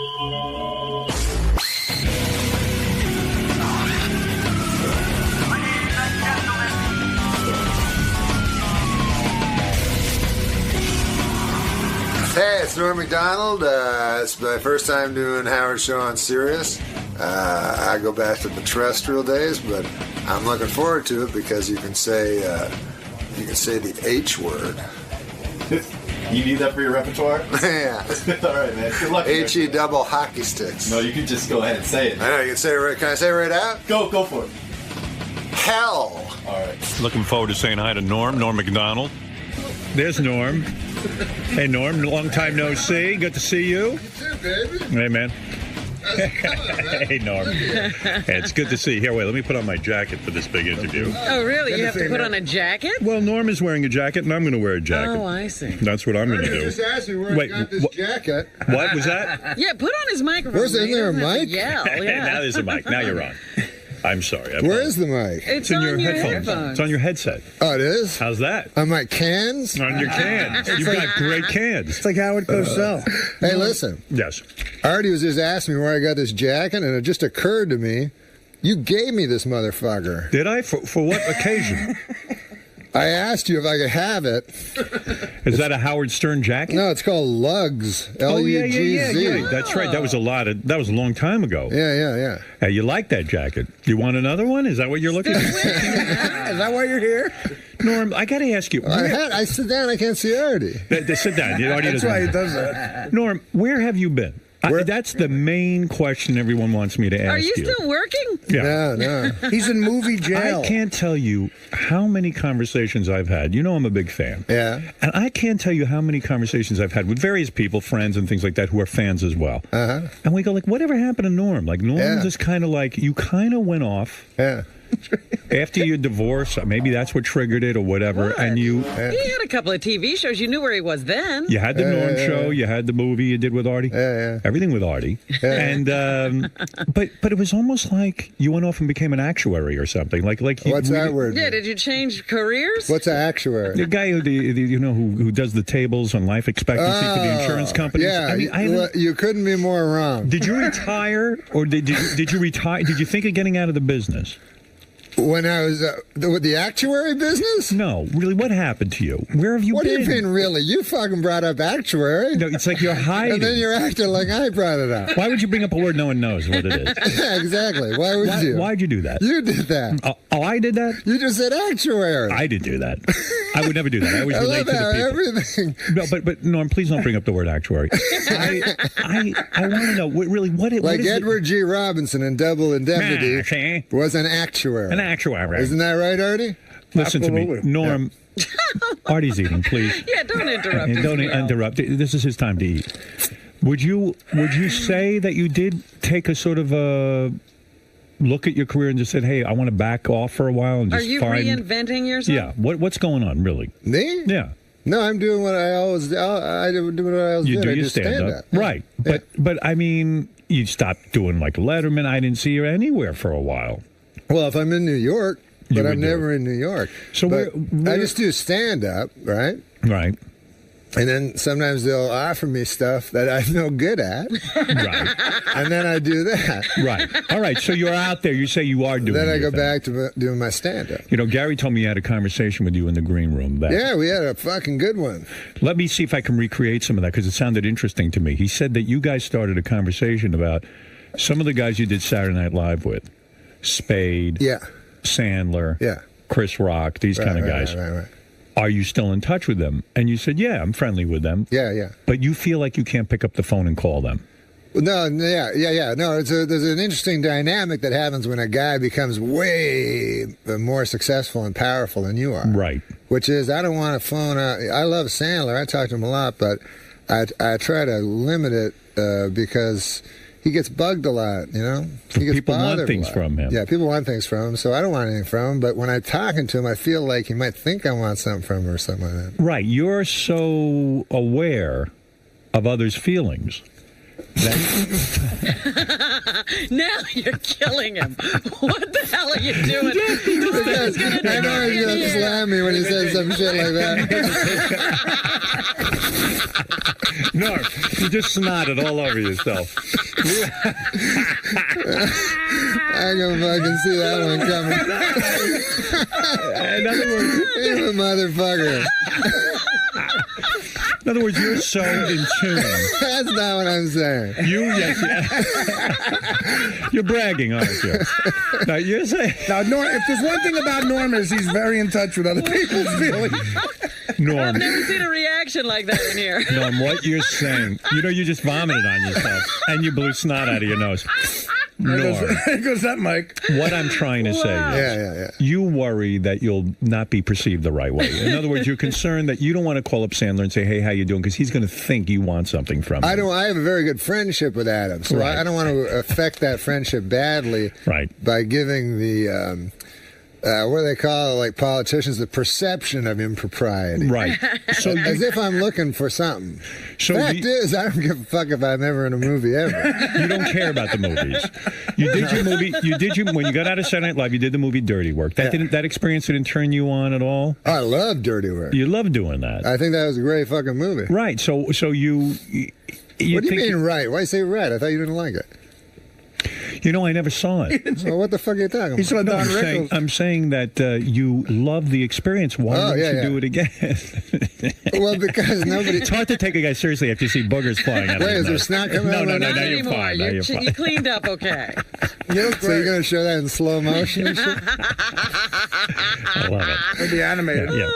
Hey, it's Norm MacDonald. It's my first time doing Howard Show on Sirius. I go back to the terrestrial days, but I'm looking forward to it because you can say the H word. You need that for your repertoire? Yeah. All right, man. Good luck. H-E double hockey sticks. No, you can just go ahead and say it. I know, you can say it right. Can I say it right out? Go for it. Hell. All right. Looking forward to saying hi to Norm MacDonald. There's Norm. Hey, Norm, long time no see. Good to see you. You too, baby. Hey, man. Hey, Norm. Hey, it's good to see you. Here, wait, let me put on my jacket for this big interview. Oh, really? You have to put on a jacket? Well, Norm is wearing a jacket, and I'm going to wear a jacket. Oh, I see. That's what I'm going to do. Just asked me where I got this jacket. What was that? Yeah, put on his microphone. Where's there a mic? Yeah, yeah. Now there's a mic. Now you're on. I'm sorry. Where is the mic? It's in on your headphones. It's on your headset. Oh, it is? How's that? On my cans? On your cans. You've got great cans. It's like Howard Cosell. Hey, listen. Yes. Artie was just asking me where I got this jacket, and it just occurred to me, you gave me this motherfucker. Did I? For what occasion? I asked you if I could have it. Is that a Howard Stern jacket? No, it's called Lugs. L-U-G-Z. Yeah. That's right. That was a long time ago. Yeah. Hey, you like that jacket? You want another one? Is that what you're looking at? Is that why you're here? Norm, I got to ask you. I sit down. I can't see Artie. Sit down. That's why he does that. Norm, where have you been? That's the main question everyone wants me to ask you. Are you still working? Yeah. No. He's in movie jail. I can't tell you how many conversations I've had. You know I'm a big fan. Yeah. And I can't tell you how many conversations I've had with various people, friends and things like that, who are fans as well. Uh-huh. And we go, like, whatever happened to Norm? Like, Norm's is kind of like, you kind of went off. Yeah. After your divorce, maybe that's what triggered it or whatever. What? And you... He had a couple of TV shows. You knew where he was then. You had the Norm show. You had the movie you did with Artie. Yeah. Everything with Artie. And but it was almost like you went off and became an actuary or something. Like What's that word? Yeah, did you change careers? What's an actuary? The guy who does the tables on life expectancy for the insurance companies. Yeah, I mean, you couldn't be more wrong. Did you retire, or did you retire? Did you think of getting out of the business? When I was with the actuary business? No, really, what happened to you? Where have you been? What do you mean, really? You fucking brought up actuary. No, it's like you're hiding. And then you're acting like I brought it up. Why would you bring up a word no one knows what it is? Yeah, exactly. Why would you? Why'd you do that? You did that. Oh, I did that? You just said actuary. I did do that. I would never do that. I always relate to the people. Everything. No, but Norm, please don't bring up the word actuary. I want to know what like is Edward G. Robinson in Double Indemnity was an actuary. An actuary. Isn't that right, Artie? Listen Absolutely. to me, Norm. Yeah. Artie's eating, please. Yeah, don't interrupt. Don't interrupt. This is his time to eat. Would you say that you did take a sort of a look at your career and just said, "Hey, I want to back off for a while and just Are you find..." reinventing yourself? Yeah. What's going on, really? Me? Yeah. No, I'm doing what I always do. I do what I always You did. do I your do stand-up. Yeah. Right. But I mean, you stopped doing like Letterman. I didn't see you anywhere for a while. Well, if I'm in New York, but I'm never in New York. So I just do stand-up, right? Right. And then sometimes they'll offer me stuff that I'm no good at. Right. And then I do that. Right. All right. So you're out there. You say you are doing Then I your go thing. back to doing my stand-up. You know, Gary told me he had a conversation with you in the green room. Yeah, we had a fucking good one. Let me see if I can recreate some of that because it sounded interesting to me. He said that you guys started a conversation about some of the guys you did Saturday Night Live with. Spade. Yeah. Sandler. Yeah. Chris Rock. These kind of guys. Right. Are you still in touch with them? And you said, yeah, I'm friendly with them. Yeah. But you feel like you can't pick up the phone and call them. No, yeah. No, there's an interesting dynamic that happens when a guy becomes way more successful and powerful than you are. Right. Which is, I don't want to phone out. I love Sandler. I talk to him a lot, but I try to limit it because he gets bugged a lot, you know? He gets People want bothered things a lot. from him. Yeah, people want things from him, so I don't want anything from him. But when I'm talking to him, I feel like he might think I want something from him or something like that. Right. You're so aware of others' feelings. Now you're killing him. What the hell are you doing? I know he's going to slam me when he says some shit like that. No, you just snotted all over yourself. I can fucking see that one coming. In other words, You motherfucker. in other words, you're so in tune. That's not what I'm saying. Yes. You're bragging, aren't you? Now, you're saying... Now, Norm, if there's one thing about Norm is he's very in touch with other people's feelings. Norm. I've never seen a reaction like that in here. Norm, what you're saying, you just vomited on yourself and you blew snot out of your nose. Norm, There goes that mic. what I'm trying to say is, Yeah. you worry that you'll not be perceived the right way. In other words, you're concerned that you don't want to call up Sandler and say, hey, how you doing? Because he's going to think you want something from him. I have a very good friendship with Adam, so Right. I don't want to affect that friendship badly Right. by giving the what do they call it, like politicians, the perception of impropriety. Right. So As if I'm looking for something. So Fact is, I don't give a fuck if I'm ever in a movie ever. you don't care about the movies. You did your movie. When you got out of Saturday Night Live, you did the movie Dirty Work. That experience didn't turn you on at all. I love Dirty Work. You love doing that. I think that was a great fucking movie. Right. So you What do you mean right? Why you say right? I thought you didn't like it. You know, I never saw it. Well, what the fuck are you talking He about? saw Don I'm Rickles. saying that you love the experience. Why Oh, wouldn't yeah, you yeah. do it again? Well, because nobody... It's hard to take a guy seriously after you see boogers flying out of Wait, his is there nose. snot coming out? No, Not you're anymore. fine. Now you're fine. You cleaned up okay. You look So you're great. going to show that in slow motion and shit? I love it. It'd be animated. Yeah.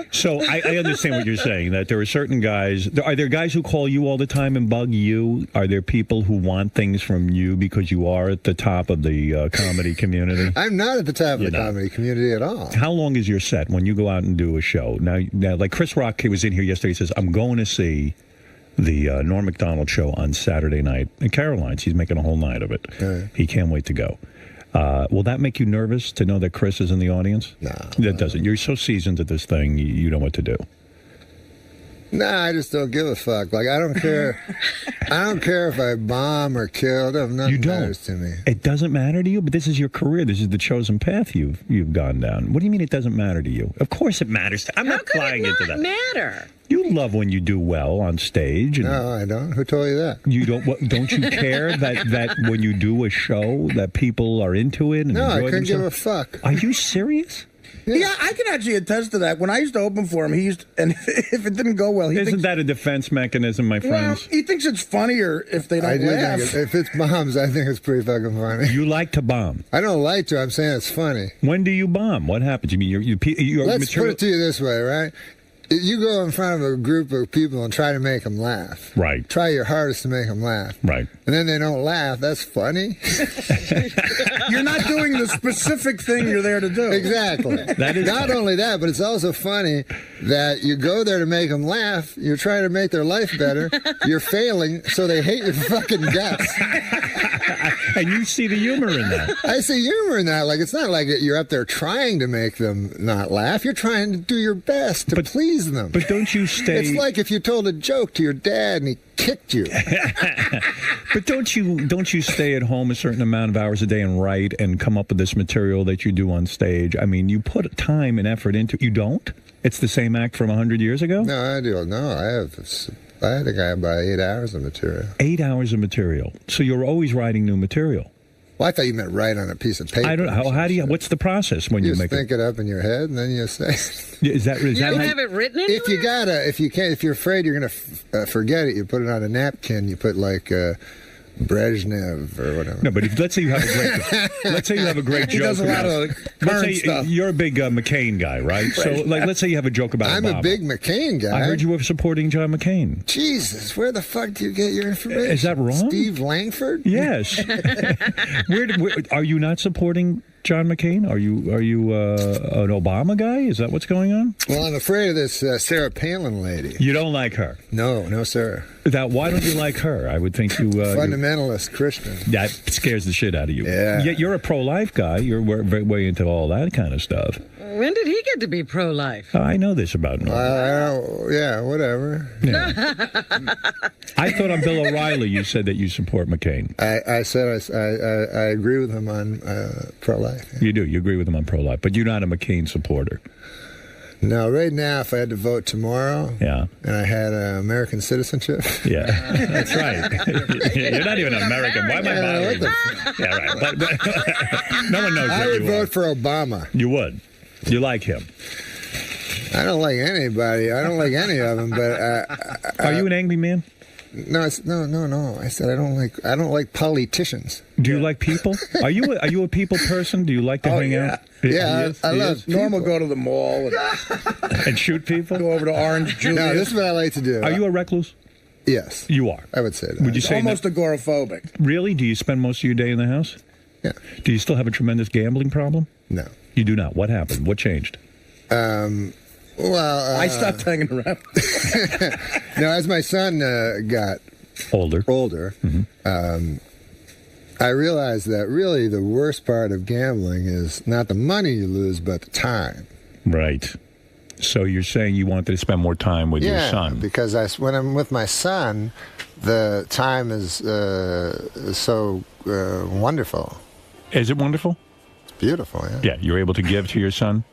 So I understand what you're saying, that there are certain guys. Are there guys who call you all the time and bug you? Are there people who want things from you because you are at the top of the comedy community? I'm not at the top of You're the not. comedy community at all. How long is your set when you go out and do a show? Now, like Chris Rock was in here yesterday. He says, I'm going to see the Norm MacDonald show on Saturday night in Caroline's. He's making a whole night of it. Right. He can't wait to go. Will that make you nervous to know that Chris is in the audience? No. That doesn't. You're so seasoned at this thing, you know what to do. Nah, I just don't give a fuck. Like, I don't care. I don't care if I bomb or kill. Nothing You don't. matters to me. It doesn't matter to you, but this is your career. This is the chosen path you've gone down. What do you mean it doesn't matter to you? Of course it matters. I'm How not could flying it into not that. matter? You love when you do well on stage. And No, I don't. Who told you that? you don't you care that when you do a show that people are into it and No, I enjoy couldn't give a themselves? fuck. Are you serious? Yeah, I can actually attest to that. When I used to open for him, and if it didn't go well, he Isn't thinks, that a defense mechanism, my well, friends? he thinks it's funnier if they don't I do laugh. think if it's bombs, I think it's pretty fucking funny. You like to bomb. I don't like to. I'm saying it's funny. When do you bomb? What happens? You mean you're Let's material? put it to you this way, right? You go in front of a group of people and try to make them laugh. Right. Try your hardest to make them laugh. Right. And then they don't laugh. That's funny. You're not doing the specific thing you're there to do. Exactly. That is Not only that, but it's also funny that you go there to make them laugh. You're trying to make their life better. You're failing, so they hate your fucking guts. And you see the humor in that. I see humor in that. Like, it's not like you're up there trying to make them not laugh. You're trying to do your best to please them. But don't you stay? It's like if you told a joke to your dad and he kicked you. But don't you stay at home a certain amount of hours a day and write and come up with this material that you do on stage? I mean, you put time and effort into. You don't? It's the same act from 100 years ago. No, I do. No, I think I have about 8 hours of material. 8 hours of material. So you're always writing new material. Well, I thought you meant write on a piece of paper. I don't. How do you? What's the process when You you just make think it up in your head, and then you say. Is that? You don't have it written anywhere? If you're afraid you're gonna forget it, you put it on a napkin. You put like Brezhnev or whatever. No, but let's say you have a great. Let's say you have a great joke. He does a lot about- of let's current say stuff. you're a big McCain guy, right? So, like, let's say you have a joke about I'm Obama. a big McCain guy. I heard you were supporting John McCain. Jesus, where the fuck do you get your information? Is that wrong? Steve Langford? Yes. where, are you not supporting John McCain? Are you an Obama guy? Is that what's going on? Well, I'm afraid of this Sarah Palin lady. You don't like her. No, sir. Why don't you like her? I would think you. Fundamentalist Christian. That scares the shit out of you. Yeah. Yet you're a pro-life guy. You're way into all that kind of stuff. When did he get to be pro-life? I know this about Norm. Yeah, whatever. Yeah. I thought on Bill O'Reilly you said that you support McCain. I said I agree with him on pro-life. You do. You agree with him on pro-life, but you're not a McCain supporter. No, right now, if I had to vote tomorrow, Yeah. and I had American citizenship, Yeah, that's right. You're not even American. Why am I bothering you? Yeah, right. But no one knows I what would you are. vote for Obama. You would. You like him. I don't like anybody. I don't like any of them. But Are you an angry man? no. I said I don't like politicians. Do you like people? Are you a people person? Do you like to hang out? Yeah, I love people. Norm will go to the mall And shoot people? go over to Orange Julius. No, this is what I like to do. Are you a recluse? Yes, You are. I would say that. Would you It's say almost agoraphobic. Really? Do you spend most of your day in the house? Yeah. Do you still have a tremendous gambling problem? No. You do not. What happened? What changed? Well, I stopped hanging around. no. As my son got Older. older, I realized that really the worst part of gambling is not the money you lose, but the time. Right. So you're saying you wanted to spend more time with your son. Because when I'm with my son, the time is so wonderful. Is it wonderful? It's beautiful, yeah. Yeah, you're able to give to your son.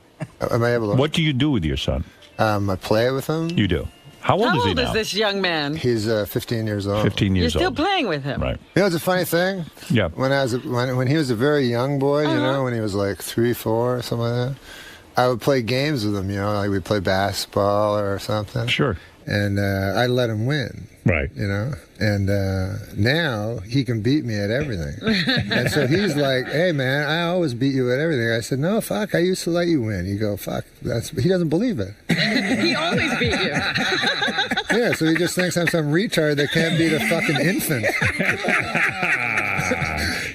Am I able to? What do you do with your son? I play with him. You do. How old How is he old now? is this young man? He's 15 years old. 15 You're years still old. playing with him. Right. You know, it's a funny thing. Yeah. When he was a very young boy, you know, when he was like 3, 4, something like that, I would play games with him. You know, like we'd play basketball or something. Sure. And I'd let him win. Right. You know, and now he can beat me at everything. And so he's like, "Hey, man, I always beat you at everything." I said, "No, fuck, I used to let you win." You go, "Fuck, he doesn't believe it." He always beat you. Yeah, so he just thinks I'm some retard that can't beat a fucking infant.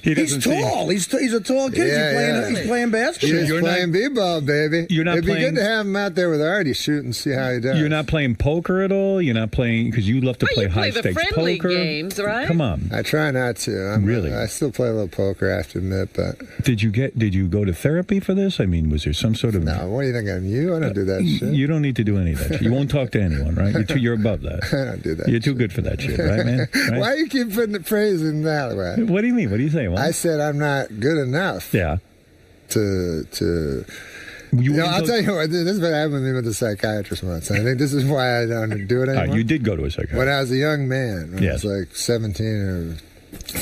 He He's doesn't see- tall. He's a tall kid. Yeah, He's playing basketball. He's You're playing b-ball, baby. You're not It'd be playing- good to have him out there with Artie shoot and see how he does. You're not playing poker at all? You're not playing because you love to Well, play you play high the stakes friendly poker. games, right? Come on. I try not to. Really? I still play a little poker, I have to admit, but Did you go to therapy for this? I mean, was there some sort of no. What do you think I'm you? I don't do that shit. You don't need to do any of that. Shit. You won't talk to anyone, right? You're above that. I don't do that. You're too shit. good for that shit, right, man? Right? Why you keep putting the praise in that way? What do you mean? What do you say? What? I said I'm not good enough yeah. to. You No, I'll tell you what. This is what happened with me with the psychiatrist once. I think this is why I don't do it anymore. You did go to a psychiatrist. When I was a young man, when Yes. I was like 17 or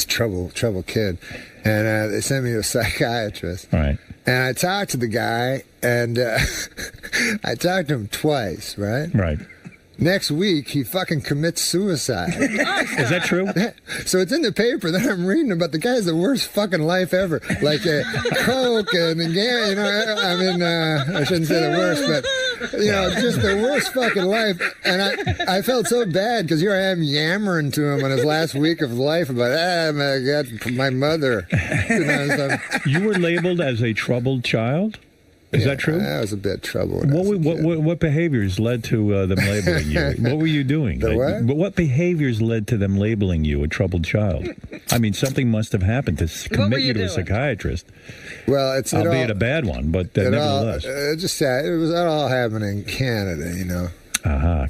trouble kid, and they sent me to a psychiatrist. All right. And I talked to the guy, and I talked to him twice, right? Right. Next week, he fucking commits suicide. Is that true? So it's in the paper that I'm reading about. The guy's the worst fucking life ever. Like coke and you know. I mean, I shouldn't say the worst, but you know, just the worst fucking life. And I felt so bad because here I am yammering to him on his last week of life about my God, my mother. You know, so, You were labeled as a troubled child. Is that true? I was a bit trouble. When I was a kid. What behaviors led to them labeling you? What were you doing? The what? What behaviors led to them labeling you a troubled child? I mean, something must have happened to commit you to a psychiatrist. Well, Albeit a bad one, but nevertheless. It was all happening in Canada, you know.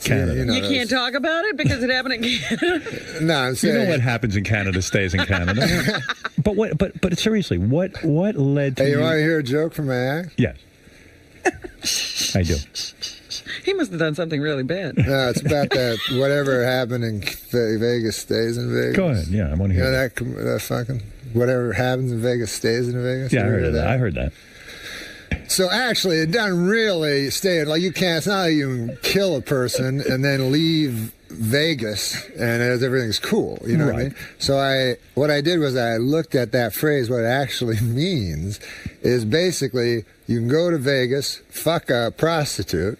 Canada. You know, You can't talk about it because it happened in Canada. No, I'm You saying. know what happens in Canada stays in Canada. But seriously, what led to Hey, you you? want to hear a joke from my act? Yes. I do. He must have done something really bad. No, it's about that whatever happened in Vegas stays in Vegas. Go ahead. Yeah, I want to You hear know that. that fucking whatever happens in Vegas stays in Vegas. Yeah, I You heard that. I heard that. So actually, it doesn't really stay. Like you can't. It's not like you can kill a person and then leave Vegas and everything's cool. You know what I mean? So what I did was I looked at that phrase. What it actually means is basically you can go to Vegas, fuck a prostitute,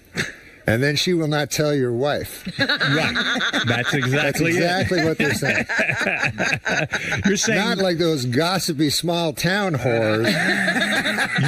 and then she will not tell your wife. Right. That's exactly What they're saying. it. You're saying Not like those gossipy small town whores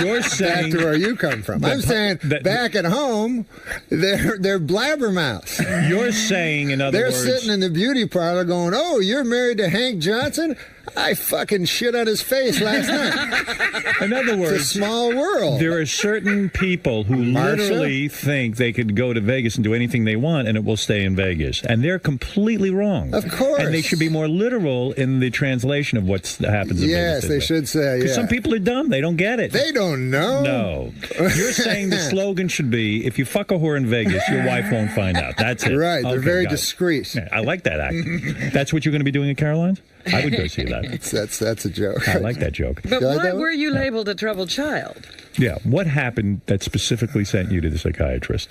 you're back saying to where you come from. I'm saying back at home, they're blabbermouths. you're saying in other They're words sitting in the beauty parlor going, "Oh, you're married to Hank Johnson? I fucking shit on his face last night. In other It's a words, small world. there are certain people who literally think they could go to Vegas and do anything they want and it will stay in Vegas. And they're completely wrong. Of course. And they should be more literal in the translation of what happens in Vegas. Yes, they should say, Because yeah. some people are dumb. They don't get it. They don't know. No. You're saying the slogan should be, if you fuck a whore in Vegas, your wife won't find out. That's it. Right. They're Okay, very got it. discreet. Yeah, I like that act. That's what you're going to be doing at Caroline's? I would go see that. That's a joke. I like that joke. But You like why that one? were you labeled a troubled child? Yeah. What happened that specifically sent you to the psychiatrist?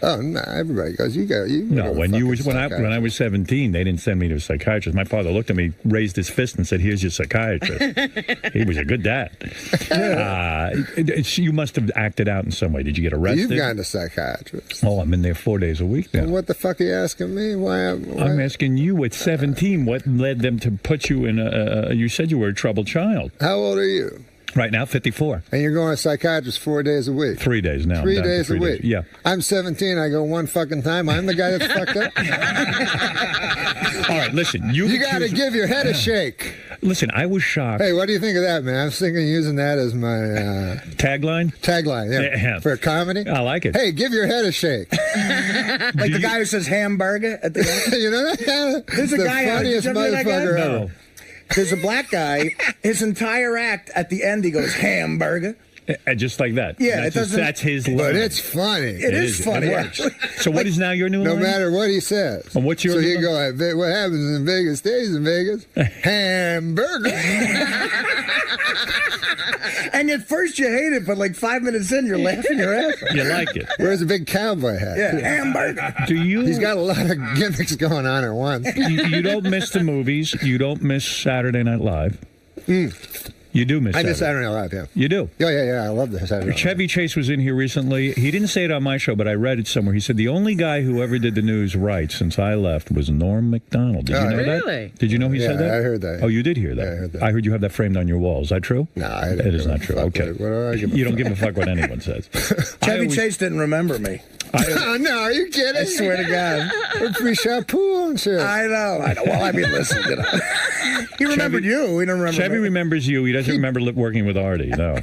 Oh, no, everybody goes, you go to No, a when you fucking was when I was 17, they didn't send me to a psychiatrist. My father looked at me, raised his fist, and said, "Here's your psychiatrist." He was a good dad. You must have acted out in some way. Did you get arrested? You've gone to psychiatrists. Oh, I'm in there 4 days a week now. Well, what the fuck are you asking me? Why? I'm asking you at 17, what led them to put you in you said you were a troubled child. How old are you? Right now, 54. And you're going to a psychiatrist 4 days a week. 3 days now. I'm 3 down to days a 3 week. Yeah. I'm 17. I go one fucking time. I'm the guy that's fucked up. All right, listen. You got to give your head a shake. Listen, I was shocked. Hey, what do you think of that, man? I was thinking of using that as my Tagline? tagline. Yeah. For a comedy. I like it. Hey, give your head a shake. Like the guy who says hamburger at the end. You know that? There's a the guy funniest did you ever hear that guy? motherfucker No. ever. There's a black guy. His entire act at the end, he goes hamburger. Just like that. Yeah, that's it doesn't- That's his line. But it's funny. It is funny. It works. actually. So what is now your new No line? matter what he says. And what's your So new you line? go, what happens in Vegas stays in Vegas. Hamburger. And at first you hate it, but like 5 minutes in, you're laughing your ass off. You like it. Wears a big cowboy hat. Yeah, hamburger. Do you? He's got a lot of gimmicks going on at once. You don't miss the movies. You don't miss Saturday Night Live. You do miss I miss Saturday. Saturday Night Live, yeah. You do. Yeah. I love the Saturday Night Live. Chevy Chase was in here recently. He didn't say it on my show, but I read it somewhere. He said the only guy who ever did the news right since I left was Norm MacDonald. Did you know Really? that? Did you know he said that? I heard that. Oh, you did hear that? Yeah, I heard that. I heard you have that framed on your wall. Is that true? No, It is not true. Okay. What do I give a You don't fuck? give a fuck what anyone says. Chevy Chase didn't remember me. Oh, no, are you kidding? I swear to God. We shot pool and shit. I know. Well, I mean, listen, you know. He remembered you. He didn't remember Chevy me. remembers you. He doesn't remember working with Artie. No.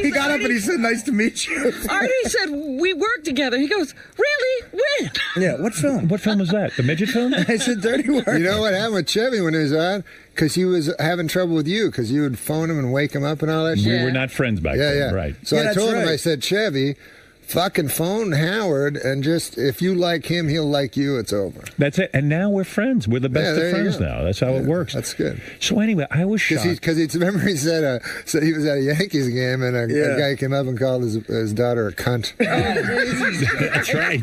He got up and he said, "Nice to meet you." Artie said we worked together. He goes, really? When? Yeah, what film? What film was that? The midget film? I said, "Dirty Work." You know what happened with Chevy when he was on? Because he was having trouble with you because you would phone him and wake him up and all that shit. We were not friends back then. Yeah. Right. So Yeah, I that's told him, right. I said, Chevy, fucking phone Howard and just, if you like him, he'll like you. It's over. That's it. And now we're friends. We're the best Yeah, of there you friends go. now. That's how it works. That's good. So anyway, I was shocked. Because remember he said he was at a Yankees game and a guy came up and called his daughter a cunt. That's right.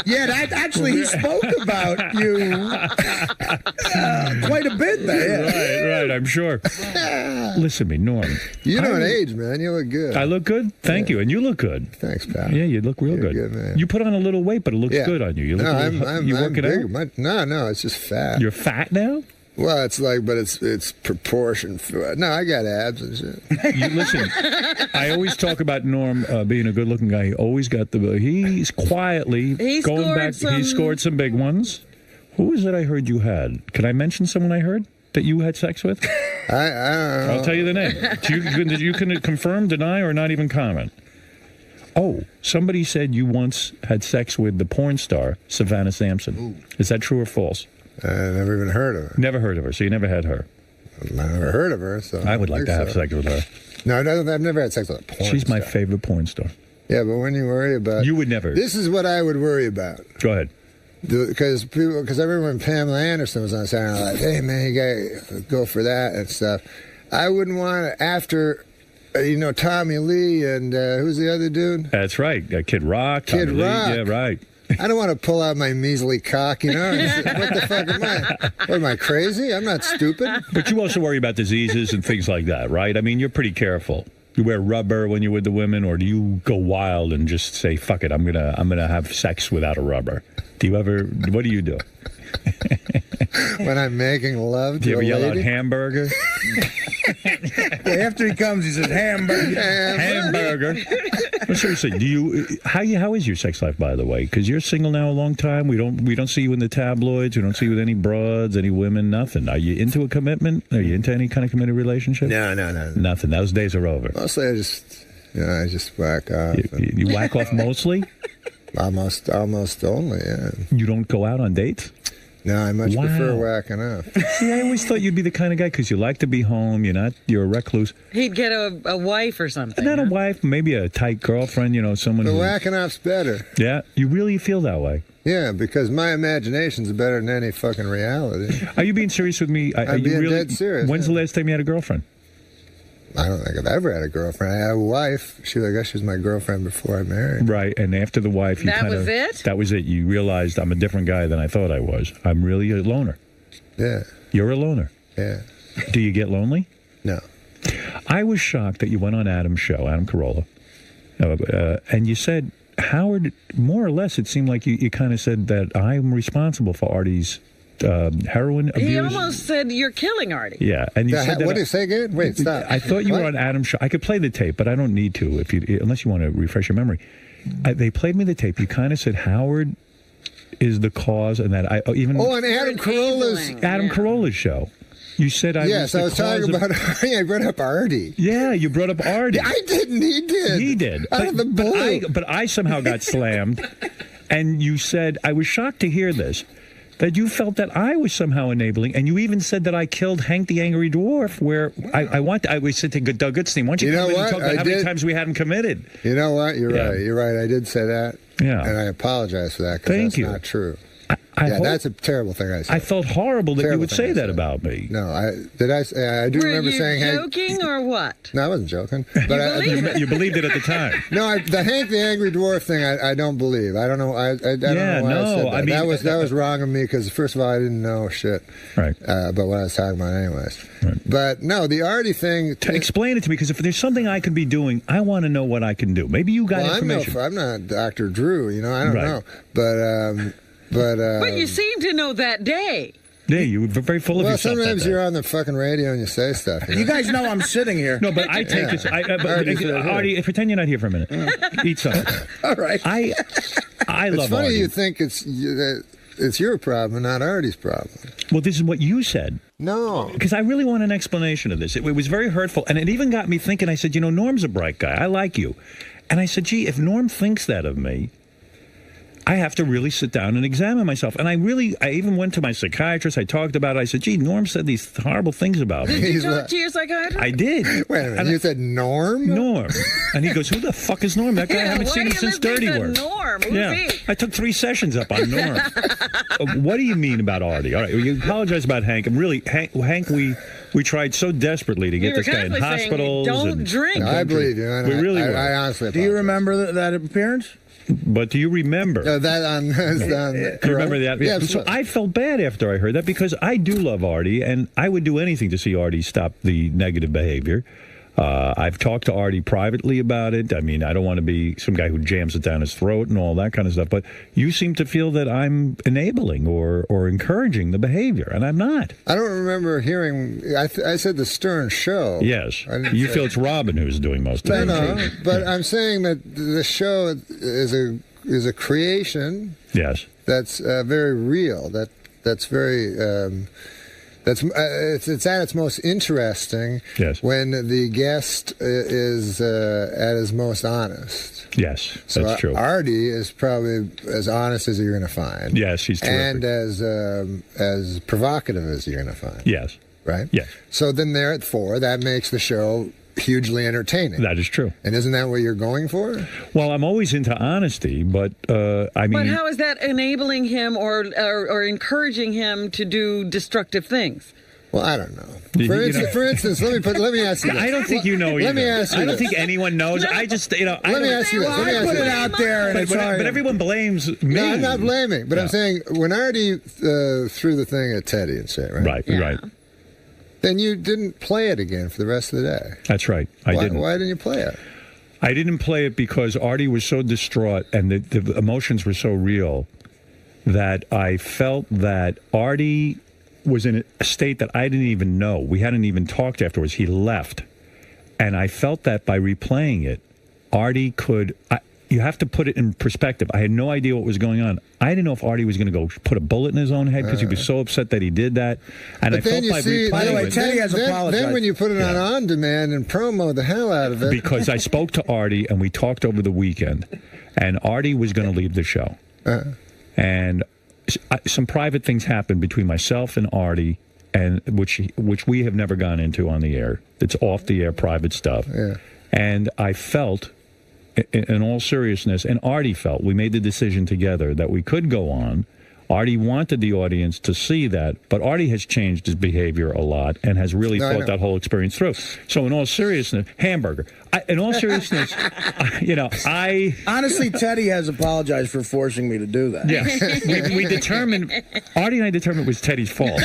Yeah, that actually he spoke about you quite a bit there. Yeah. Right. I'm sure. Listen to me, Norm. You don't age, man. You look good. I look good? Thank you. And you look good. Thanks, pal. Yeah, you look real You're good. good, man. You put on a little weight, but it looks good on you. You look No, a little, I'm you working big. out? No, it's just fat. You're fat now? Well, it's like, but it's proportion. No, I got abs and shit. You, listen, I always talk about Norm being a good-looking guy. He always got he's quietly He going scored back. some- He scored some big ones. Who is it I heard you had? Can I mention someone I heard that you had sex with? I don't know. I'll tell you the name. You can confirm, deny, or not even comment. Oh, somebody said you once had sex with the porn star, Savannah Sampson. Ooh. Is that true or false? I never even heard of her. Never heard of her, so you never had her. I never heard of her, so I would like to have so. sex with her. No, I've never had sex with a porn She's my star. favorite porn star. Yeah, but when you worry about... You would never. This is what I would worry about. Go ahead. Because I remember when Pamela Anderson was on Saturday Night Live, hey, man, you got to go for that and stuff. I wouldn't want to, after... Tommy Lee and who's the other dude? That's right. Kid Rock. Kid Tommy Lee. Rock. Yeah, right. I don't want to pull out my measly cock, What the fuck am I? What, am I crazy? I'm not stupid. But you also worry about diseases and things like that, right? I mean, you're pretty careful. You wear rubber when you're with the women, or do you go wild and just say, fuck it, I'm gonna have sex without a rubber? Do you ever, what do you do? when I'm making love Do you to ever a yell out lady. hamburger? After he comes, he says hamburger. Hamburger. Well, seriously, how is your sex life, by the way? Because you're single now a long time. We don't see you in the tabloids. We don't see you with any broads, any women, nothing. Are you into a commitment? Are you into any kind of committed relationship? No. Nothing. Those days are over. Mostly I just whack off. You whack off mostly? Almost only, yeah. You don't go out on dates? No, I much Wow. prefer whacking off. See, I always thought you'd be the kind of guy because you like to be home. You're a recluse. He'd get a wife or something. Not a huh? wife, maybe a tight girlfriend. Someone. The who, whacking off's better. Yeah, you really feel that way. Yeah, because my imagination's better than any fucking reality. Are you being serious with me? I'm being dead serious. When's the last time you had a girlfriend? I don't think I've ever had a girlfriend. I had a wife. I guess she was my girlfriend before I married. Right, and after the wife, you That kind of... was it? That was it. You realized I'm a different guy than I thought I was. I'm really a loner. Yeah, You're a loner. yeah. Do you get lonely? No. I was shocked that you went on Adam's show, Adam Carolla, and you said, Howard, more or less, it seemed like you kind of said that I'm responsible for Artie's heroin abuse. He almost said you're killing Artie. Yeah, and you said that... What did you say again? Wait, stop. I thought you What? were on Adam's show. I could play the tape, but I don't need to unless you want to refresh your memory. They played me the tape. You kind of said Howard is the cause, and that I even Oh, and Adam Carolla's... Adam Carolla's show. You said I Yes, I was talking about Artie. I brought up Artie. Yeah, you brought up Artie. I didn't. He did. He did. Out of the blue. But I somehow got slammed, and you said, I was shocked to hear this, that you felt that I was somehow enabling, and you even said that I killed Hank the Angry Dwarf, where I said to Doug Goodstein, why don't you You know come in and what? talk about I how many did. times we had him committed? You know what? You're Yeah. right. You're right. I did say that. Yeah. And I apologize for that because Thank that's you. not true. I Yeah, hope- that's a terrible thing I said. I felt horrible that you Terrible would thing say I that said. about me. No, I do Were remember you saying joking or what? No, I wasn't joking. But You believed it at the time. No, the Hank the Angry Dwarf thing, I don't believe. I don't know. I don't Yeah, know why I no, said that. I mean- that was wrong of me because first of all, I didn't know shit Right. about what I was talking about, anyways. Right. But no, the Artie thing. Explain it to me, because if there's something I could be doing, I want to know what I can do. Maybe you got Well, information. I'm not Dr. Drew. I don't Right. know. But you seem to know that day. Yeah, you were very full of well, yourself. that sometimes day. you're on the fucking radio and you say stuff. You guys know I'm sitting here. No, but I take this. Artie, pretend you're not here for a minute. Eat something. All right. I It's love funny Artie. you think it's your problem and not Artie's problem. Well, this is what you said. No. Because I really want an explanation of this. It was very hurtful. And it even got me thinking. I said, Norm's a bright guy. I like you. And I said, gee, if Norm thinks that of me, I have to really sit down and examine myself. And I even went to my psychiatrist. I talked about it. I said, gee, Norm said these horrible things about me. Did you He's talk what? to your psychiatrist? I did. Wait a minute. And You said Norm? Norm. And he goes, who the fuck is Norm? That guy, I haven't why seen him do you since listen Dirty to Work. Norm? Who's Yeah. he? I took 3 sessions up on Norm. What do you mean about Artie? All right, you apologize about Hank. And really, Hank, we tried so desperately to get You were this guy in constantly saying, hospitals. don't and- drink. No, I believe you. And We really I were. honestly Do you apologize. remember that appearance? But do you remember? That on You remember that? Yeah, So I felt bad after I heard that, because I do love Artie, and I would do anything to see Artie stop the negative behavior. I've talked to Artie privately about it. I mean, I don't want to be some guy who jams it down his throat and all that kind of stuff. But you seem to feel that I'm enabling or encouraging the behavior, and I'm not. I don't remember hearing. I said the Stern show. Yes. I didn't You say- feel it's Robin who's doing most of No, it. no. But I'm saying that the show is a creation Yes. that's very real. That's very. It's at its most interesting Yes. when the guest is at his most honest. Yes. So That's true. Artie is probably as honest as you're going to find. Yes, he's terrific. And as provocative as you're going to find. Yes. Right? Yes. So then therefore, that makes the show hugely entertaining. That is true. And isn't that what you're going for? Well, I'm always into honesty, but I mean... But how is that enabling him or encouraging him to do destructive things? Well, I don't know. You For instance, let me ask you this. I don't think you know. Let me either. ask you I don't this. think anyone knows. I just, I Let don't- me ask you this. Let me I ask put you it this. out there, and it's but everyone blames me. No, I'm not blaming, but Yeah. I'm saying when Artie threw the thing at Teddy and shit, right? Right, Yeah. right. Then you didn't play it again for the rest of the day. That's right. I didn't. Why didn't you play it? I didn't play it because Artie was so distraught and the emotions were so real that I felt that Artie was in a state that I didn't even know. We hadn't even talked afterwards. He left. And I felt that by replaying it, Artie could... you have to put it in perspective. I had no idea what was going on. I didn't know if Artie was going to go put a bullet in his own head because he was so upset that he did that. And I felt by replaying by the way, it... Teddy has apologized. Then when you put it on demand and promo the hell out of it... Because I spoke to Artie and we talked over the weekend. And Artie was going to leave the show. And some private things happened between myself and Artie, and which we have never gone into on the air. It's off the air private stuff. Yeah. And I felt, in all seriousness, and Artie felt, we made the decision together that we could go on. Artie wanted the audience to see that, but Artie has changed his behavior a lot and has really thought that whole experience through. So in all seriousness, hamburger. In all seriousness, I... Honestly, Teddy has apologized for forcing me to do that. Yeah. we determined, Artie and I determined it was Teddy's fault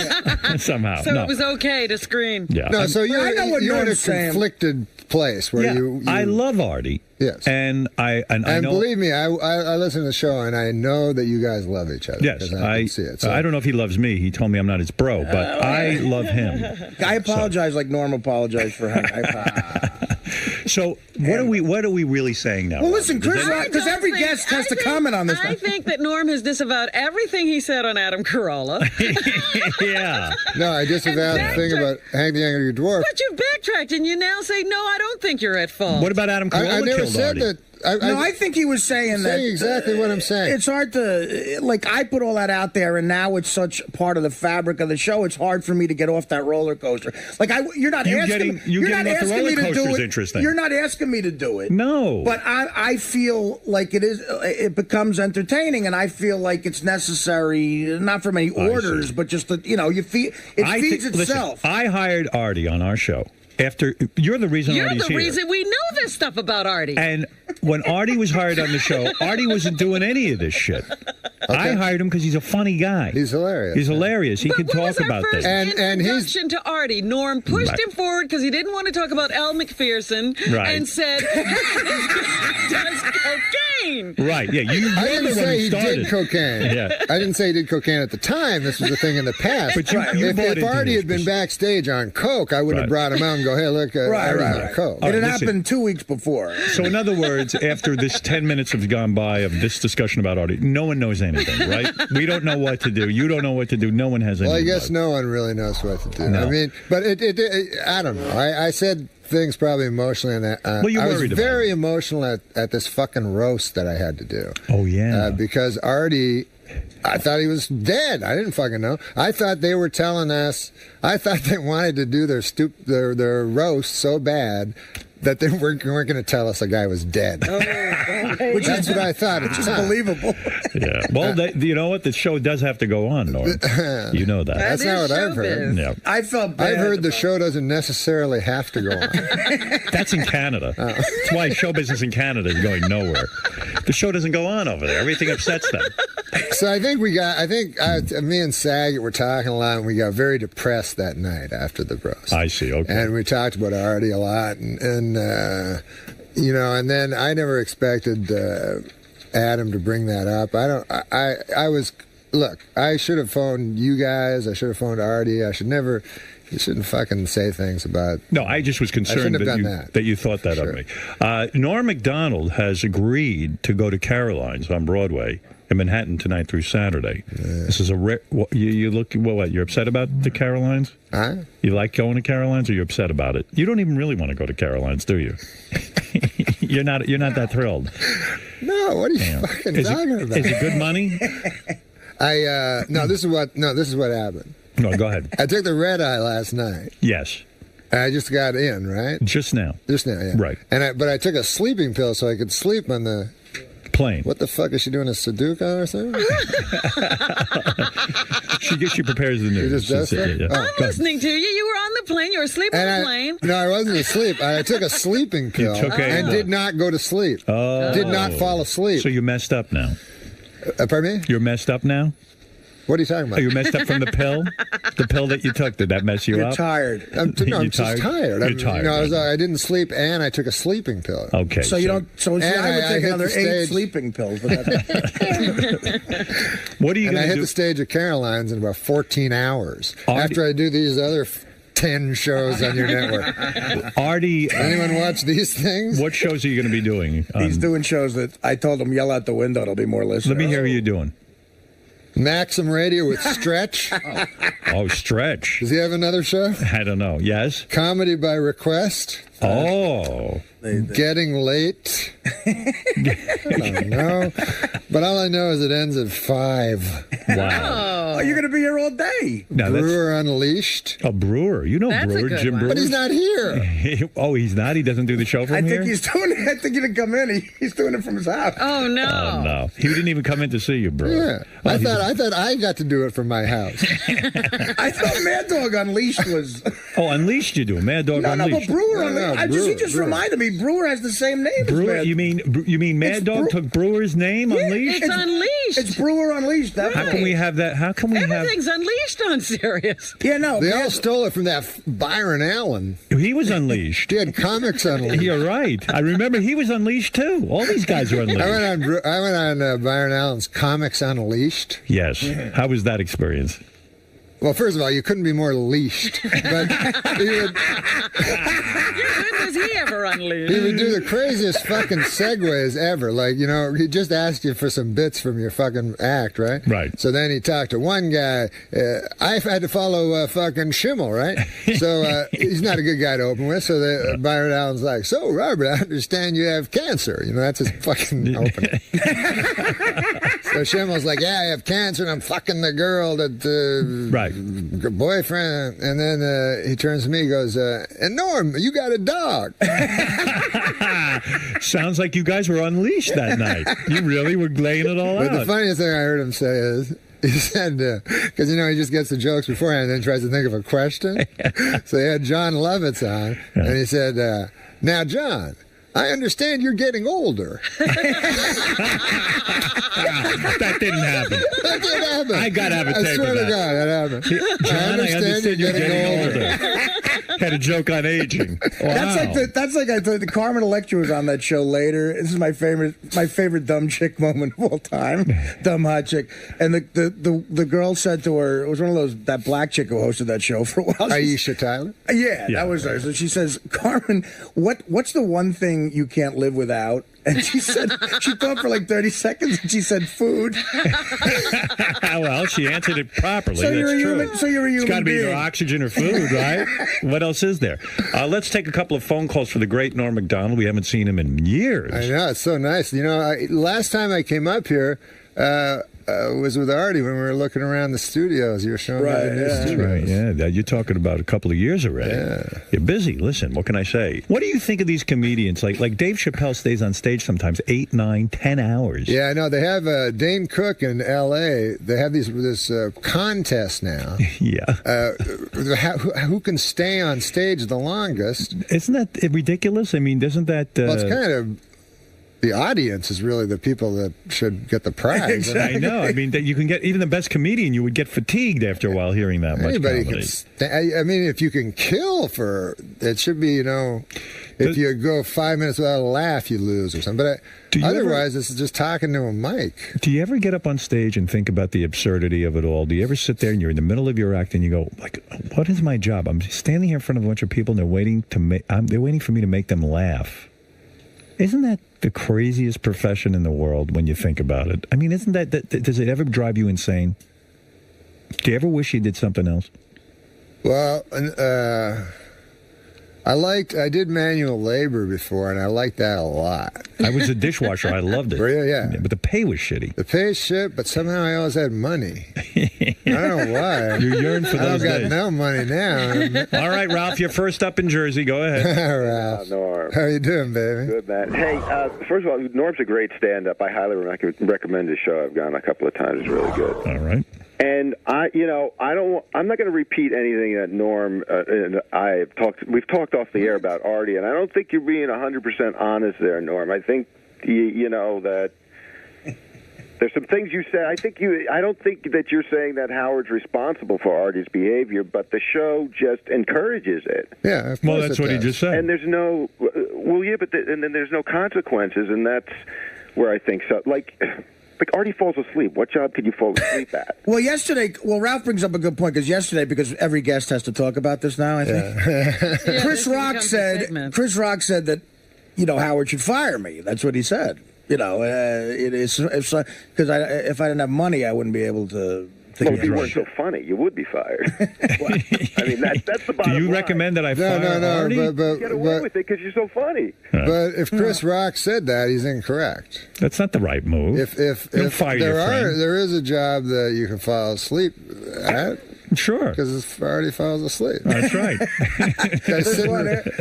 somehow. So it was okay to screen. Yeah. No, so you're in a saying. conflicted place where you... I love Artie. Yes. And I know, believe me, I listen to the show and I know that you guys love each other. Yes. I can see it. So. I don't know if he loves me. He told me I'm not his bro, but I love him. I apologize like Norm apologized for him. So what are we really saying now? Well, listen, Chris, because every guest has to comment on this. I think that Norm has disavowed everything he said on Adam Carolla. Yeah. No, I disavowed the thing about Hank the Angry Dwarf. But you backtracked and you now say, no, I don't think you're at fault. What about Adam Carolla? I never killed said Artie? that. I think he was saying that. Exactly what I'm saying. It's hard to, like, I put all that out there, and now it's such part of the fabric of the show. It's hard for me to get off that roller coaster. Like, you're not asking me to do it. Interesting. You're not asking me to do it. No. But I feel like it becomes entertaining, and I feel like it's necessary, not from any orders, but just that, it feeds itself. Listen, I hired Artie on our show. You're the reason Artie's here. You're the reason we know this stuff about Artie. And when Artie was hired on the show, Artie wasn't doing any of this shit. Okay. I hired him because he's a funny guy. He's hilarious. He's hilarious. He can talk about things. And introduction to Artie, Norm pushed him forward because he didn't want to talk about Elle McPherson and said, does cocaine. Right, yeah. I didn't say he did cocaine. Yeah. I didn't say he did cocaine at the time. This was a thing in the past. But if Artie had been backstage on coke, I would have brought him out and go, hey, look, Artie's on coke. It had happened 2 weeks before. So in other words, after this 10 minutes has gone by of this discussion about Artie, no one knows anything, right? We don't know what to do. You don't know what to do. No one has any. Well, I guess no one really knows what to do. No. I mean, but I don't know. I said things probably emotionally, and I was very emotional at this fucking roast that I had to do. Oh, yeah. Because Artie... I thought he was dead. I didn't fucking know. I thought they were telling us. I thought they wanted to do their roast so bad that they weren't going to tell us a guy was dead. Which is what I thought. It's believable. Yeah. Well, you know what? The show does have to go on, Norm. You know that. That's not what I've heard. Yeah. I felt bad. I've heard the show doesn't necessarily have to go on. That's in Canada. That's why show business in Canada is going nowhere. The show doesn't go on over there. Everything upsets them. So I think me and Saget were talking a lot, and we got very depressed that night after the roast. I see. Okay. And we talked about Artie a lot, and and then I never expected Adam to bring that up. I should have phoned you guys. I should have phoned Artie. You shouldn't fucking say things about... No, I just was concerned that you thought that of me. Norm MacDonald has agreed to go to Caroline's on Broadway in Manhattan tonight through Saturday. Yeah. This is you're upset about the Carolines? Huh? You like going to Caroline's, or you're upset about it? You don't even really want to go to Caroline's, do you? You're not that thrilled. No, what are you fucking talking about? Is it good money? This is what happened. No, go ahead. I took the red eye last night. Yes. I just got in, right? Just now. Yeah. Right. But I took a sleeping pill so I could sleep on the plane. What the fuck is she doing, a Sudoku or something? She prepares the news. She just does that? Yeah. I'm listening to you. You were on the plane. You were asleep on the plane. No, I wasn't asleep. I took a sleeping pill and did not go to sleep. Oh. Did not fall asleep. So you messed up now. Pardon me? You're messed up now? What are you talking about? Are you messed up from the pill? The pill that you took, did that mess you You're up? tired. I'm You're just tired. You're tired. I didn't sleep, and I took a sleeping pill. Okay. So you don't. So see, I would take hit another the 8 stage. sleeping pills. But What are you And I going to hit do? the stage at Caroline's in about 14 hours Artie- after I do these other 10 shows on your network. Artie, Anyone watch these things? what shows are you going to be doing? he's doing shows that I told him yell out the window. There'll be more listeners. Let me hear what you're doing. Maxim Radio with Stretch. Oh, Stretch. Does he have another show? I don't know. Yes? Comedy by Request. Oh. Getting Late. I don't know. But all I know is it ends at 5. Wow. Oh, you're going to be here all day. Now, that's Brewer Unleashed. a Brewer. You know That's a Brewer, good Jim one. Brewer. But he's not here. Oh, he's not? He doesn't do the show from I here? think he's doing it. I think he didn't come in. He's doing it from his house. Oh, no. Oh, no. He didn't even come in to see you, Brewer. Yeah. I thought I got to do it from my house. I thought Mad Dog Unleashed was. Oh, Unleashed you do. Mad Dog No, but Unleashed. Brewer No, Unleashed. He just Brewer. reminded me. Brewer has the same name. as Brewer, Mad- you mean Mad It's Dog Brew- took Brewer's name, Unleashed? It's Unleashed. It's Brewer Unleashed. That's How can right. we have that? How can we have... Everything's Unleashed on Sirius. Yeah, no. They Mad- all stole it from that Byron Allen. He was Unleashed. He had comics Unleashed. You're right. I remember he was Unleashed, too. All these guys are Unleashed. I went on Byron Allen's Comics Unleashed. Yes. How was that experience? Well, first of all, you couldn't be more leashed. But he would When was he ever unleashed? he would do the craziest fucking segues ever. Like, you know, he just asked you for some bits from your fucking act, right? Right. So then he talked to one guy. I had to follow fucking Schimmel, right? So he's not a good guy to open with. So Byron Allen's like, so, Robert, I understand you have cancer. You know, that's his fucking opening. So Schimmel's like, yeah, I have cancer and I'm fucking the girl that... Right. boyfriend, and then he turns to me and goes, and Norm, you got a dog. Sounds like you guys were unleashed that night. You really were laying it all But the out. funniest thing I heard him say is, he said, because, you know, he just gets the jokes beforehand and then tries to think of a question. So he had John Lovitz on, and he said, now, John, I understand you're getting older. That didn't happen. That did happen. I gotta have a I tape swear of to that. God, that happened. John, I understand you're getting older. Had a joke on aging. Wow. That's like I thought. The Carmen Electra was on that show later. This is my favorite dumb chick moment of all time. Dumb hot chick. And the girl said to her, it was one of those, that black chick who hosted that show for a while. Aisha Tyler? Yeah, that was her. So she says, Carmen, what's the one thing you can't live without? And she said, she thought for like 30 seconds and she said food. Well, she answered it properly. So you're That's a true. human. So you're a human It's got to be being. either oxygen or food, right? What else is there? Let's take a couple of phone calls for the great Norm MacDonald. We haven't seen him in years. I know, it's so nice. You know, last time I came up here was with Artie when we were looking around the studios. You were showing me the new yeah. studios. Right, yeah. You're talking about a couple of years already. Yeah. You're busy. Listen, what can I say? What do you think of these comedians? Like Dave Chappelle stays on stage sometimes 8, 9, 10 hours. Yeah, I know. They have Dane Cook in L.A. They have this contest now. Yeah. Who can stay on stage the longest? Isn't that ridiculous? I mean, doesn't that... Well, it's kind of... The audience is really the people that should get the prize. Exactly. I know. I mean, that you can get even the best comedian. You would get fatigued after a while hearing that much Anybody comedy. can. I mean, if you can kill for it, should be, you know. If you go 5 minutes without a laugh, you lose or something. But otherwise, it's just talking to a mic. Do you ever get up on stage and think about the absurdity of it all? Do you ever sit there and you're in the middle of your act and you go, like, what is my job? I'm standing here in front of a bunch of people and they're waiting for me to make them laugh. Isn't that the craziest profession in the world when you think about it? I mean, isn't that does it ever drive you insane? Do you ever wish you did something else? Well, I did manual labor before, and I liked that a lot. I was a dishwasher. I loved it. Were you? Yeah. But the pay was shitty. The pay's shit, but somehow I always had money. I don't know why. You yearn for I those don't got days. no money now. All right, Ralph, you're first up in Jersey. Go ahead. Ralph. Norm. How you doing, baby? Good, man. Hey, first of all, Norm's a great stand-up. I highly recommend his show. I've gone a couple of times. It's really good. All right. And I'm not going to repeat anything that Norm and we've talked off the air about Artie, and I don't think you're being 100% honest there, Norm. I think you know that There's some things you said. I don't think that you're saying that Howard's responsible for Artie's behavior, but the show just encourages it. Yeah, of Well, course that's it what he does. just said. And there's no, and then there's no consequences, and that's where I think so. Like Artie falls asleep. What job could you fall asleep at? Well, Ralph brings up a good point because every guest has to talk about this now, I think. Yeah, Chris Rock said that, Howard should fire me. That's what he said. It is because if I didn't have money, I wouldn't be able to. Well, if you weren't so funny, you would be fired. I mean, that's the bottom line. Do you recommend that I fire Artie? You get away with it because you're so funny. But if Chris Rock said that, he's incorrect. That's not the right move. If fire your friend. there is a job that you can fall asleep at. Sure. Because Artie falls asleep. That's right.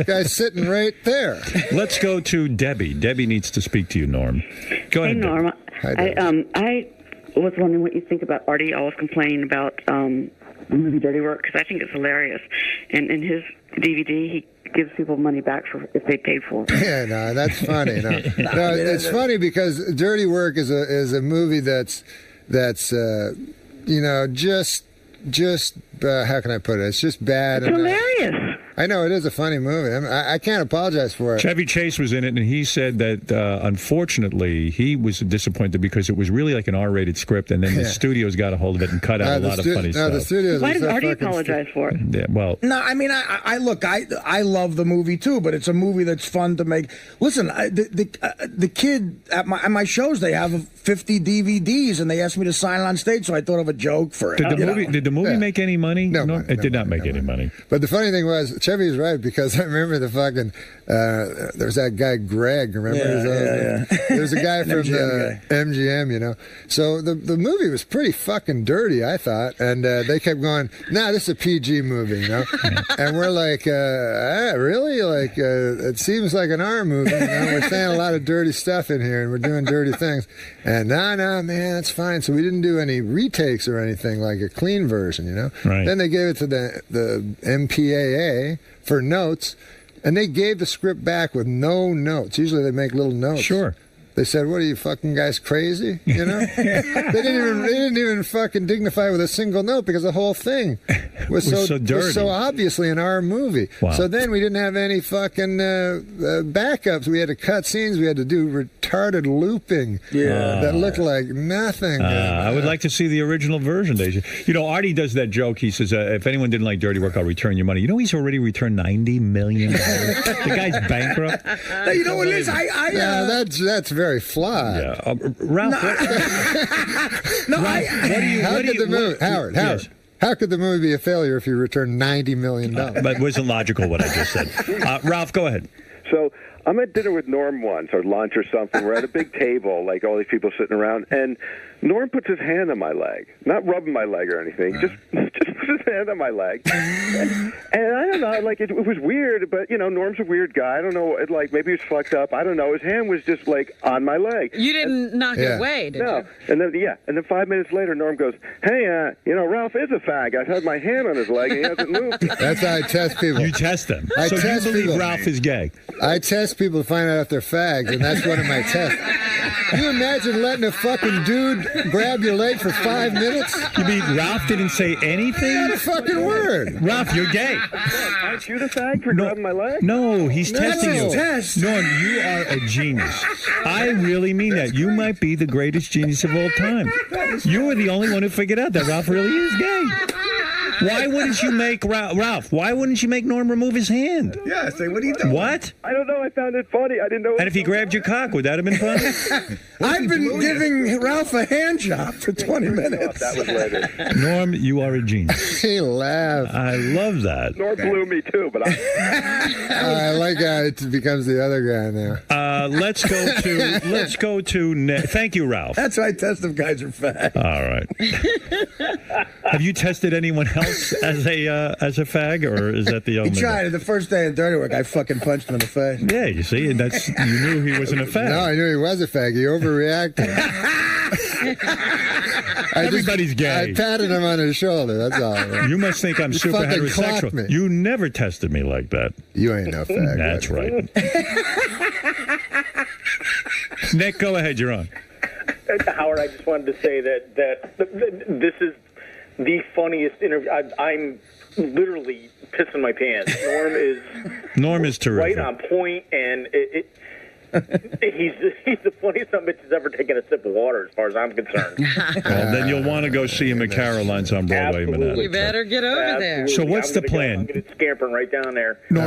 Guy's sitting right there. Let's go to Debbie. Debbie needs to speak to you, Norm. Go ahead, Hey, Norm. Hi, I was wondering what you think about Artie always complaining about the movie Dirty Work, because I think it's hilarious. And in his DVD, he gives people money back for if they paid for it. Yeah, no, that's funny. No, it's funny because Dirty Work is a movie that's just how can I put it? It's just bad. It's hilarious. I know it is a funny movie. I can't apologize for it. Chevy Chase was in it, and he said that unfortunately he was disappointed because it was really like an R-rated script, and then the studios got a hold of it and cut out a lot of funny stuff. The studios. Why does Artie apologize for it? Yeah, well, No, I mean, I love the movie too, but it's a movie that's fun to make. Listen, the kid at my shows, they have 50 DVDs, and they asked me to sign it on stage, so I thought of a joke for it. Did the movie make any money? No, it did not make any money. But the funny thing was, Chevy's right, because I remember the fucking there's that guy Greg. Remember? There's a guy from the MGM, So the movie was pretty fucking dirty, I thought, and they kept going, "Nah, this is a PG movie," And we're like, "Really? Like, it seems like an R movie. We're saying a lot of dirty stuff in here, and we're doing dirty things." And no, man, it's fine. So we didn't do any retakes or anything, like a clean version, Right. Then they gave it to the MPAA for notes, and they gave the script back with no notes. Usually they make little notes. Sure. They said, "What are you fucking guys crazy?" They didn't even fucking dignify with a single note because the whole thing was so dirty, was so obviously an R movie. Wow. So then we didn't have any fucking backups. We had to cut scenes. We had to do retarded looping. That looked like nothing. I would like to see the original version, Deja. Artie does that joke. He says, "If anyone didn't like Dirty Work, I'll return your money." He's already returned $90 million. The guy's bankrupt. You know what it is? That's very flawed. Yeah, Ralph. Howard. Yes. How could the movie be a failure if you returned $90 million? But it wasn't logical what I just said. Ralph, go ahead. So I'm at dinner with Norm once, or lunch or something. We're at a big table, like all these people sitting around, and Norm puts his hand on my leg, not rubbing my leg or anything, just puts his hand on my leg. And I don't know, like it was weird, but Norm's a weird guy. I don't know, maybe he was fucked up. I don't know. His hand was just like on my leg. You didn't knock it away, did you? And then 5 minutes later, Norm goes, "Hey, Ralph is a fag. I've had my hand on his leg and he hasn't moved." That's how I test people. You test them. I so test you believe people. Ralph is gay? I test people to find out if they're fags, and that's one of my tests. Can you imagine letting a fucking dude grab your leg for 5 minutes? You mean Ralph didn't say anything? Not a fucking word. Ralph, you're gay. Aren't you the fag for grabbing my leg? No, he's testing you. Test. Norm, you are a genius. I really mean that. You might be the greatest genius of all time. You were the only one who figured out that Ralph really is gay. Why wouldn't you make Ralph? Why wouldn't you make Norm remove his hand? Yeah, say, what are you doing? What? I don't know. I found it funny. I didn't know. And if he grabbed your cock, would that have been funny? I've been giving Ralph a hand job for 20 minutes. That was later. Norm, you are a genius. He laughed. I love that. Norm blew me too, but I like how it becomes the other guy now. Let's go to Nick. Thank you, Ralph. That's why I test if guys are fat. All right. Have you tested anyone else as a fag, or is that the only? He tried it the first day of Dirty Work. I fucking punched him in the face. Yeah, you see, and you knew he wasn't a fag. No, I knew he was a fag. He overreacted. Everybody's gay. I patted him on his shoulder. That's all. You must think I'm You super fucking clocked me. heterosexual. You never tested me like that. You ain't no fag. That's right. Nick, go ahead. You're on. Howard, I just wanted to say that this is the funniest interview. I'm literally pissing my pants. Norm is terrific. Right on point, and he's the funniest son of a bitch who's ever taken a sip of water, as far as I'm concerned. Well, then you'll want to go see him at Caroline's on Broadway. Absolutely. You better get over there. So what's the plan? I'm going to scampering right down there. He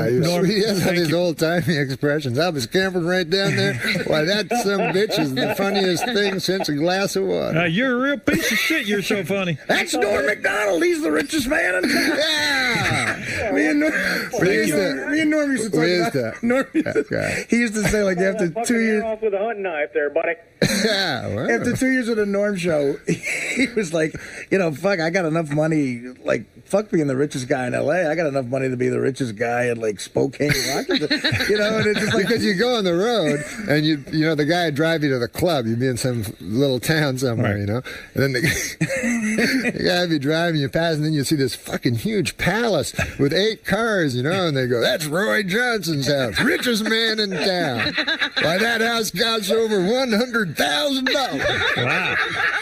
has all these old-timey expressions. I'll be scampering right down there. Why, that some bitch is the funniest thing since a glass of water. You're a real piece of shit. You're so funny. That's Norm MacDonald. He's the richest man in town. Yeah. Me and Norm used to talk about. Norm he used to say, like, after 2 years off with a hunting knife there, buddy. Yeah, well. After 2 years of the Norm show, he was like, fuck, I got enough money, like, fuck being the richest guy in L.A. I got enough money to be the richest guy in, like, Spokane, Washington. And it's just like, because you go on the road and the guy would drive you to the club. You'd be in some little town somewhere, right. And then the guy would be driving you past, and then you see this fucking huge palace with 8 cars, and they go, that's Roy Johnson's house, richest man in town. Why, that house costs over $100,000. Wow.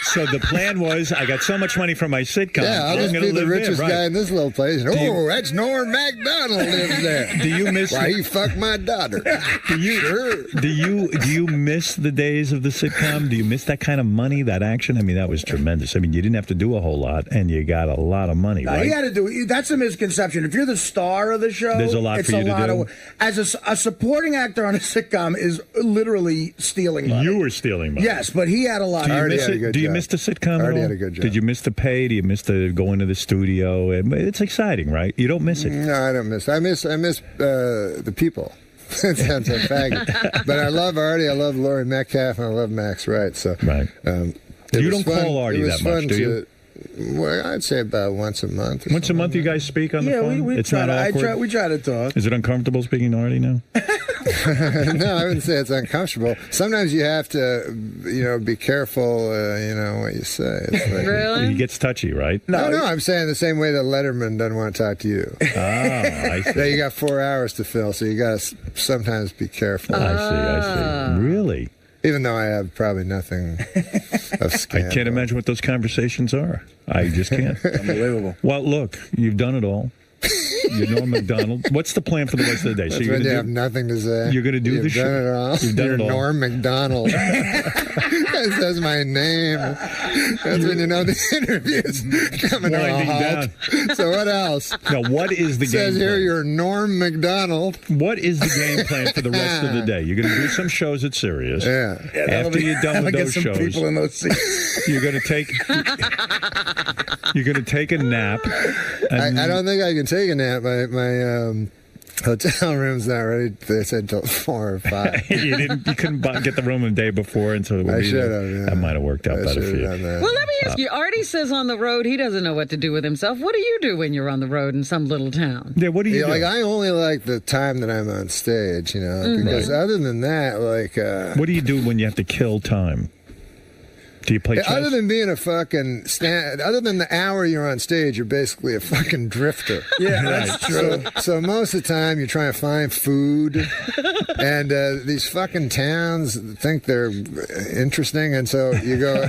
So the plan was, I got so much money from my sitcom. Yeah, I'll just be the richest guy in this little place. That's Norm MacDonald lives there. Do you miss? Why, he fucked my daughter. Do you miss the days of the sitcom? Do you miss that kind of money, that action? I mean, that was tremendous. I mean, you didn't have to do a whole lot, and you got a lot of money, right? You got to do. That's a misconception. If you're the star of the show, there's a lot for you to do. As a supporting actor on a sitcom is literally stealing money. You were stealing money. Yes, but he had a lot. Do you miss the sitcom? Artie had a good job. Did you miss the pay? Do you miss the going to the studio? It's exciting, right? You don't miss it. No, I don't miss. I miss the people. It sounds like faggot. But I love Artie. I love Laurie Metcalf, and I love Max Wright. So right. You don't call Artie that much, do you? Well, I'd say about once a month. Once a month, you guys speak on the phone. It's not awkward. We try to talk. Is it uncomfortable speaking to Artie now? No, I wouldn't say it's uncomfortable. Sometimes you have to, be careful, what you say. It's like, really? He gets touchy, right? No, I'm saying the same way that Letterman doesn't want to talk to you. Oh, I see. Yeah, you got 4 hours to fill, so you got to sometimes be careful. I see. Really? Even though I have probably nothing of scandal. I can't imagine what those conversations are. I just can't. Unbelievable. Well, look, you've done it all. You're Norm MacDonald. What's the plan for the rest of the day? So you're going to have nothing to say. You're going to do the show. Done it all. You've done You're it all. Norm MacDonald. That's my name. That's when you know the interview's coming to a halt. So what else? No, what is the game plan? It says here you're Norm MacDonald. What is the game plan for the rest of the day? You're going to do some shows at Sirius. Yeah. After you're done with those shows, people in those seats. You're going to take a nap. I don't think I can take a nap. My hotel room's not ready. They said till 4 or 5. You couldn't get the room the day before, and so I should have. Yeah. That might have worked out better for you. Well, let me ask you. Artie says on the road he doesn't know what to do with himself. What do you do when you're on the road in some little town? Yeah, what do you do? Like, I only like the time that I'm on stage, because other than that, like, what do you do when you have to kill time? Do you play chess? Other than being a fucking other than the hour you're on stage, you're basically a fucking drifter. Yeah, that's true. So most of the time you're trying to find food, and these fucking towns think they're interesting, and so you go.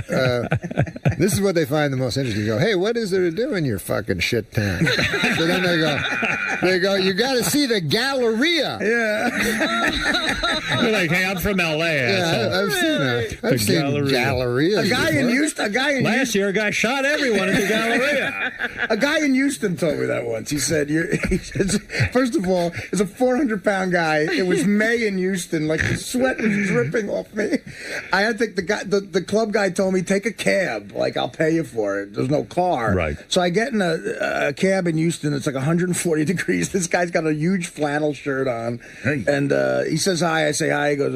This is what they find the most interesting. You go, hey, what is there to do in your fucking shit town? So then they go, you got to see the Galleria. Yeah. You're like, hey, I'm from L.A. Yeah, I've seen that. I've seen Galleria. A guy in Houston. Last year, a guy shot everyone at the Galleria. A guy in Houston told me that once. He said, first of all, it's a 400-pound guy. It was May in Houston. Like, the sweat was dripping off me. I had to think the club guy told me, take a cab. Like, I'll pay you for it. There's no car. Right. So I get in a cab in Houston. It's like 140 degrees. This guy's got a huge flannel shirt on. Hey. And he says hi. I say hi. He goes,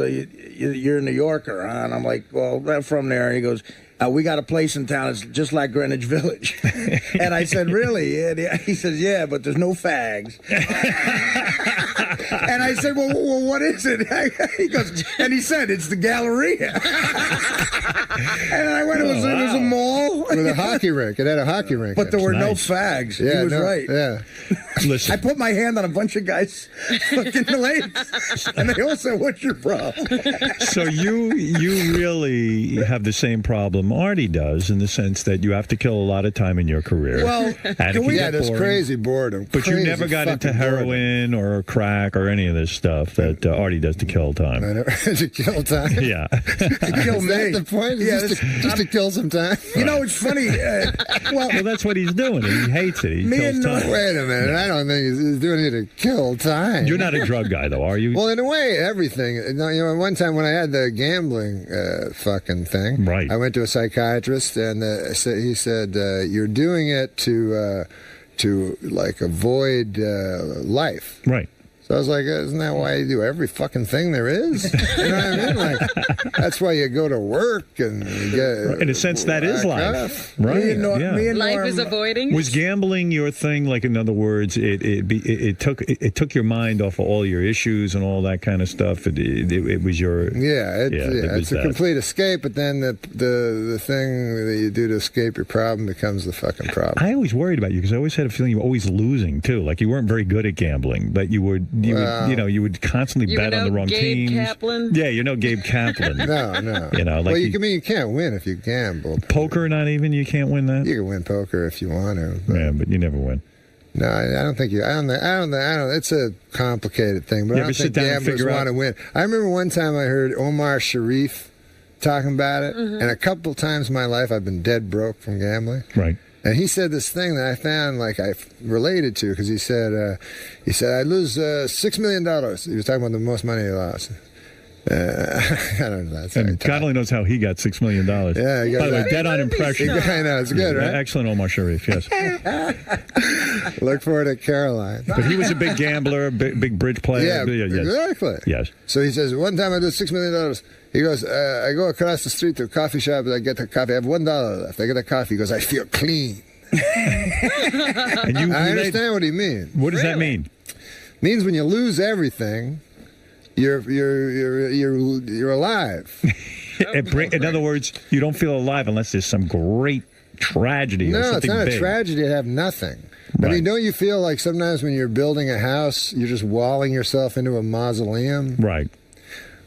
you're a New Yorker, huh? And I'm like, well, I'm from there. And he goes, we got a place in town. It's just like Greenwich Village. And I said, really? And he says, yeah, but there's no fags. And I said, well, what is it? He goes, and he said, it's the Galleria. And I went, it was a mall. With a hockey rink. It had a hockey rink. But there were no nice. fags. Yeah, He was right. Yeah. Listen, I put my hand on a bunch of guys' fucking legs, and they all said, what's your problem? so you really have the same problem Artie does, in the sense that you have to kill a lot of time in your career. Well, and it can get there's boring. crazy boredom. But you Crazy never got into fucking boredom. heroin or crack or any of this stuff that Artie does to kill time. I never, to kill time. Yeah. To kill Is me. that the point? Yeah, Just to kill some time? You know, it's funny. Well, that's what he's doing. He hates it. He Me kills and time. Wait a minute. I don't think he's doing it to kill time. You're not a drug guy, though, are you? Well, in a way, everything. You know, one time when I had the gambling fucking thing, Right. I went to a psychiatrist, and he said, "You're doing it to like avoid life." Right. So I was like, isn't that why you do every fucking thing there is? You know what I mean? Like, that's why you go to work and you get. In a sense, that is life. Right. Me and yeah. Life is avoiding. Was gambling your thing? Like, in other words, it took your mind off of all your issues and all that kind of stuff. It was your It's a complete escape. But then the thing that you do to escape your problem becomes the fucking problem. I always worried about you because I always had a feeling you were always losing too. Like you weren't very good at gambling, but you would constantly bet on the wrong Gabe teams. Kaplan? Yeah, you know Gabe Kaplan. No. You know, like well, you can't win if you gamble. poker. Not even you can't win that. You can win poker if you want to. Yeah, but you never win. No, I don't think you. I don't. It's a complicated thing, but You I ever don't sit think down and gamblers figure out- want to win. I remember one time I heard Omar Sharif talking about it, and a couple times in my life I've been dead broke from gambling. Right. And he said this thing that I found like I related to because he said I lose $6 million. He was talking about the most money he lost. I don't know. That's And God only knows how he got $6 million. Yeah, By the way, dead on impression. I know, it's good, right? Excellent, Omar Sharif. Yes. Look forward to Caroline. But he was a big gambler, big bridge player. Yeah, yes. exactly. Yes. So he says, one time I did $6 million. He goes, I go across the street to a coffee shop and I get the coffee. I have $1 left. I get a coffee. He goes, I feel clean. And I understand what he means. What does that mean? Means when you lose everything, you're alive. In other words, you don't feel alive unless there's some great tragedy or No, something it's not big. a tragedy to have nothing. Right. I mean, don't you feel like sometimes when you're building a house, you're just walling yourself into a mausoleum? Right.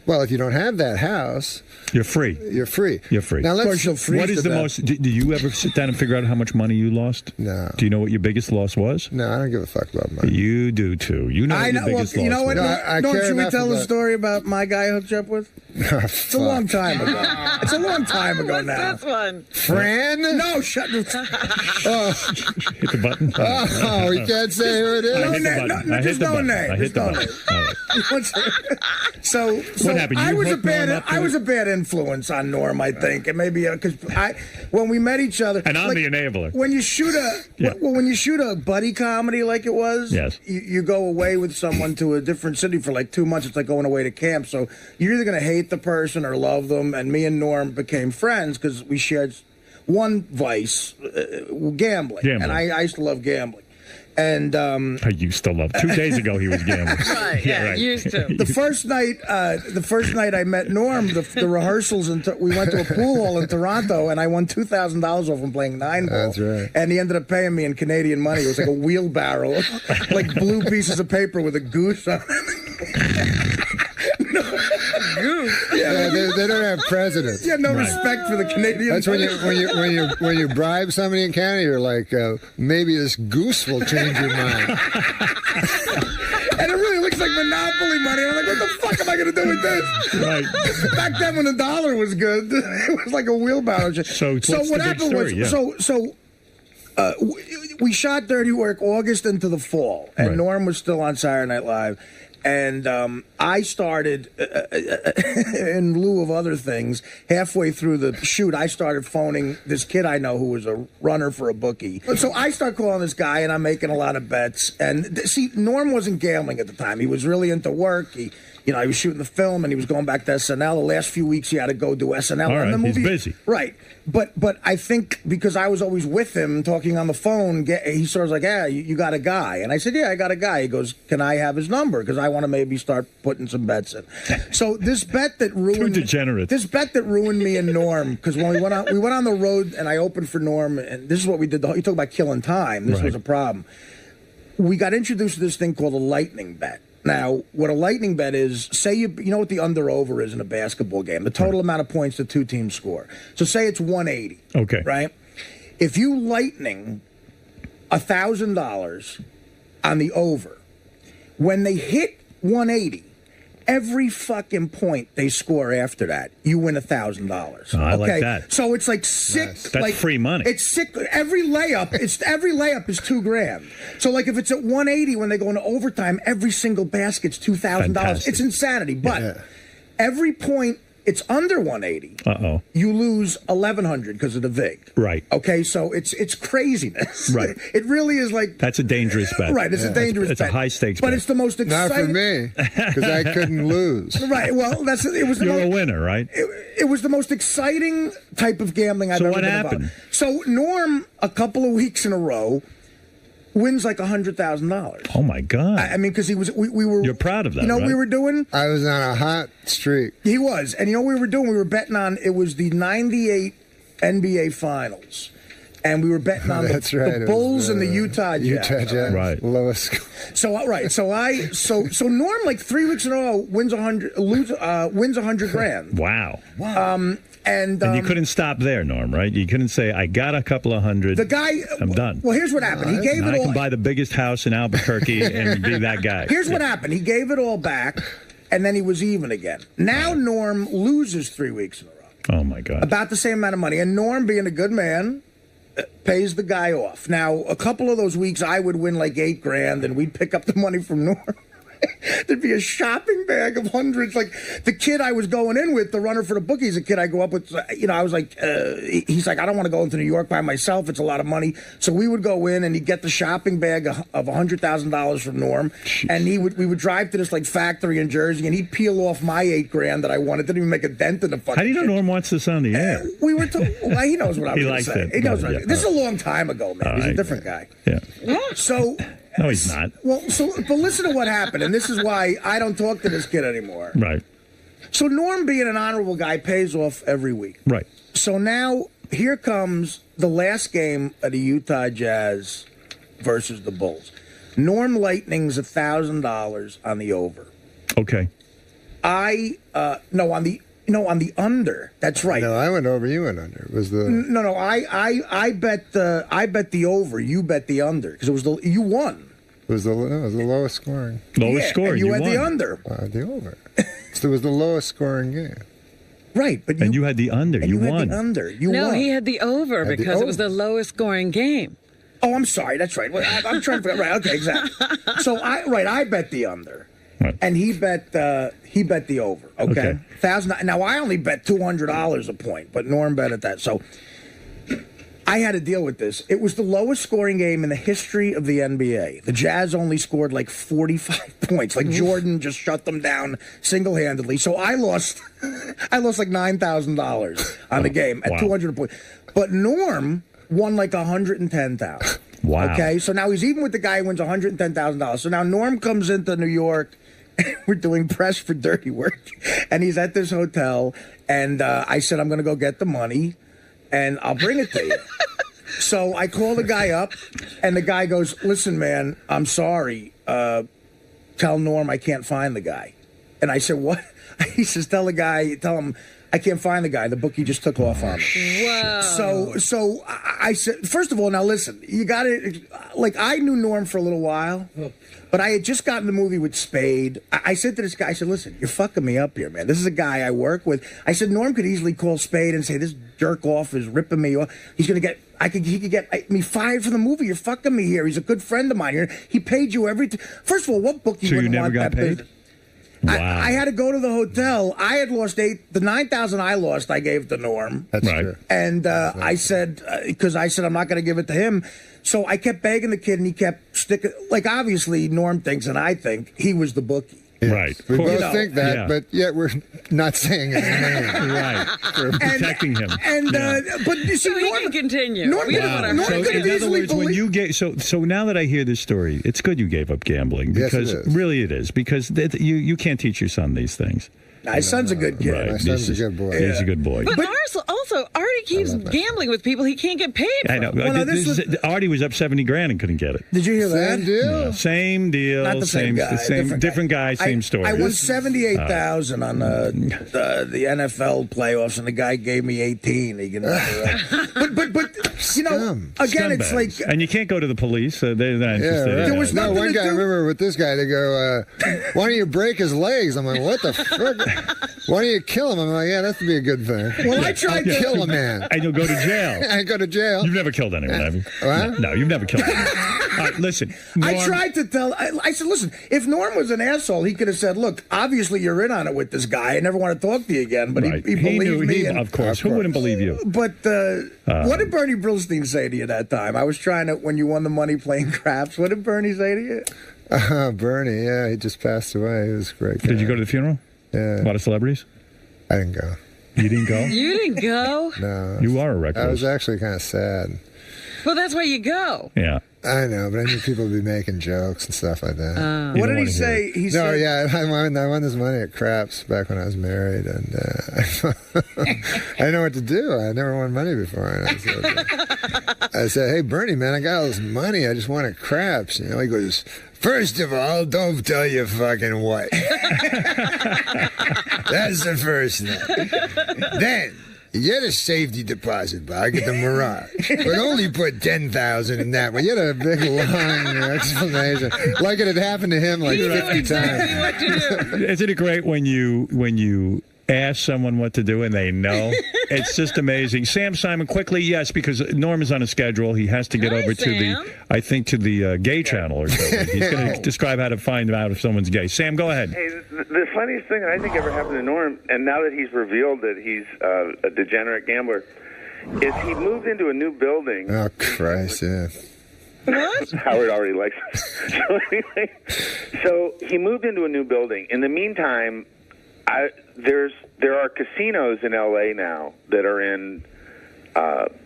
Well, if you don't have that house, You're free. you're free. You're free. Now, Of let's, course, you'll freeze What is to the death. most? Do you ever sit down and figure out how much money you lost? No. Do you know what your biggest loss was? No, I don't give a fuck about money. You do too. You know I what your know. Well, biggest you know loss what? was. No, I Don't care should we enough tell the about- story about my guy I hooked you up with? It's a long time ago. It's a long time ago What's now. this one? Fran? No, shut the. Hit the button. Oh, we can't say who it I is. hit the name, button. no, I hit just the no button. name, I hit just the no button. All right. So happened? You I was a hooked Norm bad up to I was it? a bad influence on Norm, I think, and maybe because when we met each other, And I'm the enabler. When you shoot when you shoot a buddy comedy like it was, Yes. you go away with someone to a different city for like 2 months. It's like going away to camp. So you're either going to hate the person or love them. And me and Norm became friends because we shared one vice, gambling. And I used to love gambling. And I used to love. 2 days ago, he was gambling. Right, yeah, used to. the first night I met Norm, the rehearsals, and we went to a pool hall in Toronto, and I won $2,000 off him playing 9-ball. That's right. And he ended up paying me in Canadian money. It was like a wheelbarrow, like blue pieces of paper with a goose on it. Yeah, they don't have presidents. He had no respect for the Canadian. That's when you bribe somebody in Canada, you're like, maybe this goose will change your mind. And it really looks like Monopoly money. I'm like, what the fuck am I going to do with this? Right. Back then, when the dollar was good, it was like a wheelbarrow. So what's what the big happened story? was, we shot Dirty Work August into the fall, and Right. Norm was still on Saturday Night Live. And I started, in lieu of other things, halfway through the shoot, I started phoning this kid I know who was a runner for a bookie. So I start calling this guy, and I'm making a lot of bets. And see, Norm wasn't gambling at the time. He was really into work. He was shooting the film, and he was going back to SNL. The last few weeks, he had to go do SNL. All right, and the movie, he's busy. Right. But I think because I was always with him talking on the phone, he sort of was like, yeah, you got a guy. And I said, yeah, I got a guy. He goes, can I have his number? Because I want to maybe start putting some bets in. So this bet that ruined Too degenerate. This bet that ruined me and Norm, because when we went on the road and I opened for Norm, and this is what we did. You talk about killing time. This was a problem. We got introduced to this thing called a lightning bet. Now, what a lightning bet is, say you know what the under-over is in a basketball game, the total amount of points the two teams score. So say it's 180. Okay. Right? If you lightning $1,000 on the over, when they hit 180, every fucking point they score after that, you win $1,000. Oh, I like that. So it's like sick. That's like, free money. It's sick. Every layup is $2,000. So like if it's at 180 when they go into overtime, every single basket's $2,000. It's insanity. But every point it's under 180, you lose 1,100 because of the vig. Right. Okay, so it's craziness. Right. It really is like that's a dangerous bet. Right. It's a dangerous bet. It's a high stakes but bet. It's the most exciting. Not for me, because I couldn't lose. Right. Well, it was. You're a winner, right? It was the most exciting type of gambling I've ever been involved. So what happened? So Norm, a couple of weeks in a row, wins like $100,000. Oh my God! I mean, because we were. You're proud of that, You know, right? we were doing. I was on a hot streak. He was, and you know what we were doing? We were betting on. It was the '98 NBA Finals, and we were betting on the Bulls and the Utah Jazz. Right. Lowest. So so Norm like 3 weeks in a row wins wins $100,000. Wow. And you couldn't stop there, Norm, right? You couldn't say, I got a couple of hundred. The guy. I'm done. Well, here's what happened. He gave it all. I can buy the biggest house in Albuquerque and be that guy. Here's what happened. He gave it all back, and then he was even again. Now Norm loses 3 weeks in a row. Oh, my God. About the same amount of money. And Norm, being a good man, pays the guy off. Now, a couple of those weeks, I would win like $8,000, and we'd pick up the money from Norm. There'd be a shopping bag of hundreds. Like the kid I was going in with, the runner for the bookies, a kid I go up with, I was like, he's like, I don't want to go into New York by myself. It's a lot of money. So we would go in and he'd get the shopping bag of $100,000 from Norm. Jeez. And we would drive to this like factory in Jersey and he'd peel off my $8,000 that I wanted. Didn't even make a dent in the fucking How do you know shit. Norm wants this on the air? We were told, well, he knows what I'm going to say. It. He knows what This is a long time ago, man. He's a different guy. Yeah. So... No, he's not. Well, but listen to what happened, and this is why I don't talk to this kid anymore. Right. So Norm, being an honorable guy, pays off every week. Right. So now here comes the last game of the Utah Jazz versus the Bulls. Norm lightnings $1,000 on the over. Okay. On the under. That's right. No, I went over. You went under. It was the I bet the over. You bet the under because it was you won. It was the lowest scoring. Lowest scoring. And you had won. the under. The over. So it was the lowest scoring game. Right, but you had the under. And you had won. the under. No, he had the over because it was the lowest scoring game. Oh, I'm sorry. That's right. Well, I'm trying to forget. Right. Okay. Exactly. So I bet the under. Right. And he bet the over. Okay. 1,000. Now I only bet $200 a point, but Norm bet at that. So I had to deal with this. It was the lowest scoring game in the history of the NBA. The Jazz only scored like 45 points. Like Jordan just shut them down single-handedly. So I lost like $9,000 on the game at 200 a point. But Norm won like 110,000. Wow. Okay. So now he's even with the guy who wins $110,000. So now Norm comes into New York. We're doing press for Dirty Work, and he's at this hotel, and I said, I'm going to go get the money, and I'll bring it to you. So I call the guy up, and the guy goes, listen, man, I'm sorry. Tell Norm I can't find the guy. And I said, what? He says, tell him I can't find the guy. The bookie just took off on me. Wow. So I said, first of all, now listen, you got to, like, I knew Norm for a little while. But I had just gotten the movie with Spade. I said to this guy, I said, listen, you're fucking me up here, man. This is a guy I work with. I said, Norm could easily call Spade and say, this jerk off is ripping me off. He's going to get, he could get me fired for the movie. You're fucking me here. He's a good friend of mine. He paid you everything. First of all, what bookie wouldn't want that? So you never got paid? Wow. I had to go to the hotel. I had lost the $9,000 I lost, I gave to Norm. That's true. And I said, because I said, I'm not going to give it to him. So I kept begging the kid, and he kept sticking. Like, obviously, Norm thinks, and I think, he was the bookie. Right. We Cool. both think that, Yeah. but yet we're not saying his name. Right. We're protecting him. And but you see, So he can continue. Norm- We don't Wow. want our Norm So could in other easily words, when believe- you get so now that I hear this story, it's good you gave up gambling Yes, it because is. really it is because you can't teach your son these things. My son's a good kid. Right. My son's a good boy. He's a good boy. But also, Artie keeps gambling with people he can't get paid for. I know. Well, now this Artie was up 70 grand and couldn't get it. Did you hear Same that? deal. Yeah, same deal. Not the same guy. Different guy. Same story. I won 78,000 on the NFL playoffs, and the guy gave me 18. He can, but you know, again, it's Scumbags. like and you can't go to the police. They're not Yeah, interested. right. in There was that. No, nothing one to guy, I do. remember with this guy, they go, why don't you break his legs? I'm like, what the fuck? Why don't you kill him? I'm like, yeah, that'd be a good thing. well, I tried to Kill a man. And you'll go to jail. I go to jail. You've never killed anyone, have you? What? No, you've never killed anyone. All right, listen. I Norm- tried to tell. I said, listen, if Norm was an asshole, he could have said, look, obviously you're in on it with this guy. I never want to talk to you again. But Right. he believed knew, me. And, of course. Who wouldn't believe you? but what did Bernie Brillstein say to you that time? I was trying to, when you won the money playing craps, what did Bernie say to you? Bernie, yeah, he just passed away. He was a great guy. Did you go to the funeral? Yeah. A lot of celebrities? I didn't go. You didn't go? You didn't go? No. You are a I recluse. was actually kind of sad. Well, that's why you go. Yeah. I know, but I knew people would be making jokes and stuff like that. You What don't did he wanna say? He No, said, yeah, I won this money at craps back when I was married, and I didn't know what to do. I never won money before. And I said, hey, Bernie, man, I got all this money. I just won at craps. You know, he goes, first of all, don't tell your fucking wife. That's the first thing. Then, you get a safety deposit box at the Mirage, but only put 10,000 in that one. You had a big long explanation, like it had happened to him like He knew 50 exactly times. what to do. Isn't it great when you ask someone what to do and they know? It's just amazing. Sam Simon, quickly, yes, because Norm is on a funny He has to get Hi, over to Sam. the gay channel or something. He's going to describe how to find out if someone's gay. Sam, go ahead. Hey, the funniest thing I think ever happened to Norm, and now that he's revealed that he's a degenerate gambler, is he moved into a new building. Oh, Christ, yeah. What? Howard already likes it. So anyway, so he moved into a new building. In the meantime, there are casinos in L.A. now that are in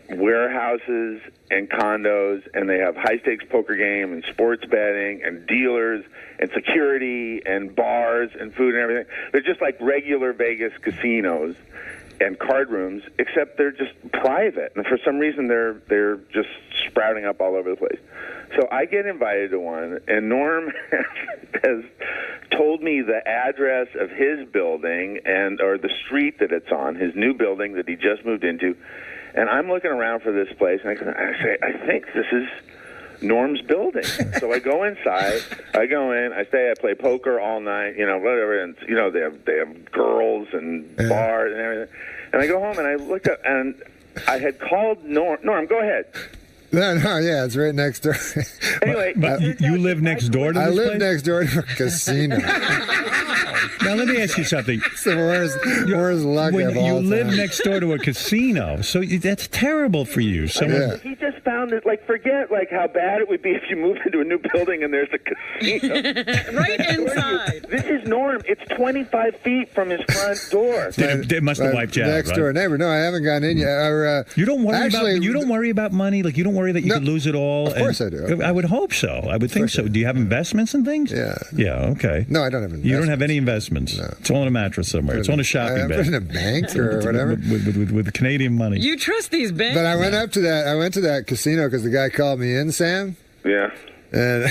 warehouses and condos, and they have high-stakes poker game and sports betting and dealers and security and bars and food and everything. They're just like regular Vegas casinos and card rooms, except they're just private, and for some reason they're just sprouting up all over the place. So I get invited to one, and Norm has told me the address of his building or the street that it's on, his new building that he just moved into. And I'm looking around for this place, and I say, I think this is Norm's building. So I go inside, I go in, I play poker all night, whatever, and they have girls and bars and everything. And I go home and I look up, and I had called Norm. Norm, go ahead. No, yeah, it's right next door. Anyway, But you live next door to this I live place? next door to a casino. Now, let me ask you something. It's the worst luck When of all you live time. next door to a casino, so that's terrible for you. Someone, he just found it, forget how bad it would be if you moved into a new building and there's a casino. Right inside. This is Norm. It's 25 feet from his front door. They must have wiped you out, Next right? door neighbor. No, I haven't gotten in yet. You don't worry about money. Like you don't worry that you could lose it all. Of course I do. I would hope so. I would think so. Do you have investments and things? Yeah. Yeah. Okay. No, I don't have investments. You don't have any investments. No. It's all in a mattress somewhere. It's on a shopping I bag. put in a bank or whatever. With Canadian money. You trust these banks? But I went up to that. I went to that casino because the guy called me in, Sam. Yeah. And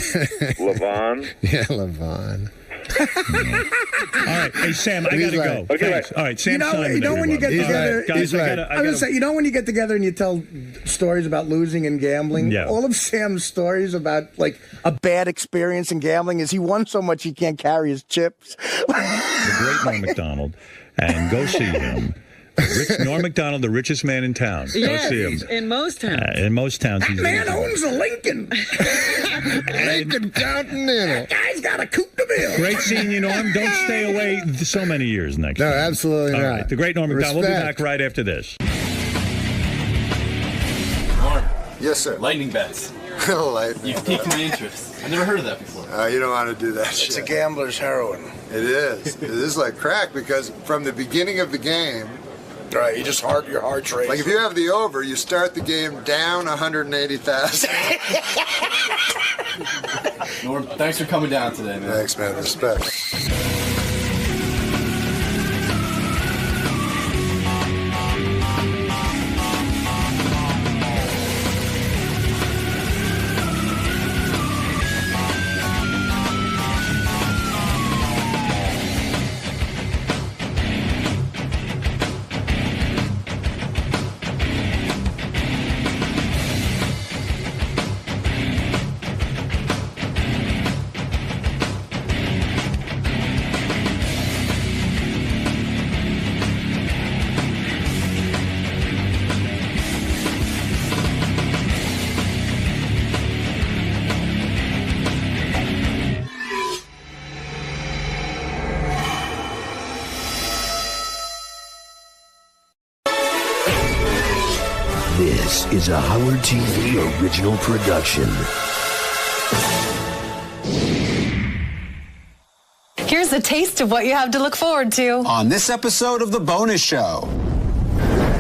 Levon. Yeah, Levon. All right. Hey, Sam, I got to go. Okay, Thanks. right. All right. Sam Simon, you know when you get everyone. together, Guys, he's right. I was gonna say, when you get together and you tell stories about losing and gambling, Yeah. all of Sam's stories about a bad experience in gambling is he won so much he can't carry his chips. The great Norm MacDonald, and go see him. Norm MacDonald, the richest man in town. Yes, go see him. in most towns. In most towns, he's Man the owns a Lincoln. Lincoln Continental. Guy's got a coupe de ville. Great seeing you, Norm. Don't stay away so many years next No, time. absolutely All not. right. The great Norm MacDonald. We'll be Respect. back right after this. Norm, Yes, sir. lightning bets. You've piqued my interest. I never heard of that before. You don't want to do that shit. It's a gambler's heroin. It is. It is like crack because from the beginning of the game, right, your heart's racing. Like if you have the over, you start the game down 180,000. Norm, thanks for coming down today, man. Thanks, man. Respect. This is a Howard TV original production. Here's a taste of what you have to look forward to. On this episode of The Bonus Show,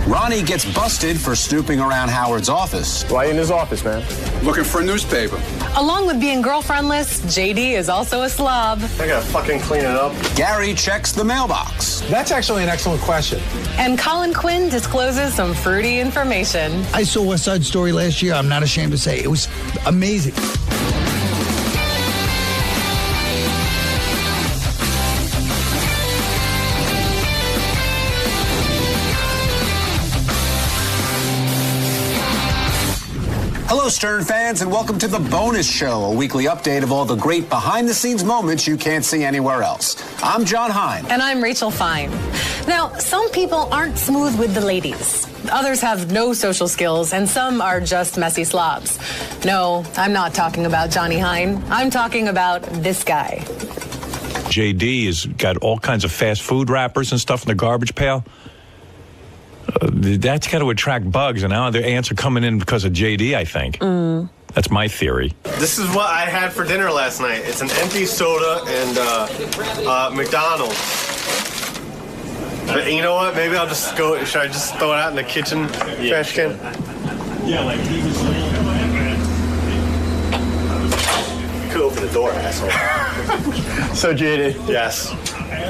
Ronnie gets busted for snooping around Howard's office. Why in his office, man? Looking for a newspaper. Along with being girlfriendless, JD is also a slob. I gotta fucking clean it up. Gary checks the mailbox. That's actually an excellent question. And Colin Quinn discloses some fruity information. I saw West Side Story last year. I'm not ashamed to say it was amazing. Hello, Stern fans, and welcome to The Bonus Show, a weekly update of all the great behind-the-scenes moments you can't see anywhere else. I'm John Hein. And I'm Rachel Fine. Now, some people aren't smooth with the ladies. Others have no social skills, and some are just messy slobs. No, I'm not talking about Johnny Hein. I'm talking about this guy. JD has got all kinds of fast food wrappers and stuff in the garbage pail. That's got to attract bugs, and now the ants are coming in because of JD, I think. That's my theory. This is what I had for dinner last night. It's an empty soda and MacDonald. But you know what? Maybe I'll just go. Should I just throw it out in the kitchen trash can? Yeah, like he was. You could open the door, asshole. So, JD. Yes.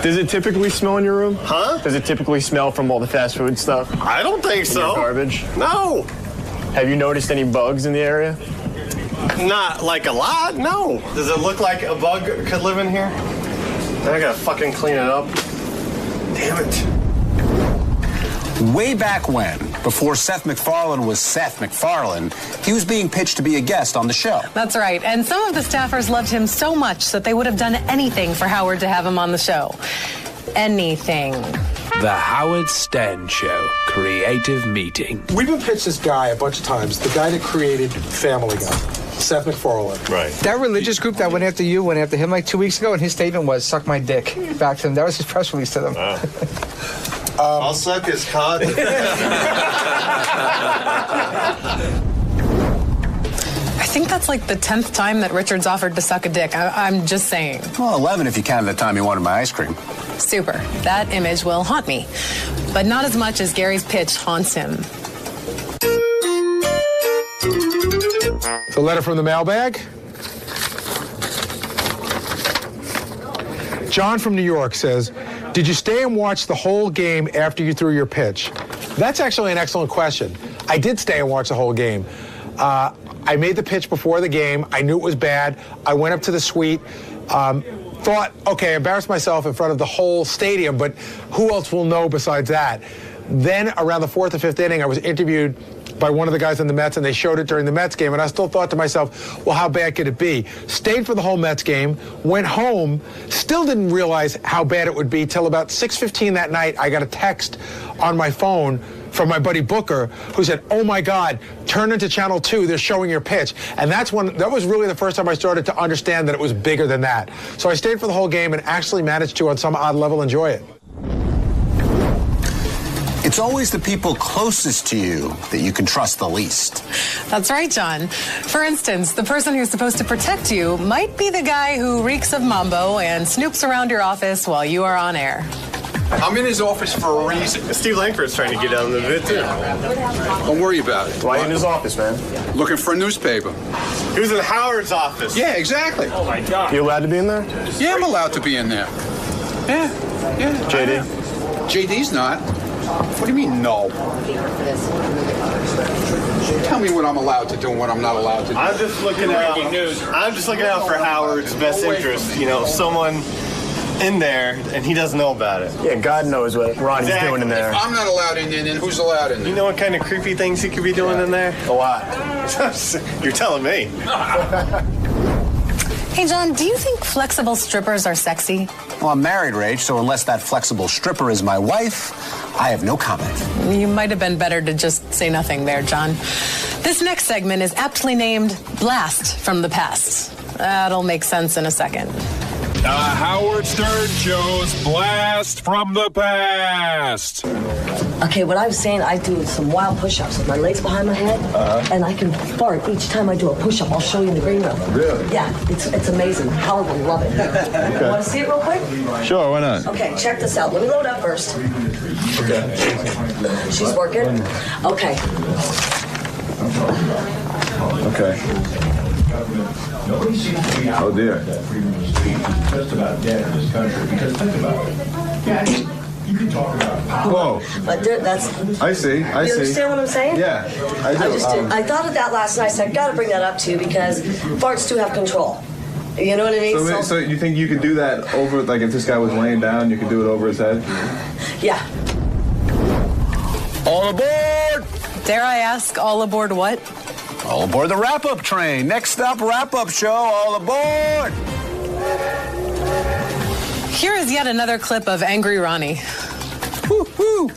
Does it typically smell in your room? Huh? Does it typically smell from all the fast food stuff? I don't think so. Garbage? No. Have you noticed any bugs in the area? Not like a lot, no. Does it look like a bug could live in here? I gotta fucking clean it up. Damn it. Way back when, before Seth MacFarlane was Seth MacFarlane, he was being pitched to be a guest on the show. That's right. And some of the staffers loved him so much that they would have done anything for Howard to have him on the show. Anything. The Howard Stern Show Creative Meeting. We've been pitched this guy a bunch of times, the guy that created Family Guy, Seth MacFarlane. Right. That religious group that went after you went after him like 2 weeks ago, and his statement was, suck my dick, back to him. That was his press release to them. I'll suck his cock. I think that's like the 10th time that Richard's offered to suck a dick. I'm just saying. Well, 11 if you count the time he wanted my ice cream. Super. That image will haunt me. But not as much as Gary's pitch haunts him. The letter from the mailbag. John from New York says, did you stay and watch the whole game after you threw your pitch? That's actually an excellent question. I did stay and watch the whole game. I made the pitch before the game. I knew it was bad. I went up to the suite, thought, okay, I embarrassed myself in front of the whole stadium, but who else will know besides that? Then around the 4th or 5th inning, I was interviewed by one of the guys in the Mets, and they showed it during the Mets game, and I still thought to myself, well, how bad could it be? Stayed for the whole Mets game, went home, still didn't realize how bad it would be till about 6:15 that night. I got a text on my phone from my buddy Booker, who said, oh my God, turn into Channel 2, they're showing your pitch. And that was really the first time I started to understand that it was bigger than that. So I stayed for the whole game and actually managed to, on some odd level, enjoy it. It's always the people closest to you that you can trust the least. That's right, John. For instance, the person who's supposed to protect you might be the guy who reeks of mambo and snoops around your office while you are on air. I'm in his office for a reason. Steve Langford's trying to get out of the bit, too. Don't worry about it. Why in his office, man? Looking for a newspaper. He was in Howard's office. Yeah, exactly. Oh, my God. You allowed to be in there? Yeah, I'm allowed to be in there. Yeah. JD? JD's not. What do you mean, no? Tell me what I'm allowed to do and what I'm not allowed to do. I'm just looking out for Howard's best interest. You know, someone in there, and he doesn't know about it. Yeah, God knows what Ronnie's doing in there. If I'm not allowed in there, then who's allowed in there? You know what kind of creepy things he could be doing in there? A lot. You're telling me. Hey, John, do you think flexible strippers are sexy? Well, I'm married, Rach, so unless that flexible stripper is my wife, I have no comment. You might have been better to just say nothing there, John. This next segment is aptly named Blast from the Past. That'll make sense in a second. The Howard Stern Show's Blast from the Past. Okay, what I was saying, I do some wild push-ups with my legs behind my head, and I can fart each time I do a push-up. I'll show you in the green room. Really? Yeah, it's amazing. Howard will love it. Okay. Want to see it real quick? Sure, why not? Okay, check this out. Let me load up first. Okay. She's working. Okay. Okay. Oh dear. Just about dead in this country because think about it. Yeah, you can talk about power. Whoa. But that's. I see. You understand what I'm saying? Yeah, I do. I thought of that last night, so I've got to bring that up to you because farts do have control. You know what I mean? So you think you could do that over, like if this guy was laying down, you could do it over his head? Yeah. All aboard! Dare I ask, all aboard what? All aboard the wrap-up train. Next up, wrap-up show. All aboard! Here is yet another clip of Angry Ronnie. Woo-hoo!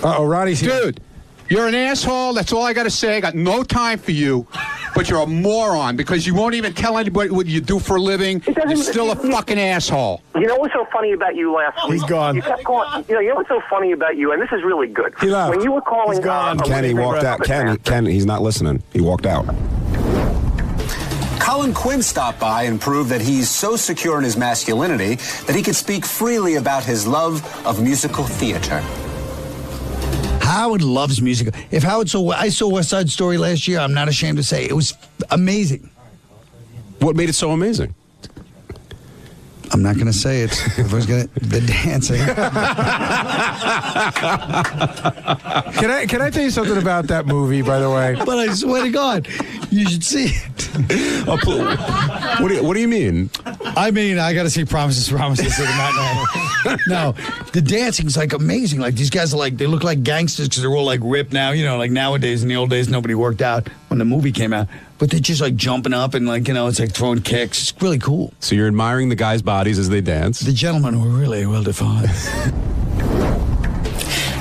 Uh-oh, Ronnie's here. Dude, you're an asshole. That's all I got to say. I got no time for you. But you're a moron because you won't even tell anybody what you do for a living. You're still a fucking asshole. You know what's so funny about you last week? He's gone. You kept calling, you know what's so funny about you, and this is really good. He left. When you were calling... He's gone. Kenny walked out. Kenny, he's not listening. He walked out. Colin Quinn stopped by and proved that he's so secure in his masculinity that he could speak freely about his love of musical theater. Howard loves music. If Howard I saw West Side Story last year. I'm not ashamed to say it was amazing. What made it so amazing? I'm not going to say it. If I was going to, the dancing. Can I tell you something about that movie, by the way? But I swear to God, you should see it. What do you mean? I mean, I got to see Promises to the Matinee. No, the dancing's like amazing. Like these guys are like, they look like gangsters because they're all like ripped now. You know, like nowadays, in the old days, nobody worked out when the movie came out. But they're just like jumping up and like, you know, it's like throwing kicks. It's really cool. So you're admiring the guys' bodies as they dance? The gentlemen were really well defined.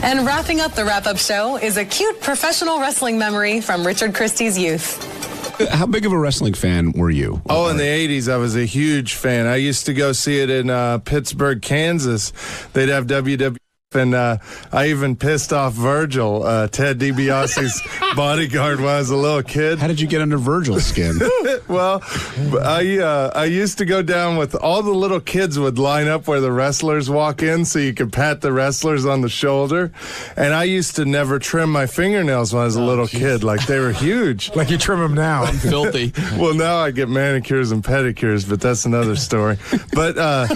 And wrapping up the wrap-up show is a cute professional wrestling memory from Richard Christie's youth. How big of a wrestling fan were you? Oh, in the 80s, I was a huge fan. I used to go see it in Pittsburgh, Kansas. They'd have WWF, and I even pissed off Virgil, Ted DiBiase's bodyguard, when I was a little kid. How did you get under Virgil's skin? Well, I used to go down with all the little kids would line up where the wrestlers walk in so you could pat the wrestlers on the shoulder. And I used to never trim my fingernails when I was a little kid. Like, they were huge. Like you trim them now. I'm filthy. Well, now I get manicures and pedicures, but that's another story. But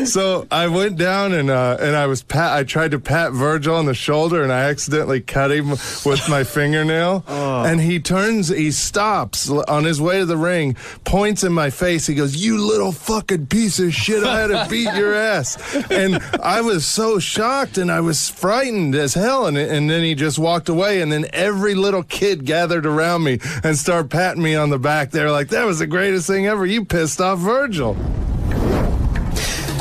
so I went down and I tried to pat Virgil on the shoulder, and I accidentally cut him with my fingernail. Oh. And he stops on his way to the ring, points in my face. He goes, "You little fucking piece of shit, I had to beat your ass." And I was so shocked, and I was frightened as hell. And then he just walked away, and then every little kid gathered around me and started patting me on the back. They were like, "That was the greatest thing ever. You pissed off Virgil."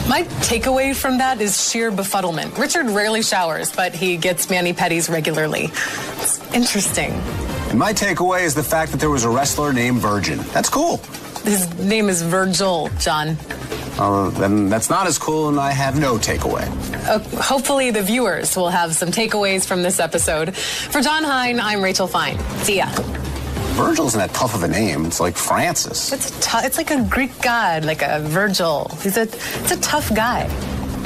My takeaway from that is sheer befuddlement. Richard rarely showers, but he gets mani-pedis regularly. It's interesting. And my takeaway is the fact that there was a wrestler named Virgin. That's cool. His name is Virgil, John. then that's not as cool, and I have no takeaway. Hopefully the viewers will have some takeaways from this episode. For John Hein, I'm Rachel Fine. See ya. Virgil's not that tough of a name. It's like Francis. It's like a Greek god, like a Virgil. It's a tough guy.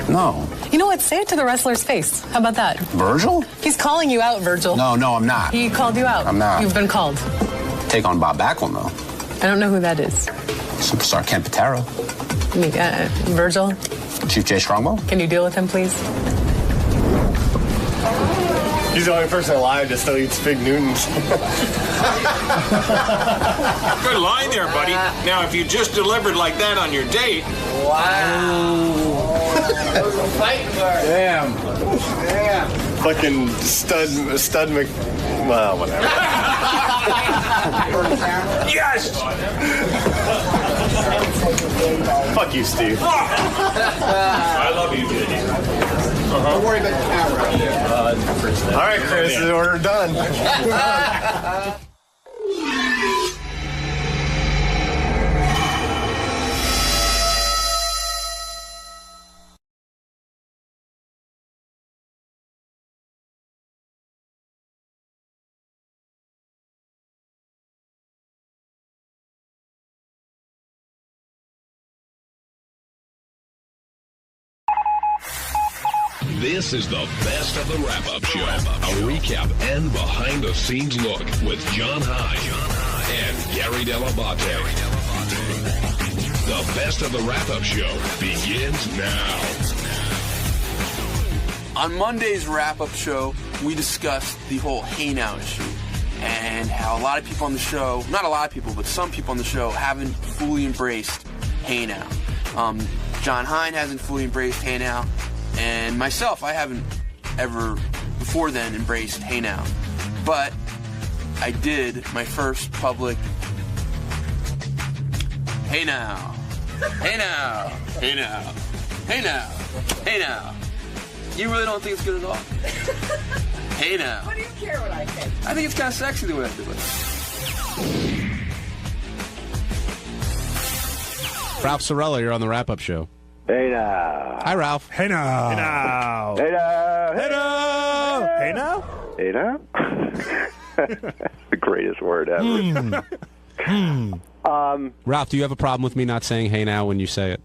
No. You know what? Say it to the wrestler's face. How about that? Virgil? He's calling you out, Virgil. No, I'm not. He called you out. I'm not. You've been called. Take on Bob Backlund, though. I don't know who that is. Superstar Ken Patera. Virgil? Chief Jay Strongbow? Can you deal with him, please? He's the only person alive that still eats Fig Newtons. Good line there, buddy. Now, if you just delivered like that on your date... Wow. That was a fighting word. Damn. Fucking stud Mc... Well, whatever. Yes! Fuck you, Steve. I love you, Diddy. Don't worry about the camera. All right, Chris, we're done. This is the best of the wrap-up show. A recap and behind-the-scenes look with John Hein and Gary Dell'Abate. The best of the wrap-up show begins now. On Monday's wrap-up show, we discussed the whole Hey Now issue and how a lot of people on the show, not a lot of people, but some people on the show haven't fully embraced Hey Now. John Hein hasn't fully embraced Hey Now. And myself, I haven't ever before then embraced Hey Now. But I did my first public Hey Now. Hey Now. Hey Now. Hey Now. Hey Now. You really don't think it's good at all? Hey Now. What do you care what I think? I think it's kind of sexy the way I do it. Ralph Sorella, you're on the wrap-up show. Hey now. Hi, Ralph. Hey now. Hey now. Hey now. Hey now. Hey now. The greatest word ever. Ralph, do you have a problem with me not saying hey now when you say it?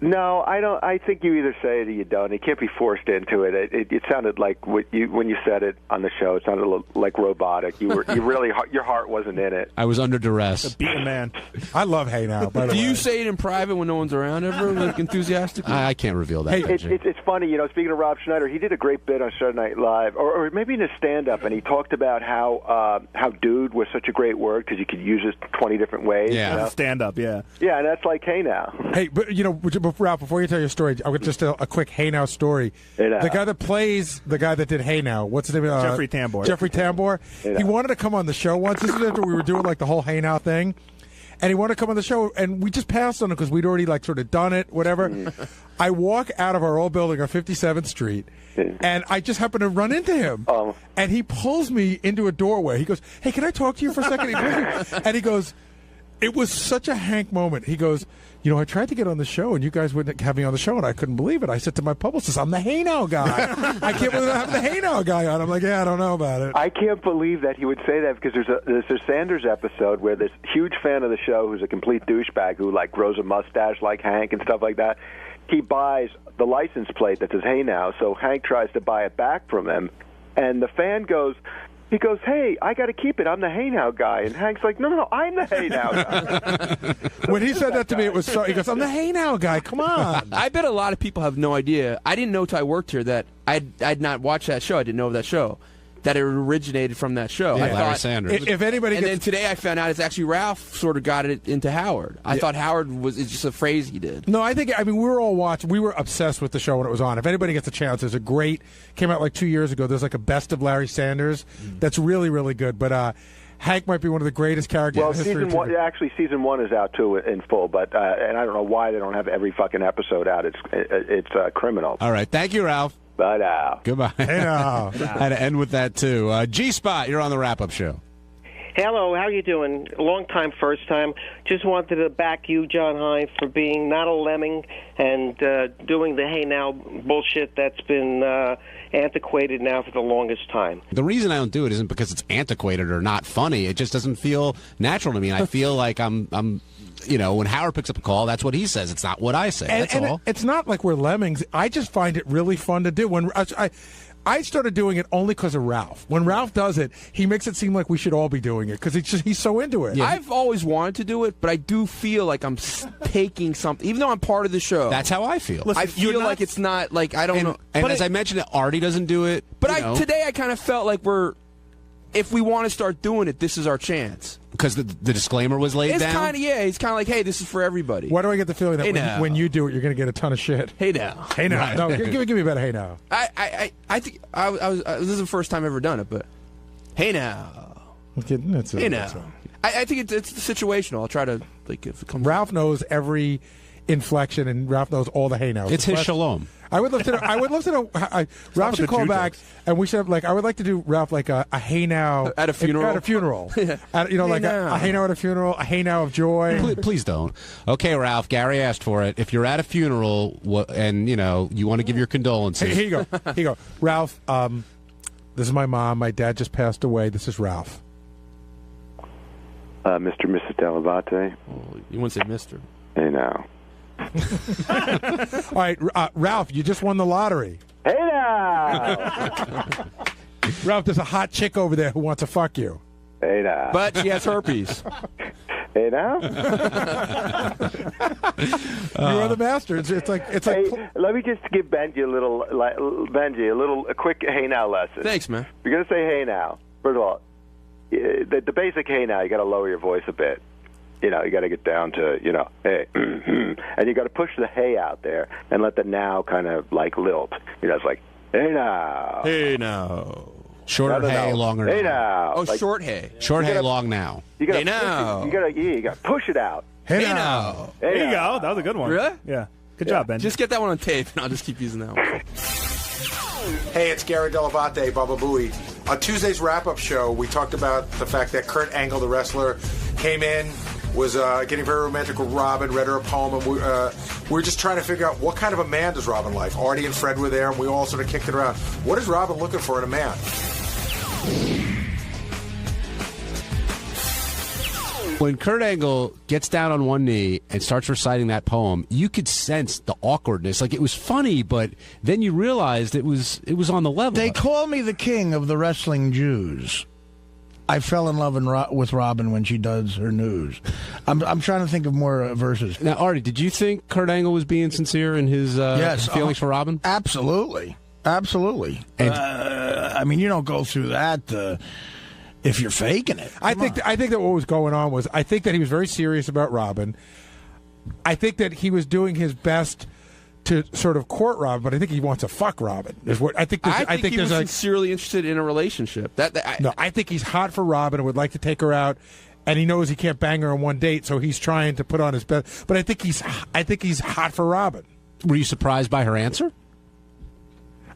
No, I don't. I think you either say it or you don't. It can't be forced into it. It sounded like when you said it on the show. It sounded like robotic. You really your heart wasn't in it. I was under duress. A beaten man. I love Hey Now. By the Do way. you say it in private when no one's around ever, like enthusiastically? I can't reveal that. Hey, it's funny, speaking of Rob Schneider, he did a great bit on Saturday Night Live, or maybe in his stand-up, and he talked about how dude was such a great word because you could use it 20 different ways. Yeah, stand-up, yeah. Yeah, and that's like Hey Now. Hey, but Ralph, before you tell your story, I'll get just a quick Hey Now story. Hey Now. The guy that plays the guy that did Hey Now, what's his name? Jeffrey Tambor. Jeffrey Tambor. Hey He Now. wanted to come on the show once. This was after we were doing like the whole Hey Now thing. And he wanted to come on the show, and we just passed on it because we'd already like sort of done it, whatever. I walk out of our old building on 57th Street, and I just happen to run into him. And he pulls me into a doorway. He goes, "Hey, can I talk to you for a second?" And he goes, it was such a Hank moment. He goes, I tried to get on the show, and you guys wouldn't have me on the show, and I couldn't believe it. I said to my publicist, I'm the Hey Now guy. I can't believe I have the Hey Now guy on. I'm like, yeah, I don't know about it. I can't believe that he would say that because there's a Sanders episode where this huge fan of the show who's a complete douchebag who like grows a mustache like Hank and stuff like that. He buys the license plate that says Hey Now, so Hank tries to buy it back from him, and the fan goes, he goes, "Hey, I got to keep it. I'm the Hey Now guy." And Hank's like, "No, I'm the Hey Now guy." When he said that to me, it was so. He goes, "I'm the Hey Now guy. Come on." I bet a lot of people have no idea. I didn't know till I worked here that I'd not watched that show. I didn't know of that show. That it originated from that show. Yeah, I Larry thought, Sanders. If anybody, and then today I found out it's actually Ralph sort of got it into Howard. I thought Howard it's just a phrase he did. No, I mean, we were all watching. We were obsessed with the show when it was on. If anybody gets a chance, there's a great, came out like 2 years ago. There's like a best of Larry Sanders that's really, really good. But Hank might be one of the greatest characters in history. Season one is out too in full, but and I don't know why they don't have every fucking episode out. It's criminal. All right, thank you, Ralph. Bye now. Goodbye. Hey now. Had to end with that too. G-Spot, you're on the wrap-up show. Hello, how you doing? Long time, first time. Just wanted to back you, John Hine, for being not a lemming and doing the hey now bullshit that's been antiquated now for the longest time. The reason I don't do it isn't because it's antiquated or not funny. It just doesn't feel natural to me. And I feel like I'm you know, when Howard picks up a call, that's what he says. It's not what I say. That's all. It's not like we're lemmings. I just find it really fun to do. When I started doing it only because of Ralph. When Ralph does it, he makes it seem like we should all be doing it because he's so into it. Yeah. I've always wanted to do it, but I do feel like I'm taking something, even though I'm part of the show. That's how I feel. Listen, I feel like it's not like I don't know. And but as I mentioned, Artie doesn't do it. But today I kind of felt like if we want to start doing it, this is our chance. Because the disclaimer was laid down? It's kind of like, hey, this is for everybody. Why do I get the feeling that when you do it, you're going to get a ton of shit? Hey now. Hey now. Right. No, give me a better hey now. I think this is the first time I've ever done it, but hey now. Hey now. I think it's situational. I'll try to, like, if it comes. Ralph knows every inflection, and Ralph knows all the hey nows. It's his shalom. I would love to know. Ralph should call back, and we should have, like, I would like to do Ralph like a hey now at a funeral. At a funeral, like a hey now at a funeral, a hey now of joy. Please don't. Okay, Ralph. Gary asked for it. If you're at a funeral and you want to give your condolences, here you go. Here you go, Ralph. This is my mom. My dad just passed away. This is Ralph. Mr. and Mrs. Delabate. Oh, you wouldn't say Mr. Hey now. All right, Ralph, you just won the lottery. Hey now. Ralph, there's a hot chick over there who wants to fuck you. Hey now. But she has herpes. Hey now. You are the master. It's like. Hey, let me just give Benji a quick hey now lesson. Thanks, man. You're gonna say hey now. First of all, the basic hey now, you got to lower your voice a bit. You got to get down to, hey, and you got to push the hey out there and let the now kind of like lilt. It's like, hey now. Hey now. Shorter hey, longer hey now. Oh, like, short hey. Short hey, long now. You gotta hey now. You got to push it out. Hey now. Hey there you go. That was a good one. Really? Yeah. Good job, Ben. Just get that one on tape, and I'll just keep using that one. Hey, it's Gary Delabate, Baba Booey. On Tuesday's wrap-up show, we talked about the fact that Kurt Angle, the wrestler, came in, was getting very romantic with Robin, read her a poem, and we were just trying to figure out what kind of a man does Robin like. Artie and Fred were there, and we all sort of kicked it around. What is Robin looking for in a man? When Kurt Angle gets down on one knee and starts reciting that poem, you could sense the awkwardness. Like, it was funny, but then you realized it was on the level. They call me the king of the wrestling Jews. I fell in love with Robin when she does her news. I'm trying to think of more verses. Now, Artie, did you think Kurt Angle was being sincere in his feelings for Robin? Absolutely. Absolutely. And, I mean, you don't go through that if you're faking it. I think that what was going on was, I think that he was very serious about Robin. I think that he was doing his best to sort of court Robin, but I think he wants to fuck Robin. Is what I think. I think he was sincerely interested in a relationship. I think he's hot for Robin and would like to take her out, and he knows he can't bang her on one date, so he's trying to put on his best. But I think he's hot for Robin. Were you surprised by her answer?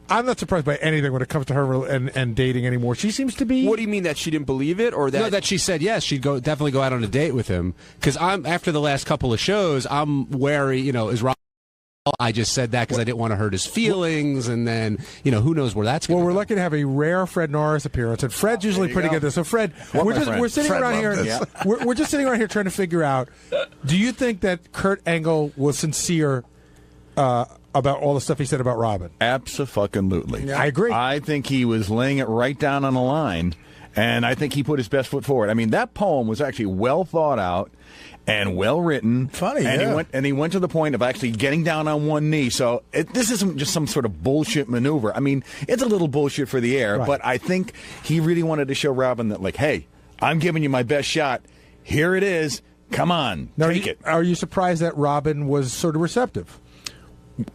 I'm not surprised by anything when it comes to her and dating anymore. She seems to be. What do you mean, that she didn't believe it, or that? No, that she said yes, she'd definitely go out on a date with him. Because after the last couple of shows, I'm wary. Is Robin? I just said that because I didn't want to hurt his feelings, and then who knows where that's going. Well, we're lucky to have a rare Fred Norris appearance, and Fred's usually pretty good at this. So, Fred, we're sitting around here. Yeah. We're just sitting around here trying to figure out: do you think that Kurt Angle was sincere about all the stuff he said about Robin? Abso-fucking-lutely. Yeah, I agree. I think he was laying it right down on the line, and I think he put his best foot forward. I mean, that poem was actually well thought out and well written. Funny, and he went to the point of actually getting down on one knee. So this isn't just some sort of bullshit maneuver. I mean, it's a little bullshit for the air, but I think he really wanted to show Robin that, like, hey, I'm giving you my best shot. Here it is. Come on, take it. Are you surprised that Robin was sort of receptive?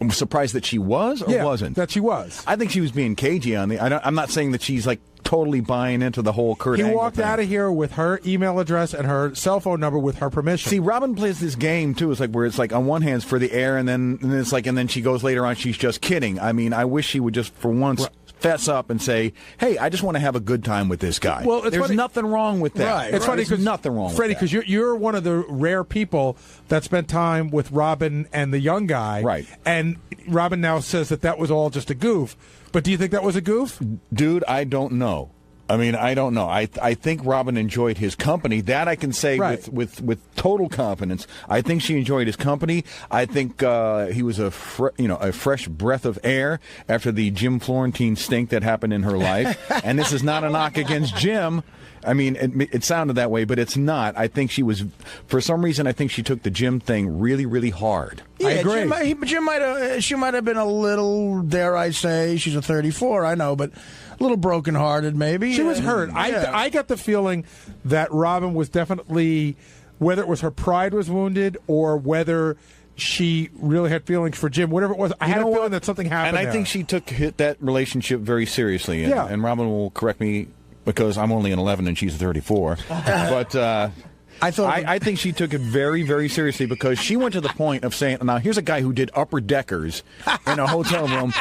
I'm surprised that she was or wasn't. That she was. I think she was being cagey on the. I'm not saying that she's like totally buying into the whole Kurt Angle He walked thing. out of here with her email address and her cell phone number with her permission. See, Robin plays this game too. It's like where it's like on one hand it's for the air, and then it's like, and then she goes later on. She's just kidding. I mean, I wish she would just for once fess up and say, hey, I just want to have a good time with this guy. Well, there's nothing wrong with that. Right. It's funny There's because nothing wrong Freddie, with that. because you're one of the rare people that spent time with Robin and the young guy. Right. And Robin now says that was all just a goof. But do you think that was a goof? Dude, I don't know. I mean, I don't know. I think Robin enjoyed his company. That I can say with total confidence. I think she enjoyed his company. I think he was a fresh breath of air after the Jim Florentine stink that happened in her life. And this is not a knock against Jim. I mean, it sounded that way, but it's not. I think she was, for some reason, I think she took the Jim thing really, really hard. Yeah, I agree. She might have been a little, dare I say, she's a 34, I know, but a little brokenhearted, maybe. She was hurt. Yeah. I got the feeling that Robin was definitely, whether it was her pride was wounded or whether she really had feelings for Jim, whatever it was, I had a feeling that something happened. And I think she took that relationship very seriously. Yeah. And Robin will correct me because I'm only an 11 and she's a 34. But I think she took it very, very seriously because she went to the point of saying, now here's a guy who did upper deckers in a hotel room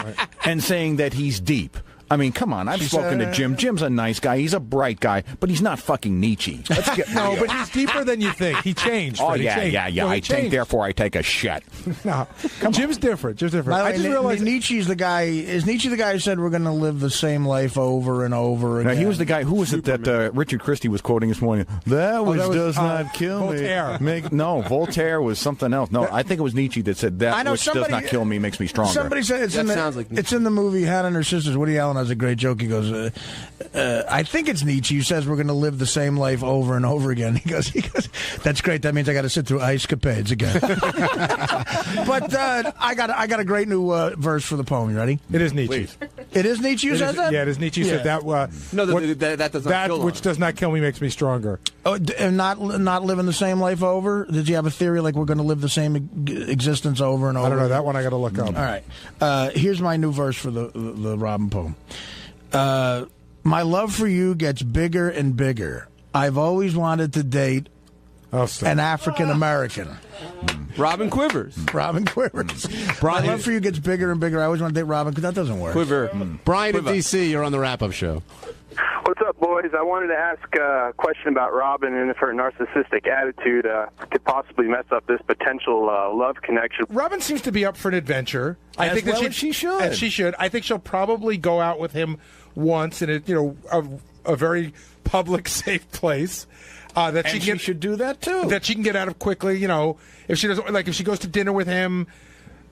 and saying that he's deep. I mean, come on. I've spoken to Jim. Jim's a nice guy. He's a bright guy, but he's not fucking Nietzsche. Let's get no, but he's deeper than you think. He changed. Oh, Fred. yeah. No, I think, therefore, I take a shit. No, Jim's different. Jim's different. By I the just way, realized Nietzsche's the guy. Is Nietzsche the guy who said we're going to live the same life over and over again? No, he was the guy. Who was it that Richard Christie was quoting this morning? That does not kill Voltaire. me. No, Voltaire was something else. No, I think it was Nietzsche that said that which does not kill me makes me stronger. Somebody said it's in the movie Hannah and Her Sisters. Woody Allen has a great joke. He goes, I think it's Nietzsche who says we're going to live the same life over and over again. He goes, that's great. That means I got to sit through ice capades again. But I got a great new verse for the poem. You ready? It is Nietzsche. Please. It is Nietzsche who says that? Yeah, it is Nietzsche who said that. That does not kill which does not kill me makes me stronger. Oh, and not living the same life over? Did you have a theory like we're going to live the same existence over and over? I don't know. That one I got to look up. All right. Here's my new verse for the Robin poem. My love for you gets bigger and bigger. I've always wanted to date an African American. Robin Quivers. Robin Quivers. My love for you gets bigger and bigger. I always want to date Robin because that doesn't work. Quiver. Brian in D.C., you're on the wrap-up show. What's up, boys? I wanted to ask a question about Robin and if her narcissistic attitude could possibly mess up this potential love connection. Robin seems to be up for an adventure. I think that she should. And she should. I think she'll probably go out with him once in a very public, safe place. That she should do that too. That she can get out of quickly. If she doesn't, like if she goes to dinner with him.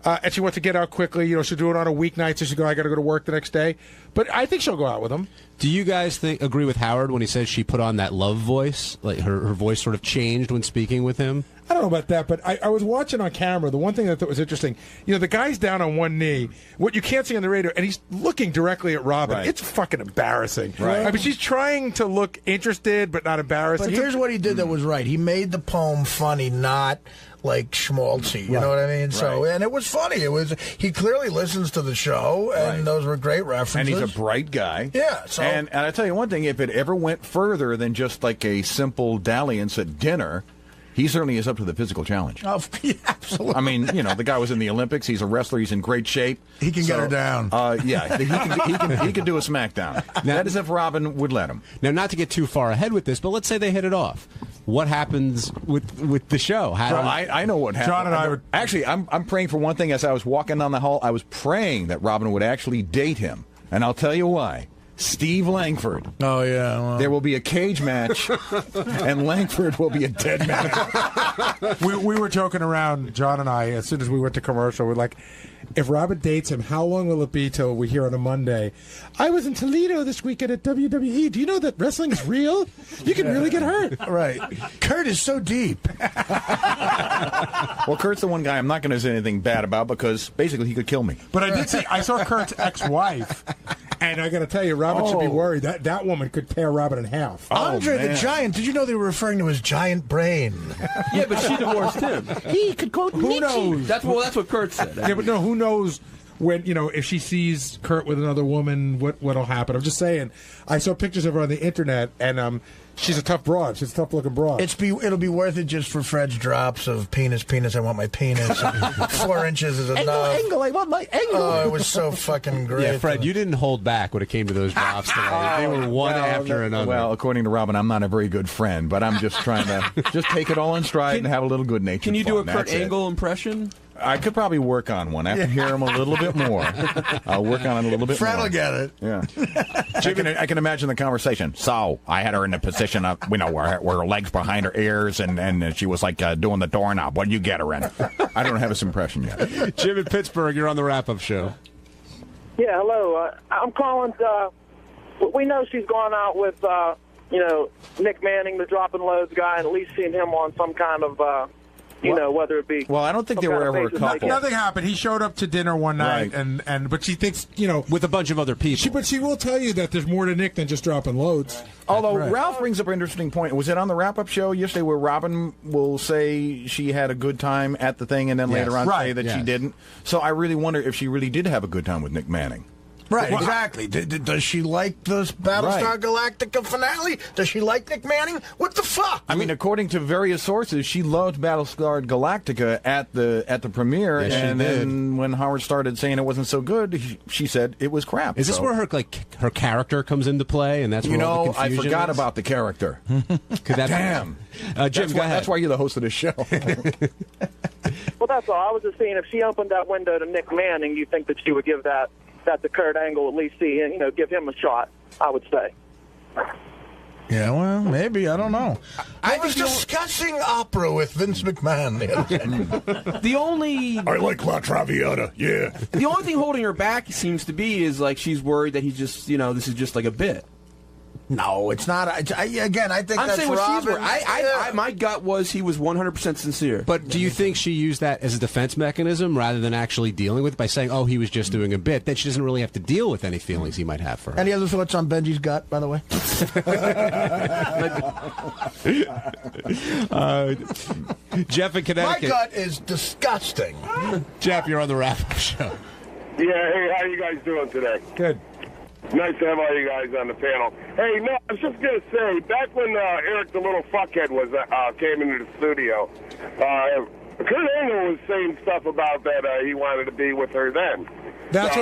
And she wants to get out quickly. She'll do it on a weeknight, so she'll go, I got to go to work the next day. But I think she'll go out with him. Do you guys agree with Howard when he says she put on that love voice? Like her voice sort of changed when speaking with him? I don't know about that, but I was watching on camera. The one thing that I thought was interesting, the guy's down on one knee, what you can't see on the radio, and he's looking directly at Robin. Right. It's fucking embarrassing. Right. I mean, she's trying to look interested, but not embarrassed. But here's what he did that was right. He made the poem funny, not like schmaltzy. You know what I mean? So, and it was funny. He clearly listens to the show, and those were great references. And he's a bright guy. Yeah. So. And I tell you one thing, if it ever went further than just like a simple dalliance at dinner, he certainly is up to the physical challenge. Oh, yeah, absolutely. I mean, the guy was in the Olympics. He's a wrestler. He's in great shape. He can get her down. Yeah, he can do a SmackDown. That is if Robin would let him. Now, not to get too far ahead with this, but let's say they hit it off. What happens with the show? I know what happened. John and I would actually. I'm praying for one thing. As I was walking down the hall, I was praying that Robin would actually date him, and I'll tell you why. Steve Langford. Oh, yeah. Well. There will be a cage match, and Langford will be a dead man. we were joking around, John and I, as soon as we went to commercial. We're like, if Robin dates him, how long will it be till we hear on a Monday? I was in Toledo this weekend at WWE. Do you know that wrestling is real? You can really get hurt. Right. Kurt is so deep. Well, Kurt's the one guy I'm not going to say anything bad about because basically he could kill me. But I did say I saw Kurt's ex-wife, and I got to tell you, Robin should be worried. That woman could tear Robin in half. Andre the Giant. Did you know they were referring to his giant brain? Yeah, but she divorced him. He could quote Who knows? That's what Kurt said. Yeah, but no, who knows when if she sees Kurt with another woman, what'll happen. I'm just saying. I saw pictures of her on the internet, and she's a tough broad. She's a tough looking broad. It'll be worth it just for Fred's drops of penis. I want my penis. 4 inches is enough. Angle, I want my angle. Oh, it was so fucking great. Yeah, Fred, you didn't hold back when it came to those drops today. They were one after another. Well, according to Robin, I'm not a very good friend, but I'm just trying to just take it all in stride and have a little good nature. Can you do a Kurt Angle impression? I could probably work on one. I have to hear him a little bit more. I'll work on it a little bit Fred more. will get it. Yeah. I can imagine the conversation. So I had her in the position of, where her legs behind her ears, and she was like doing the doorknob. What did you get her in? I don't have this impression yet. Jim in Pittsburgh, you're on the wrap-up show. Yeah, hello. I'm calling. We know she's gone out with, Nick Manning, the dropping loads guy, and at least seen him on some kind of, whether it be. Well, I don't think they were ever a couple. Nothing happened. He showed up to dinner one night, Right. but she thinks, with a bunch of other people. But she will tell you that there's more to Nick than just dropping loads. Although Ralph brings up an interesting point. Was it on the wrap-up show yesterday where Robin will say she had a good time at the thing and then later on say that she didn't? So I really wonder if she really did have a good time with Nick Manning. Right, exactly. Does she like the Battlestar Galactica finale? Does she like Nick Manning? What the fuck? I mean, according to various sources, she loved Battlestar Galactica at the premiere, and then when Howard started saying it wasn't so good, she said it was crap. Is this where her character comes into play, and that's where all the I confusion forgot is? about the character. Could that Damn, Jim, go ahead. That's why you're the host of this show. Well, that's all. I was just saying, if she opened that window to Nick Manning, you think that she would give that to Kurt Angle, at least see, give him a shot, I would say. Yeah, well, maybe. I don't know. I was discussing opera with Vince McMahon the other day. The only... I like La Traviata, yeah. The only thing holding her back seems to be is, like, she's worried that he's just, this is just like a bit. No, it's not. Again, I think I'm that's saying what she's Robin. worried. My gut was he was 100% sincere. But do you think she used that as a defense mechanism rather than actually dealing with it by saying, oh, he was just doing a bit, that she doesn't really have to deal with any feelings he might have for her? Any other thoughts on Benji's gut, by the way? Jeff in Connecticut. My gut is disgusting. Jeff, you're on the wrap-up show. Yeah, hey, how you guys doing today? Good. Nice to have all you guys on the panel. Hey, no, I was just going to say, back when Eric the Little Fuckhead was came into the studio, Kurt Angle was saying stuff about that he wanted to be with her then. That's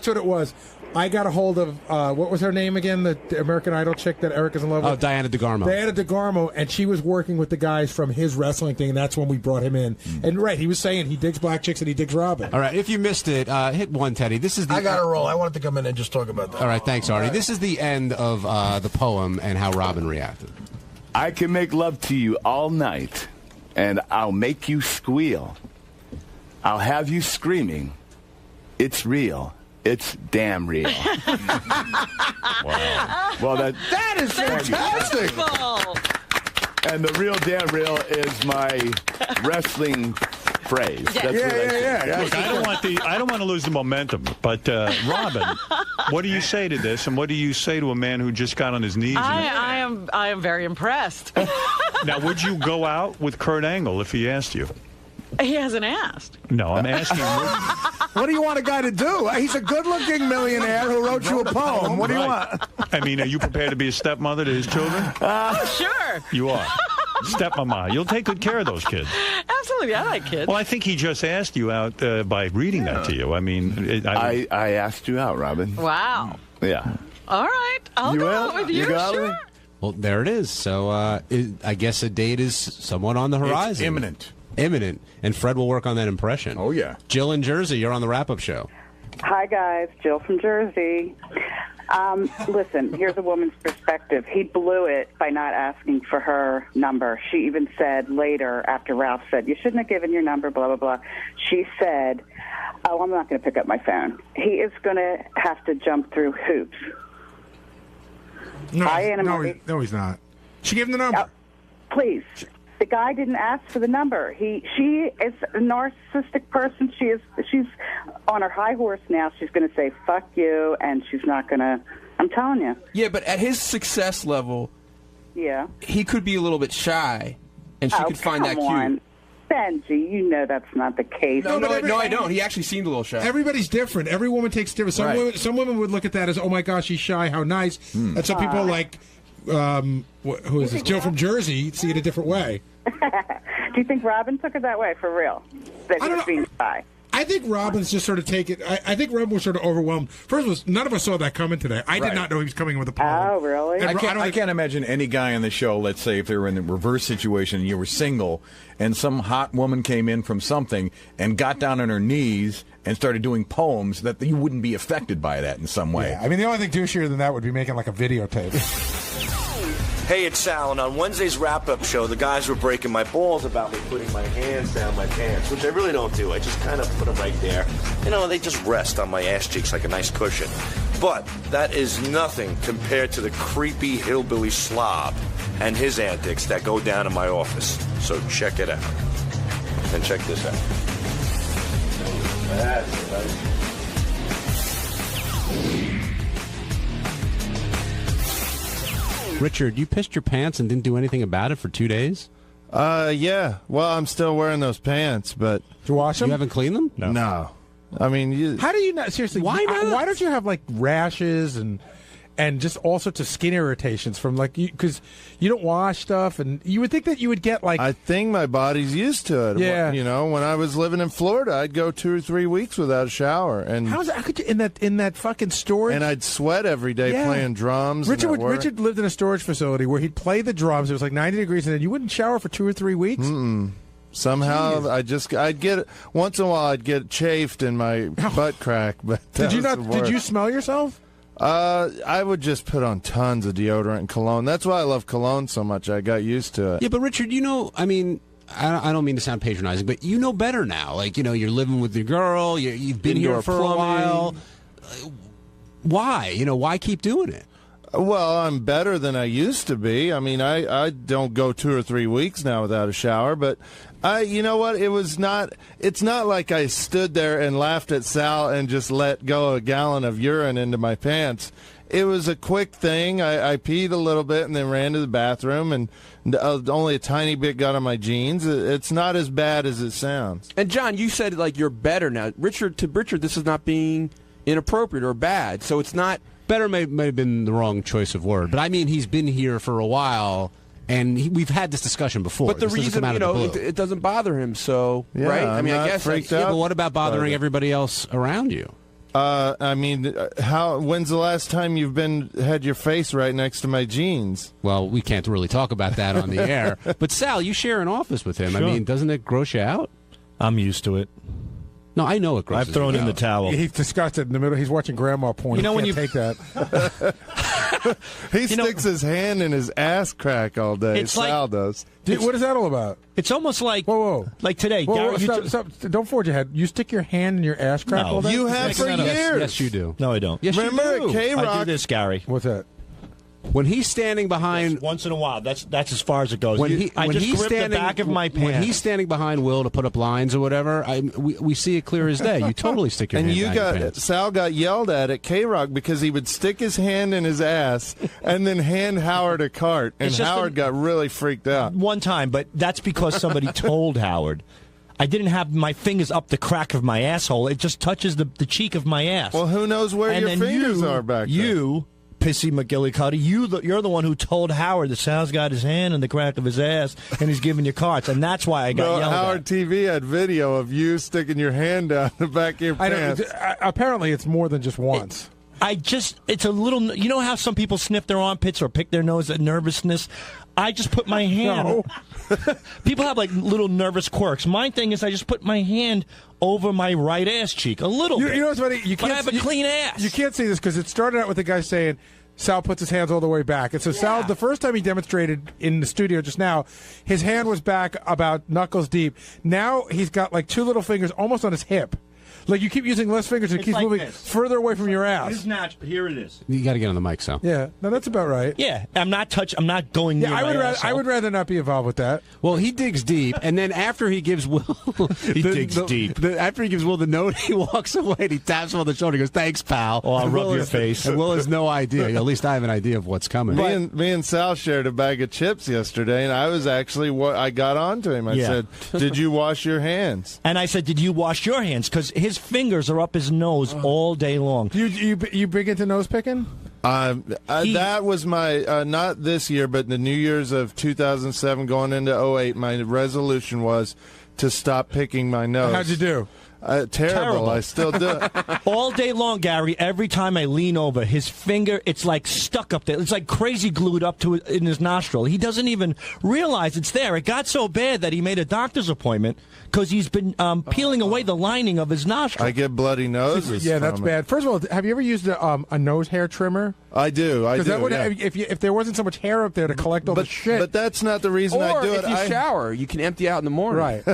what it was. I got a hold of, what was her name again? The American Idol chick that Eric is in love with? Oh, Diana DeGarmo. Diana DeGarmo, and she was working with the guys from his wrestling thing, and that's when we brought him in. And he was saying he digs black chicks and he digs Robin. All right, if you missed it, hit one, Teddy. This is the. I got to roll. I wanted to come in and just talk about that. All right, thanks, Artie. This is the end of the poem and how Robin reacted. I can make love to you all night, and I'll make you squeal. I'll have you screaming. It's real. It's damn real. Wow. Well, that is fantastic. And the real damn real is my wrestling phrase. That's what I say. Look, I don't want to lose the momentum, but Robin, what do you say to this, and what do you say to a man who just got on his knees? I am very impressed. Now, would you go out with Kurt Angle if he asked you? He hasn't asked. No, I'm asking. What do you want a guy to do? He's a good-looking millionaire who wrote you a poem. What do you want? I mean, are you prepared to be a stepmother to his children? Sure. You are. Stepmama. You'll take good care of those kids. Absolutely. I like kids. Well, I think he just asked you out by reading that to you. I mean, I asked you out, Robin. Wow. Yeah. All right. I'll go out with you. Sure. Well, there it is. So I guess a date is somewhat on the horizon. It's imminent. Imminent. And Fred will work on that impression. Oh, yeah. Jill in Jersey, you're on the wrap-up show. Hi, guys. Jill from Jersey. Listen, here's a woman's perspective. He blew it by not asking for her number. She even said later, after Ralph said, you shouldn't have given your number, blah, blah, blah. She said, oh, I'm not going to pick up my phone. He is going to have to jump through hoops. No, he's not. She gave him the number. Please. The guy didn't ask for the number. She is a narcissistic person. She's on her high horse now. She's going to say "fuck you," and she's not going to. I'm telling you. Yeah, but at his success level, yeah, he could be a little bit shy, and she could find that cute. Benji, you know that's not the case. No, I don't. He actually seemed a little shy. Everybody's different. Every woman takes different. Some women would look at that as, oh my gosh, she's shy, how nice. And some people like, who is this? Jill from Jersey, see it a different way. Do you think Robin took it that way for real? That he was being shy? I think Robin's just sort of taken. I think Robin was sort of overwhelmed. First of all, none of us saw that coming today. I did not know he was coming in with a poem. Oh, really? I can't imagine any guy on the show, let's say if they were in the reverse situation and you were single and some hot woman came in from something and got down on her knees and started doing poems, that you wouldn't be affected by that in some way. Yeah, I mean, the only thing douchier than that would be making like a videotape. Hey, it's Sal, and on Wednesday's wrap-up show, the guys were breaking my balls about me putting my hands down my pants, which I really don't do. I just kind of put them right there. You know, they just rest on my ass cheeks like a nice cushion. But that is nothing compared to the creepy hillbilly slob and his antics that go down in my office. So check it out. And check this out. That's nice. Richard, you pissed your pants and didn't do anything about it for 2 days? Yeah. Well, I'm still wearing those pants, but... Did you wash them? You haven't cleaned them? No. I mean... How do you not... Seriously, why not? Why don't you have, like, rashes and just all sorts of skin irritations from, like... Because you don't wash stuff, and you would think that you would get, like... I think my body's used to it. Yeah. You know, when I was living in Florida, I'd go 2 or 3 weeks without a shower. And How could you... In that fucking storage... And I'd sweat every day playing drums. Richard lived in a storage facility where he'd play the drums. It was like 90 degrees, and then you wouldn't shower for 2 or 3 weeks? Mm-mm. Somehow, I'd get once in a while. I'd get chafed in my butt crack. But did you smell yourself? I would just put on tons of deodorant and cologne. That's why I love cologne so much. I got used to it. Yeah, but Richard, you know, I mean, I don't mean to sound patronizing, but you know better now. Like, you know, you're living with your girl. You've been here for a while. Why? You know, why keep doing it? Well, I'm better than I used to be. I mean, I don't go 2 or 3 weeks now without a shower, but you know what? It's not like I stood there and laughed at Sal and just let go a gallon of urine into my pants. It was a quick thing. I peed a little bit and then ran to the bathroom, and only a tiny bit got on my jeans. It's not as bad as it sounds. And John, you said like you're better now. Richard, this is not being inappropriate or bad, so it's not. Better may have been the wrong choice of word, but I mean he's been here for a while, and we've had this discussion before. But the reason, you know, it doesn't bother him, so yeah, right? I mean, I guess. Freaked yeah, out. but what about bothering everybody else around you? I mean, when's the last time you've had your face right next to my jeans? Well, we can't really talk about that on the air. But Sal, you share an office with him. Sure. I mean, doesn't it gross you out? I'm used to it. No, I know it grosses I've thrown you in out. the towel. He's disgusted in the middle. He's watching grandma porn. You know, when you take that. He sticks his hand in his ass crack all day. It's Sal does. Dude, what is that all about? It's almost like like today. Whoa, Gary, stop, don't forge your head. You stick your hand in your ass crack all day? You have for years. Yes, you do. No, I don't. Yes, Remember you do. at K-Rock? I do this, Gary. What's that? When he's standing behind, yes, once in a while, that's as far as it goes. I when just he's grip standing, the back of my pants. When he's standing behind Will to put up lines or whatever, we see it clear as day. You totally stick your hand down your pants. Sal got yelled at K-Rock because he would stick his hand in his ass and then hand Howard a cart, and Howard got really freaked out. One time, but that's because somebody told Howard. I didn't have my fingers up the crack of my asshole. It just touches the cheek of my ass. Well, who knows where your fingers are back there? You, Pissy McGillicuddy, you're the one who told Howard that Sal's got his hand in the crack of his ass and he's giving you carts, and that's why I got yelled Howard at. TV had video of you sticking your hand down the back of your pants. Apparently, it's more than just once. It's a little, you know how some people sniff their armpits or pick their nose at nervousness? I just put my hand. No. People have like little nervous quirks. My thing is I just put my hand over my right ass cheek a little bit. You know what's funny? But I have a clean ass. You can't see this because it started out with the guy saying Sal puts his hands all the way back. And so Sal, the first time he demonstrated in the studio just now, his hand was back about knuckles deep. Now he's got like 2 little fingers almost on his hip. Like you keep using less fingers, it keeps like moving this. further away from your ass. It's natural. Here it is. You got to get on the mic, Sal. Yeah, no, that's about right. Yeah, I'm not going near Yeah, I would rather not be involved with that. Well, he digs deep, and then after he gives Will, after he gives Will the note, he walks away and he taps him on the shoulder. He goes, "Thanks, pal." Oh, I'll And rub Will your has- face. And Will has no idea. At least I have an idea of what's coming. Me and Sal shared a bag of chips yesterday, and I was actually I got on to him. I said, "Did you wash your hands?" And I said, "Did you wash your hands?" Because his fingers are up his nose all day long. You big into nose picking? That was my not this year, but the New Year's of 2007, going into 2008. My resolution was to stop picking my nose. How'd you do? Terrible. I still do it. All day long, Gary, every time I lean over, his finger, it's like stuck up there. It's like crazy glued up to in his nostril. He doesn't even realize it's there. It got so bad that he made a doctor's appointment because he's been peeling away the lining of his nostril. I get bloody noses. Yeah, that's from it. bad. First of all, have you ever used a nose hair trimmer? I do. Because that would yeah. if there wasn't so much hair up there to collect all the shit. But that's not the reason I do it. Or if you shower, you can empty out in the morning. Right.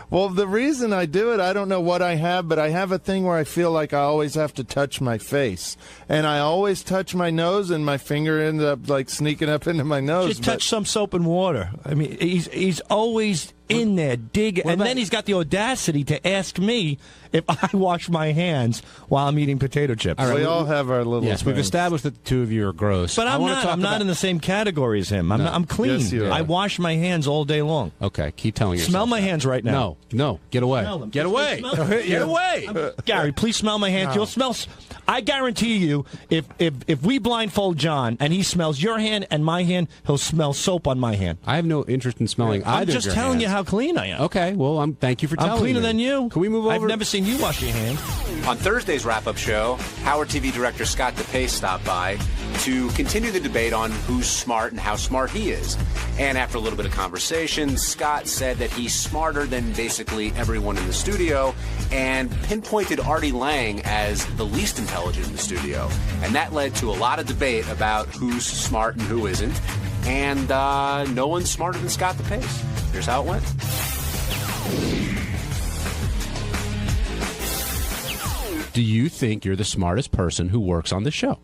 Well, the reason I do it, I don't know what I have, but I have a thing where I feel like I always have to touch my face. And I always touch my nose, and my finger ends up like sneaking up into my nose. Just touch some soap and water. I mean, he's always in there digging, and then he's got the audacity to ask me if I wash my hands while I'm eating potato chips. We all have our little Yes, we've things. established that the two of you are gross. But I'm wanna not. talk I'm not about- in the same category as him. I'm clean. Yes, you are. I wash my hands all day long. Okay, keep telling yourself. Smell my that. hands right now. No, get away. Smell them. Get away. Get away. Gary, please smell my hands. No. You'll smell. I guarantee you, if we blindfold John and he smells your hand and my hand, he'll smell soap on my hand. I have no interest in smelling either. I'm just of your telling you hands. how clean I am. Okay, well, thank you for telling me. I'm cleaner than you. Can we move over? I've never seen you wash your hands. On Thursday's wrap-up show, Howard TV director Scott DePace stopped by to continue the debate on who's smart and how smart he is. And after a little bit of conversation, Scott said that he's smarter than basically everyone in the studio and pinpointed Artie Lange as the least intelligent in the studio. And that led to a lot of debate about who's smart and who isn't. And no one's smarter than Scott DePace. Here's how it went. Do you think you're the smartest person who works on the show?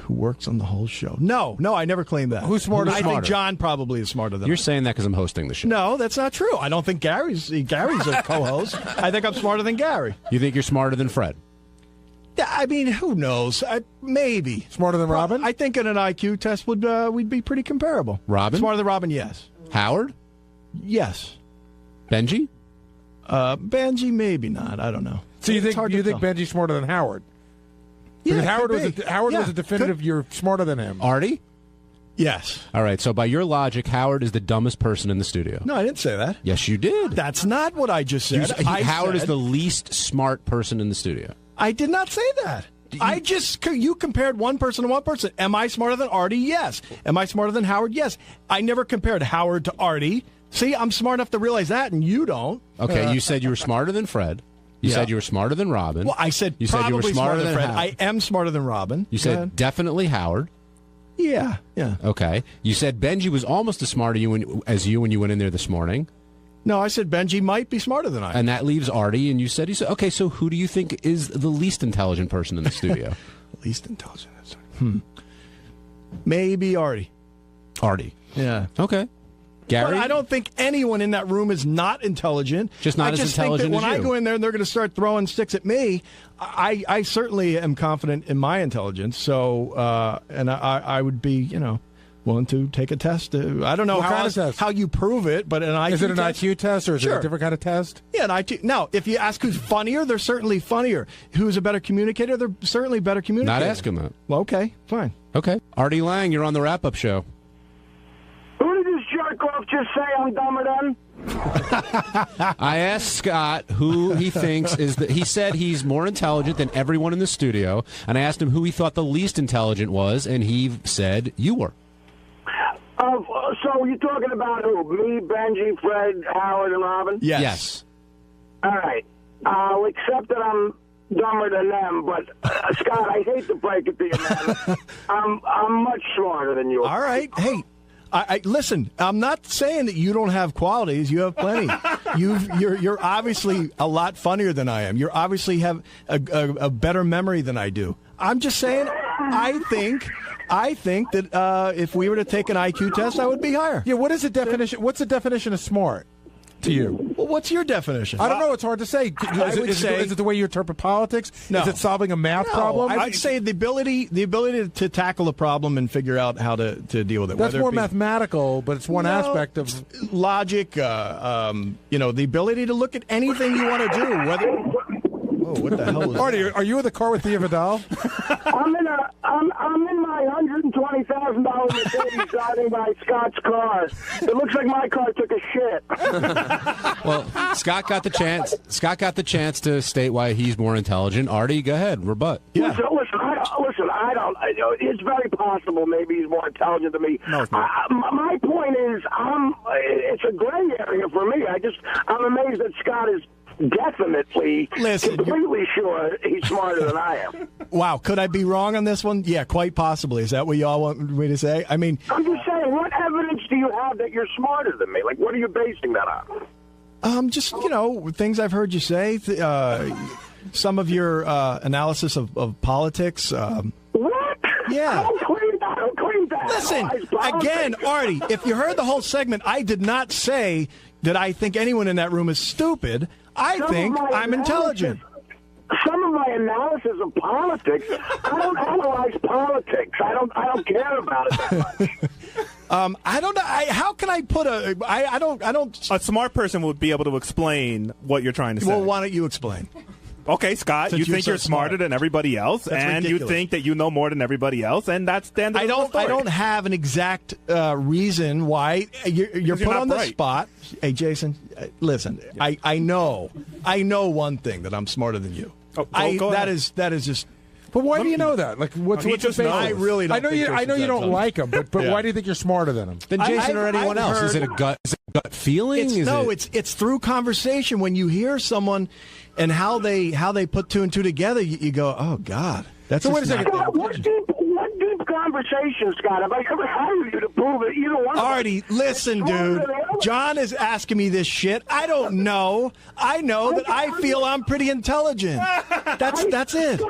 Who works on the whole show? No, I never claimed that. Who's smarter? I think John probably is smarter than You're I. saying that because I'm hosting the show. No, that's not true. I don't think Gary's a co-host. I think I'm smarter than Gary. You think you're smarter than Fred? Yeah, I mean, who knows? Maybe smarter than Robin. I think in an IQ test we'd be pretty comparable. Robin? Smarter than Robin, yes. Howard? Yes. Benji? Benji, maybe not. I don't know. So you It's think hard to tell. Benji's smarter than Howard? Yeah, Because Howard could be. was a definitive. You're smarter than him. Artie? Yes. All right, so by your logic, Howard is the dumbest person in the studio. No, I didn't say that. Yes, you did. That's not what I just said. Howard is said- the least smart person in the studio. I did not say that. You compared one person to one person. Am I smarter than Artie? Yes. Am I smarter than Howard? Yes. I never compared Howard to Artie. See, I'm smart enough to realize that, and you don't. Okay, you said you were smarter than Fred. You said you were smarter than Robin. Well, I said you said you were probably smarter than Fred. Howard. I am smarter than Robin. You Go said ahead. definitely Howard. Yeah. Okay. You said Benji was almost as smart as you when you went in there this morning. No, I said Benji might be smarter than I am. And that leaves Artie, and you said, okay, so who do you think is the least intelligent person in the studio? Least intelligent. Maybe Artie. Artie. Yeah. Okay. Gary? But I don't think anyone in that room is not intelligent. Just not I as just intelligent think that as when you. I go in there and they're going to start throwing sticks at me, I certainly am confident in my intelligence. So, and I would be, willing to take a test. I don't know What kind of test? how you prove it, but an IQ Is it an test? IQ test or is it Sure. a different kind of test? Yeah, an IQ. Now, if you ask who's funnier, they're certainly funnier. Who's a better communicator? They're certainly better communicator. Not asking that. Well, okay, fine. Okay. Artie Lange, you're on the wrap-up show. Who did this jerk off just say I'm dumber than? I asked Scott who he thinks is he said he's more intelligent than everyone in the studio, and I asked him who he thought the least intelligent was, and he said you were. So you're talking about who? Me, Benji, Fred, Howard, and Robin? Yes. All right. I'll accept that I'm dumber than them, but Scott, I hate to break it to you, man. I'm much smarter than you. All right. Hey, Listen, I'm not saying that you don't have qualities. You have plenty. You're obviously a lot funnier than I am. You obviously have a better memory than I do. I'm just saying, I think that if we were to take an IQ test, I would be higher. Yeah, what is the definition? What's the definition of smart to you? Well, what's your definition? I don't know. It's hard to say. Is it the way you interpret politics? No. Is it solving a math problem? I'd say the ability to tackle a problem and figure out how to deal with it. That's more mathematical, but it's one aspect of logic. The ability to look at anything you want to do. Whether what the hell is Artie, are you in the car with Thea Vidal? I'm in my $120,000 Mercedes driving by Scott's car. It looks like my car took a shit. Well, Scott got the chance to state why he's more intelligent. Artie, go ahead, rebut. Yeah. Listen, I don't. It's very possible maybe he's more intelligent than me. No, it's not. My point is, it's a gray area for me. I'm amazed that Scott is definitely completely sure he's smarter than I am. Wow, could I be wrong on this one? Yeah, quite possibly. Is that what you all want me to say? I mean, I'm just saying, what evidence do you have that you're smarter than me? Like, what are you basing that on? Just, things I've heard you say, some of your analysis of politics. What? Yeah. I don't claim that. Listen, again, Artie, if you heard the whole segment, I did not say that I think anyone in that room is stupid. I think I'm intelligent. Some of my analysis of politics, I don't analyze politics. I don't care about it that much. I don't know. How can I put I don't. A smart person would be able to explain what you're trying to say. Well, why don't you explain? Okay, Scott, Since you think you're smarter than everybody else, That's and ridiculous. you think that you know more than everybody else, and that's the end of the story. I don't have an exact reason why you're put on the spot. Hey, Jason, listen. I know one thing, that I'm smarter than you. Go ahead. That is just. But why do you know that? Like, what's the basis? I really don't. I know you don't like him, but why do you think you're smarter than him? Then Jason or anyone else? Is it a gut feeling? It's through conversation. When you hear someone and how they put two and two together, you go, oh God, that's. So wait a second. What deep conversation, Scott? Have I ever hired you to prove it? Either one. Artie, listen, dude. John is asking me this shit. I don't know. I know that I feel I'm pretty intelligent. That's it.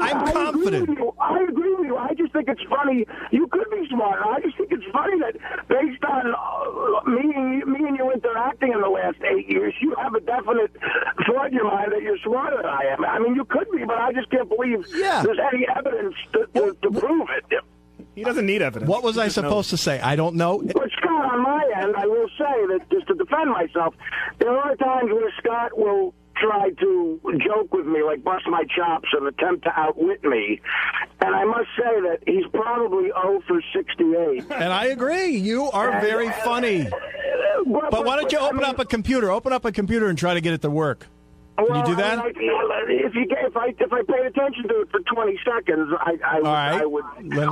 I'm confident. I agree with you. I just think it's funny. You could be smarter. I just think it's funny that based on me and you interacting in the last 8 years, you have a definite thought in your mind that you're smarter than I am. I mean, you could be, but I just can't believe there's any evidence to prove it. He doesn't need evidence. What was I supposed to say? I don't know. But Scott, on my end, I will say that just to defend myself, there are times where Scott will try to joke with me, like bust my chops and attempt to outwit me. And I must say that he's probably 0 for 68. And I agree. You are very funny. But why don't you open up a computer? Open up a computer and try to get it to work. Can you do that? If I paid attention to it for 20 seconds, I would.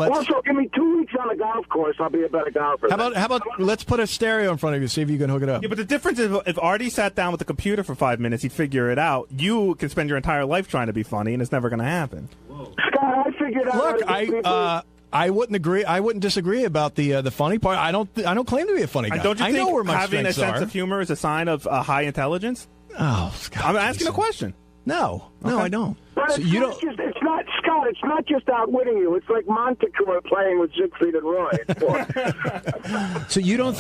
Also, give me 2 weeks on the golf course. I'll be a better golfer. How about let's put a stereo in front of you, see if you can hook it up. Yeah, but the difference is if Artie sat down with the computer for 5 minutes, he'd figure it out. You can spend your entire life trying to be funny, and it's never going to happen. Scott, I figured out. Look, I wouldn't agree. I wouldn't disagree about the funny part. I don't claim to be a funny guy. Don't you I think know where my having a strengths sense are. of humor is a sign of high intelligence? Oh, Scott, I'm asking a question. No, Okay. I don't. But So you don't. It's not, Scott. It's not just outwitting you. It's like Montecore playing with Siegfried and Roy. So you don't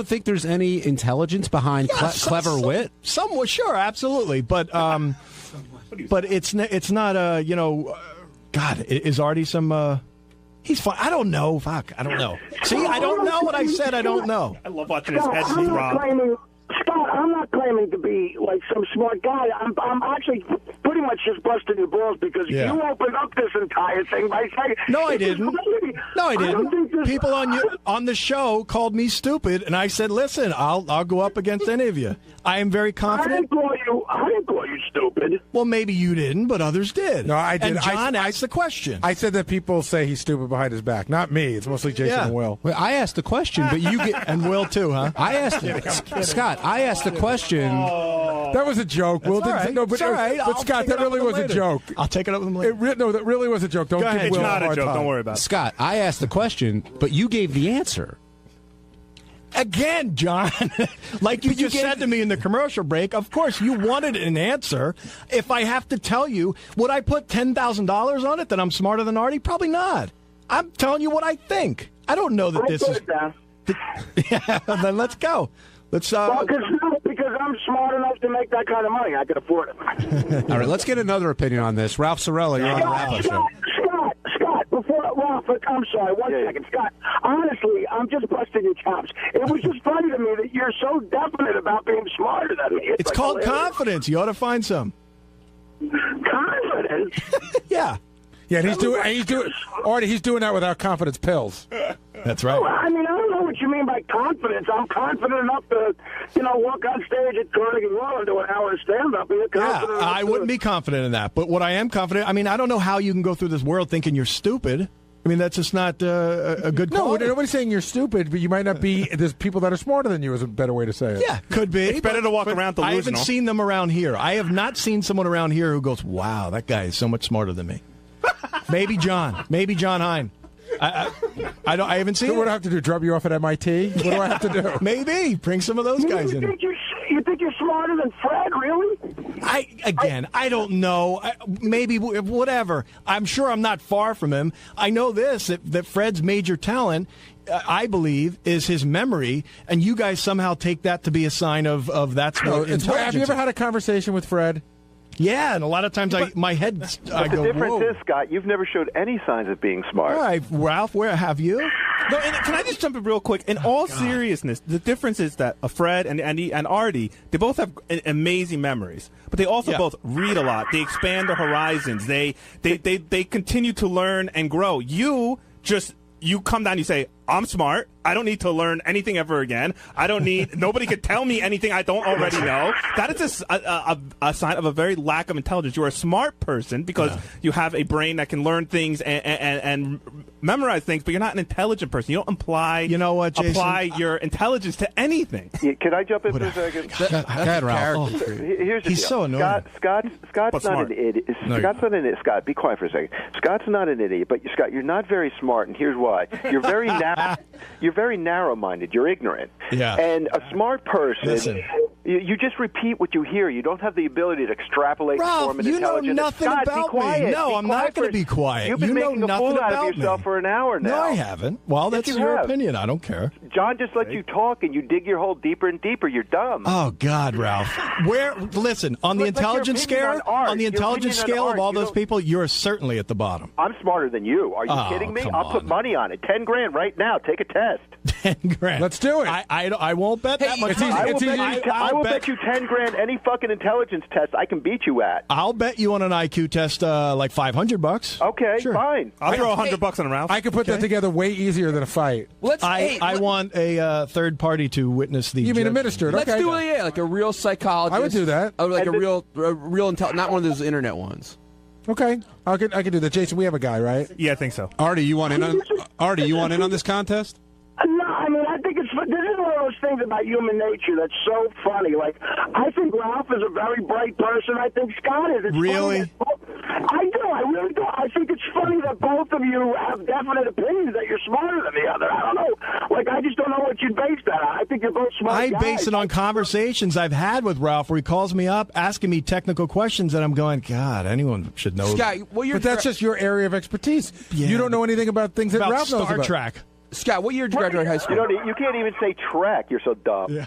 think there's any intelligence behind clever wit? Somewhat, sure, absolutely, but it's not God, is Artie some? He's fine. I don't know. Fuck, I don't know. See, I don't know what I said. I don't know. I love watching his head drop. Scott, I'm not claiming to be like some smart guy. I'm actually pretty much just busting your balls because you opened up this entire thing by saying No, I didn't. No, I didn't. People on the show called me stupid, and I said, "Listen, I'll go up against any of you. I am very confident." I didn't call you stupid. Well, maybe you didn't, but others did. No, I did. And John asked the question. I said that people say he's stupid behind his back. Not me. It's mostly Jason and Will. Well, I asked the question, but you get and Will too, huh? I asked Scott. I asked the question. That was a joke. Will didn't. right. No, but, It's all right. but I'll Scott, take it that up really with was him a later. joke. I'll take it up with him later. No, that really was a joke. Don't Go give ahead. Will It's not a a hard joke. time. Don't worry about it. Scott, I asked the question, but you gave the answer. Again, John, like you just said to me in the commercial break, of course you wanted an answer. If I have to tell you, would I put $10,000 on it that I'm smarter than Artie? Probably not. I'm telling you what I think. I don't know that this is... Yeah, then let's go. Let's. Because I'm smart enough to make that kind of money. I can afford it. All right, let's get another opinion on this. Ralph Sorella, you're on the wrap-up show. Scott, before Ralph, I'm sorry, one second. Scott, honestly, I'm just busting your chops. It was just funny to me that you're so definite about being smarter than me. It's like called hilarious. confidence. You ought to find some. Confidence? Yeah. Yeah, and he's doing that without confidence pills. That's right. Well, I mean, I don't know what you mean by confidence. I'm confident enough to, walk on stage at Carnegie Hall and do an hour of stand-up. Yeah, I wouldn't be confident in that. But what I am confident, I don't know how you can go through this world thinking you're stupid. I mean, that's just not a good quality. No, nobody's saying you're stupid, but you might not be. There's people that are smarter than you is a better way to say it. Yeah, could be. It's better to walk around delusional. I haven't seen them around here. I have not seen someone around here who goes, wow, that guy is so much smarter than me. Maybe John Hein. I haven't seen. So what do I have to do? Drop you off at MIT? What do I have to do? Maybe bring some of those guys in. You think you're smarter than Fred? Really? I don't know. Maybe whatever. I'm sure I'm not far from him. I know this that Fred's major talent, I believe, is his memory, and you guys somehow take that to be a sign of that's what intelligence. Have you ever had a conversation with Fred? Yeah, and a lot of times my head. But the difference is, Scott, you've never showed any signs of being smart. All right, Ralph, where have you? No, and can I just jump in real quick? In all seriousness, the difference is that Fred and Andy and Artie, they both have amazing memories, but they also both read a lot. They expand their horizons. They continue to learn and grow. You come down, you say, I'm smart. I don't need to learn anything ever again. Nobody could tell me anything I don't already know. That is a sign of a very lack of intelligence. You're a smart person because you have a brain that can learn things and memorize things, but you're not an intelligent person. You don't apply your intelligence to anything. Yeah, can I jump in for a second? Go ahead, Ralph. Here's the He's deal. so annoying. Scott's not an idiot. Scott's not an idiot. Scott, be quiet for a second. Scott's not an idiot, but Scott, you're not very smart, and here's why. You're very narrow-minded. You're ignorant. Yeah. And a smart person, you just repeat what you hear. You don't have the ability to extrapolate form and you know intelligence. nothing Scott, about be quiet. me. No, I'm not going to be quiet. You've been making a fool out of yourself for an hour now. No, I haven't. Well, that's your opinion. I don't care. John just let you talk, and you dig your hole deeper and deeper. You're dumb. Oh God, Ralph. Listen, on the intelligence scale, of all those people, you're certainly at the bottom. I'm smarter than you. Are you kidding me? I'll put money on it. $10,000 right now. Take a test. $10,000. Let's do it. I won't bet that much. I will bet you $10,000 any fucking intelligence test I can beat you at. I'll bet you on an IQ test like $500. Okay, sure. Fine. I'll throw $100 on Ralph. I could put that together way easier than a fight. I want a third party to witness the. You mean a minister? Let's do it. Like a real psychologist. I would do that. Like a real not one of those internet ones. Okay, I could do that. Jason, we have a guy, right? Yeah, I think so. Artie, you want in on this contest? No, I mean, I think this is one of those things about human nature that's so funny. Like, I think Ralph is a very bright person. I think Scott is. Really? I do. I really do. I think it's funny that both of you have definite opinions that you're smarter than the other. I don't know. Like, I just don't know what you'd base that on. I think you're both smart guys. I base it on conversations I've had with Ralph where he calls me up asking me technical questions and I'm going, God, anyone should know. Scott, but that's just your area of expertise. Yeah. You don't know anything about things that Ralph knows about. Star Trek. Scott, what year did you graduate high school? You can't even say Trek. You're so dumb. Yeah.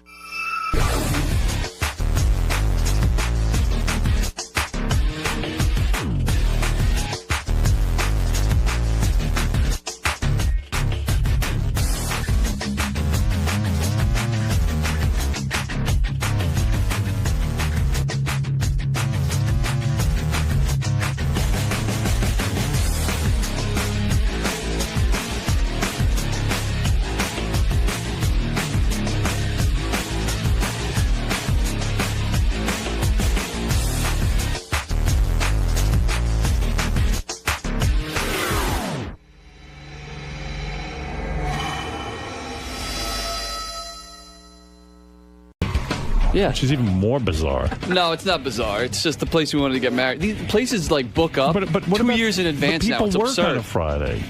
Yeah. Which is even more bizarre. No, it's not bizarre. It's just the place we wanted to get married. These places like book up But what 2 about- years in advance but now. It's people work absurd. on a Friday.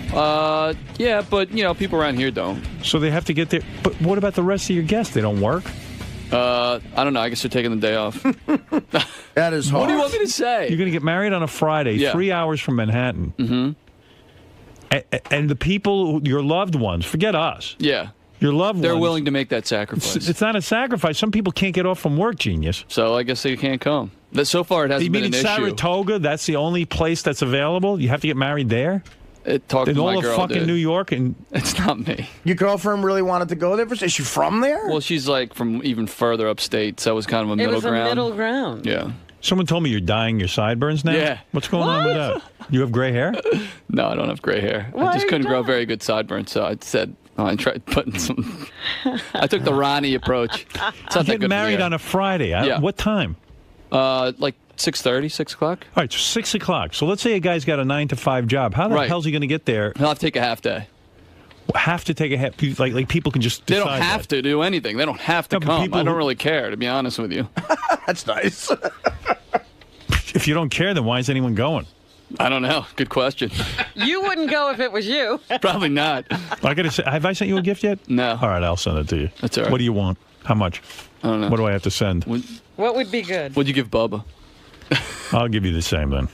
Yeah, but people around here don't. So they have to get there. But what about the rest of your guests? They don't work? I don't know. I guess they're taking the day off. That is hard. What do you want me to say? You're going to get married on a Friday, Yeah. 3 hours from Manhattan. Mm-hmm. And the people, your loved ones, forget us. Yeah. Your loved They're ones. willing to make that sacrifice. It's not a sacrifice. Some people can't get off from work, genius. So I guess they can't come. So far, it hasn't You been mean an in issue. Saratoga? That's the only place that's available? You have to get married there? Talk in to all my of girl, fucking dude. New York? And It's not me. Your girlfriend really wanted to go there? Is she from there? Well, she's like from even further upstate, so it was kind of a It middle was ground. a middle ground. Yeah. Someone told me you're dyeing your sideburns now? Yeah. What's going on with that? You have gray hair? No, I don't have gray hair. Why I just are you couldn't grow done? very good sideburns, so I said, I tried putting some. I took the Ronnie approach. It's not You that get good married for the on a Friday. Yeah. What time? like 6:30, 6 o'clock. All right, so 6 o'clock. So let's say a guy's got a 9 to 5 job. How the Right. hell's he going to get there? He'll have to take a half day. Have to take a half. Like people can just They decide don't have to do anything. They don't have to No, but come. people I don't who- really care, to be honest with you. That's nice. If you don't care, then why is anyone going? I don't know. Good question. You wouldn't go if it was you. Probably not. I got to say, have I sent you a gift yet? No. All right, I'll send it to you. That's all right. What do you want? How much? I don't know. What do I have to send? What would be good? What'd you give Bubba? I'll give you the same then.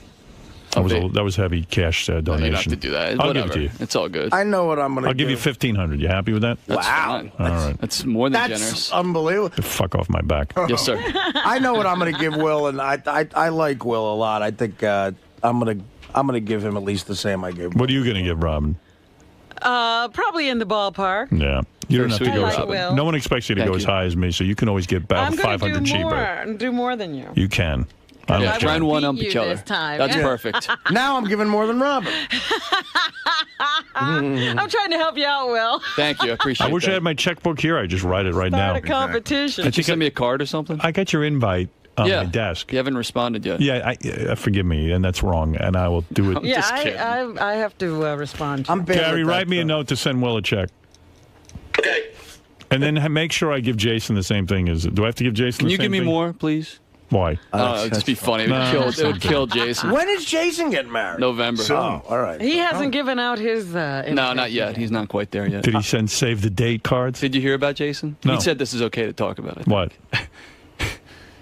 That was heavy cash donation. No, you don't have to do that. I'll Whatever. give it to you. It's all good. I know what I'm going to I'll give you 1,500. You happy with that? That's fine. All right. That's more than That's generous. unbelievable. Fuck off my back. Yes, sir. I know what I'm going to give Will, and I like Will a lot. I think I'm going to give him at least the same I gave him. What are you going to give Robin? Probably in the ballpark. Yeah. You don't have to sweet. go. I like Will. No one expects you to Thank go as you. high as me, so you can always get about I'm going to 500 do cheaper. more. Do more than you. You can. I Yeah, don't try care. and one beat up you each other. this time. That's Yeah. perfect. Now I'm giving more than Robin. I'm trying to help you out, Will. Thank you. I appreciate I wish that. I had my checkbook here. I just write it right now. Start a competition. Did you send me a card or something? I got your invite on Yeah. my desk. You haven't responded yet. Yeah, forgive me, and that's wrong, and I will do it. Yeah, Just kidding. I have to respond. I'm bad Gary, with that, write me a though. note to send Will a check. Okay. And then make sure I give Jason the same thing. Do I have to give Jason Can the you same give me thing? more, please? Why? It'd just be funny. It No, would kill Jason. When is Jason getting married? November. Oh, all right. He hasn't given out his. No, not yet. He's not quite there yet. Did he send save the date cards? Did you hear about Jason? No. He said this is okay to talk about it. What?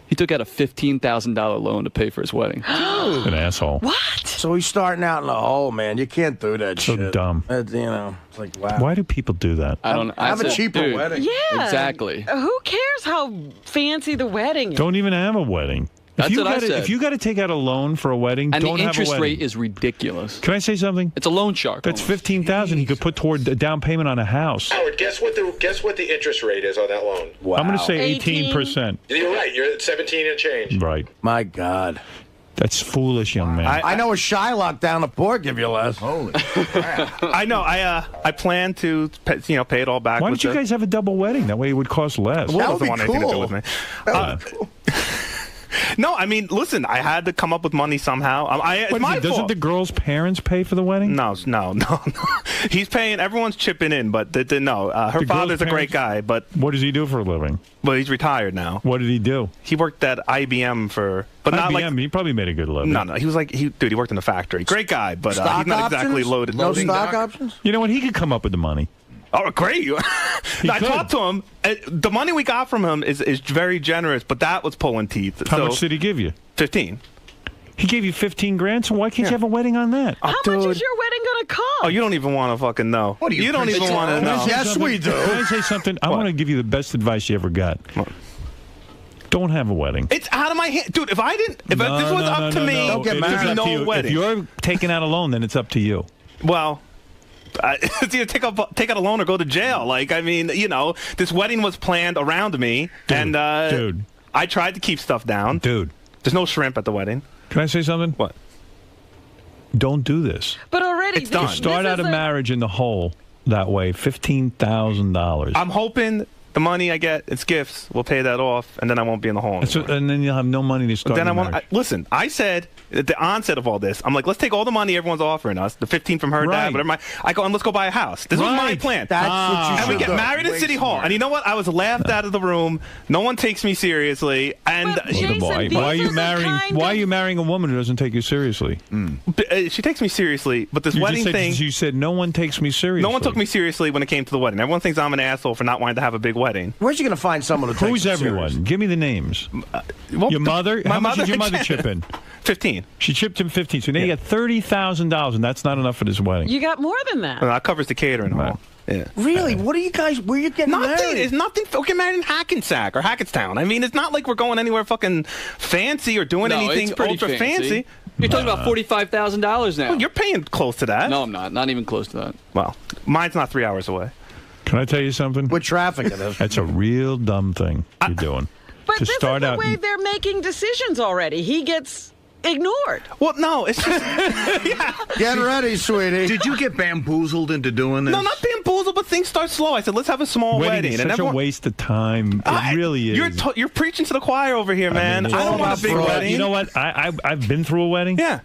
He took out a $15,000 loan to pay for his wedding. An asshole. What? So he's starting out in the hole, man. You can't do that So shit. dumb. It's like, wow. Why do people do that? I don't. Have I a said, cheaper dude, wedding. Yeah. Exactly. Who cares how fancy the wedding is? Don't even have a wedding. That's if you what I gotta, said. If you got to take out a loan for a wedding, And don't the have a interest wedding. rate is ridiculous. Can I say something? It's a loan shark. That's almost. $15,000 he could put toward a down payment on a house. Howard, guess what the interest rate is on that loan? Wow. I'm going to say 18? 18%. You're right. You're at 17 and change. Right. My God. That's foolish, young man. I know a Shylock down the port give you less. Holy I know. I plan to pay it all back. Why with don't you guys have a double wedding? That way it would cost less. Will That doesn't would want be anything to do cool. with me. That would be cool. No, I mean, listen, I had to come up with money somehow. It's What is my it, doesn't fault. the girl's parents pay for the wedding? No. He's paying. Everyone's chipping in, but no. Her The girl's father's a great parents- guy, but What does he do for a living? he's retired now. What did he do? He worked at IBM but not like. He probably made a good living. No, he was like he worked in the factory. Great guy, but Stock he's not exactly options? loaded. No stock options? You know what? He could come up with the money. Oh, great! I could. talked to him. The money we got from him is very generous, but that was pulling teeth. How so, much did he give you? 15. He gave you 15 grand, so why can't you have a wedding on that? How much is your wedding going to cost? Oh, you don't even want to fucking know. What do you don't even want to Can I know. say Yes, something? we do. Can I say something? I want to give you the best advice you ever got. Don't have a wedding. It's out of my hand, dude. If this was up to me, Don't get It married. is there'd up be to no you. wedding. If you're taking out a loan, then it's up to you. Well, it's either take out a loan or go to jail. Like, I mean, this wedding was planned around me, and dude. I tried to keep stuff down. Dude. There's no shrimp at the wedding. Can I say something? What? Don't do this. But already, It's done. Start out a marriage in the hole that way. $15,000. I'm hoping The money I get, it's gifts. We'll pay that off, and then I won't be in the hole anymore. And then you'll have no money to start. Then your marriage. Listen, I said at the onset of all this, I'm like, let's take all the money everyone's offering us, the 15 from her dad, whatever. I go, and let's go buy a house. This was my plan. That's what you and we get married in City Hall. And you know what? I was laughed out of the room. No one takes me seriously. And why are you marrying a woman who doesn't take you seriously? She takes me seriously, but this wedding thing. You said no one takes me seriously. No one took me seriously when it came to the wedding. Everyone thinks I'm an asshole for not wanting to have a big wedding. Where's you going to find someone to take Who's everyone? serious? Give me the names. Your mother? How much did your mother chip in? 15. She chipped in 15. So now you got $30,000, and that's not enough for this wedding. You got more than that. That covers the catering and all. Yeah. Really? What are you guys? Where are you getting married? It's nothing. We're getting married in Hackensack or Hackettstown. I mean, it's not like we're going anywhere fucking fancy or doing anything it's pretty ultra fancy. You're talking about $45,000 now. Well, you're paying close to that. No, I'm not. Not even close to that. Well, mine's not 3 hours away. Can I tell you something? With traffic, it is. That's a real dumb thing you're doing. But to this start is the out way they're making decisions already. He gets ignored. Well, no, it's just... Get ready, sweetie. Did you get bamboozled into doing this? No, not bamboozled, but things start slow. I said, let's have a small wedding. Is and such a waste of time. It really is. You're preaching to the choir over here, man. I don't want a big wedding. You know what? I've been through a wedding. Yeah.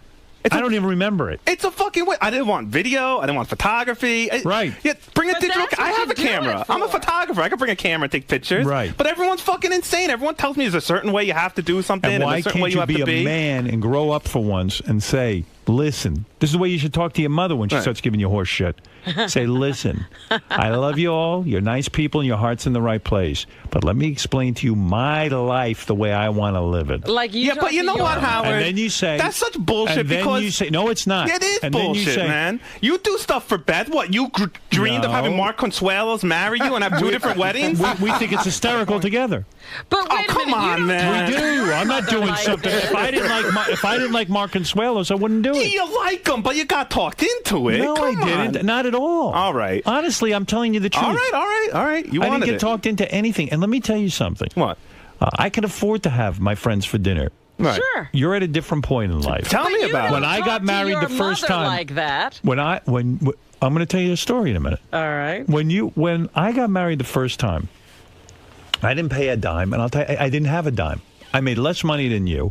I don't even remember it. It's a fucking way. I didn't want video. I didn't want photography. Right. Yeah, bring a digital. I have a camera. I'm a photographer. I can bring a camera and take pictures. Right. But everyone's fucking insane. Everyone tells me there's a certain way you have to do something, And why a certain way can't you you have be to a be. man and grow up for once and say, listen, this is the way you should talk to your mother when she starts giving you horse shit. Say, listen, I love you all. You're nice people and your heart's in the right place. But let me explain to you my life the way I want to live it. Like you but you know what, Howard? And then you say... That's such bullshit and then because... you say, no, it's not. Yeah, it is and bullshit, then you say, man. You do stuff for Beth. What, you dreamed of having Mark Consuelos marry you and have two different weddings? We think it's hysterical together. But wait come on, man. We do. I'm not doing something. If I didn't like Mark Consuelos, I wouldn't do it. You like him, but you got talked into it. No, Come I didn't. on. Not at all. All right. Honestly, I'm telling you the truth. All right. You I wanted didn't get talked into anything. And let me tell you something. What? I can afford to have my friends for dinner. Right. Sure. You're at a different point in life. Tell me about it. When I got married the first time. Like that. When I'm going to tell you a story in a minute. All right. When I got married the first time, I didn't pay a dime, and I'll tell you, I didn't have a dime. I made less money than you.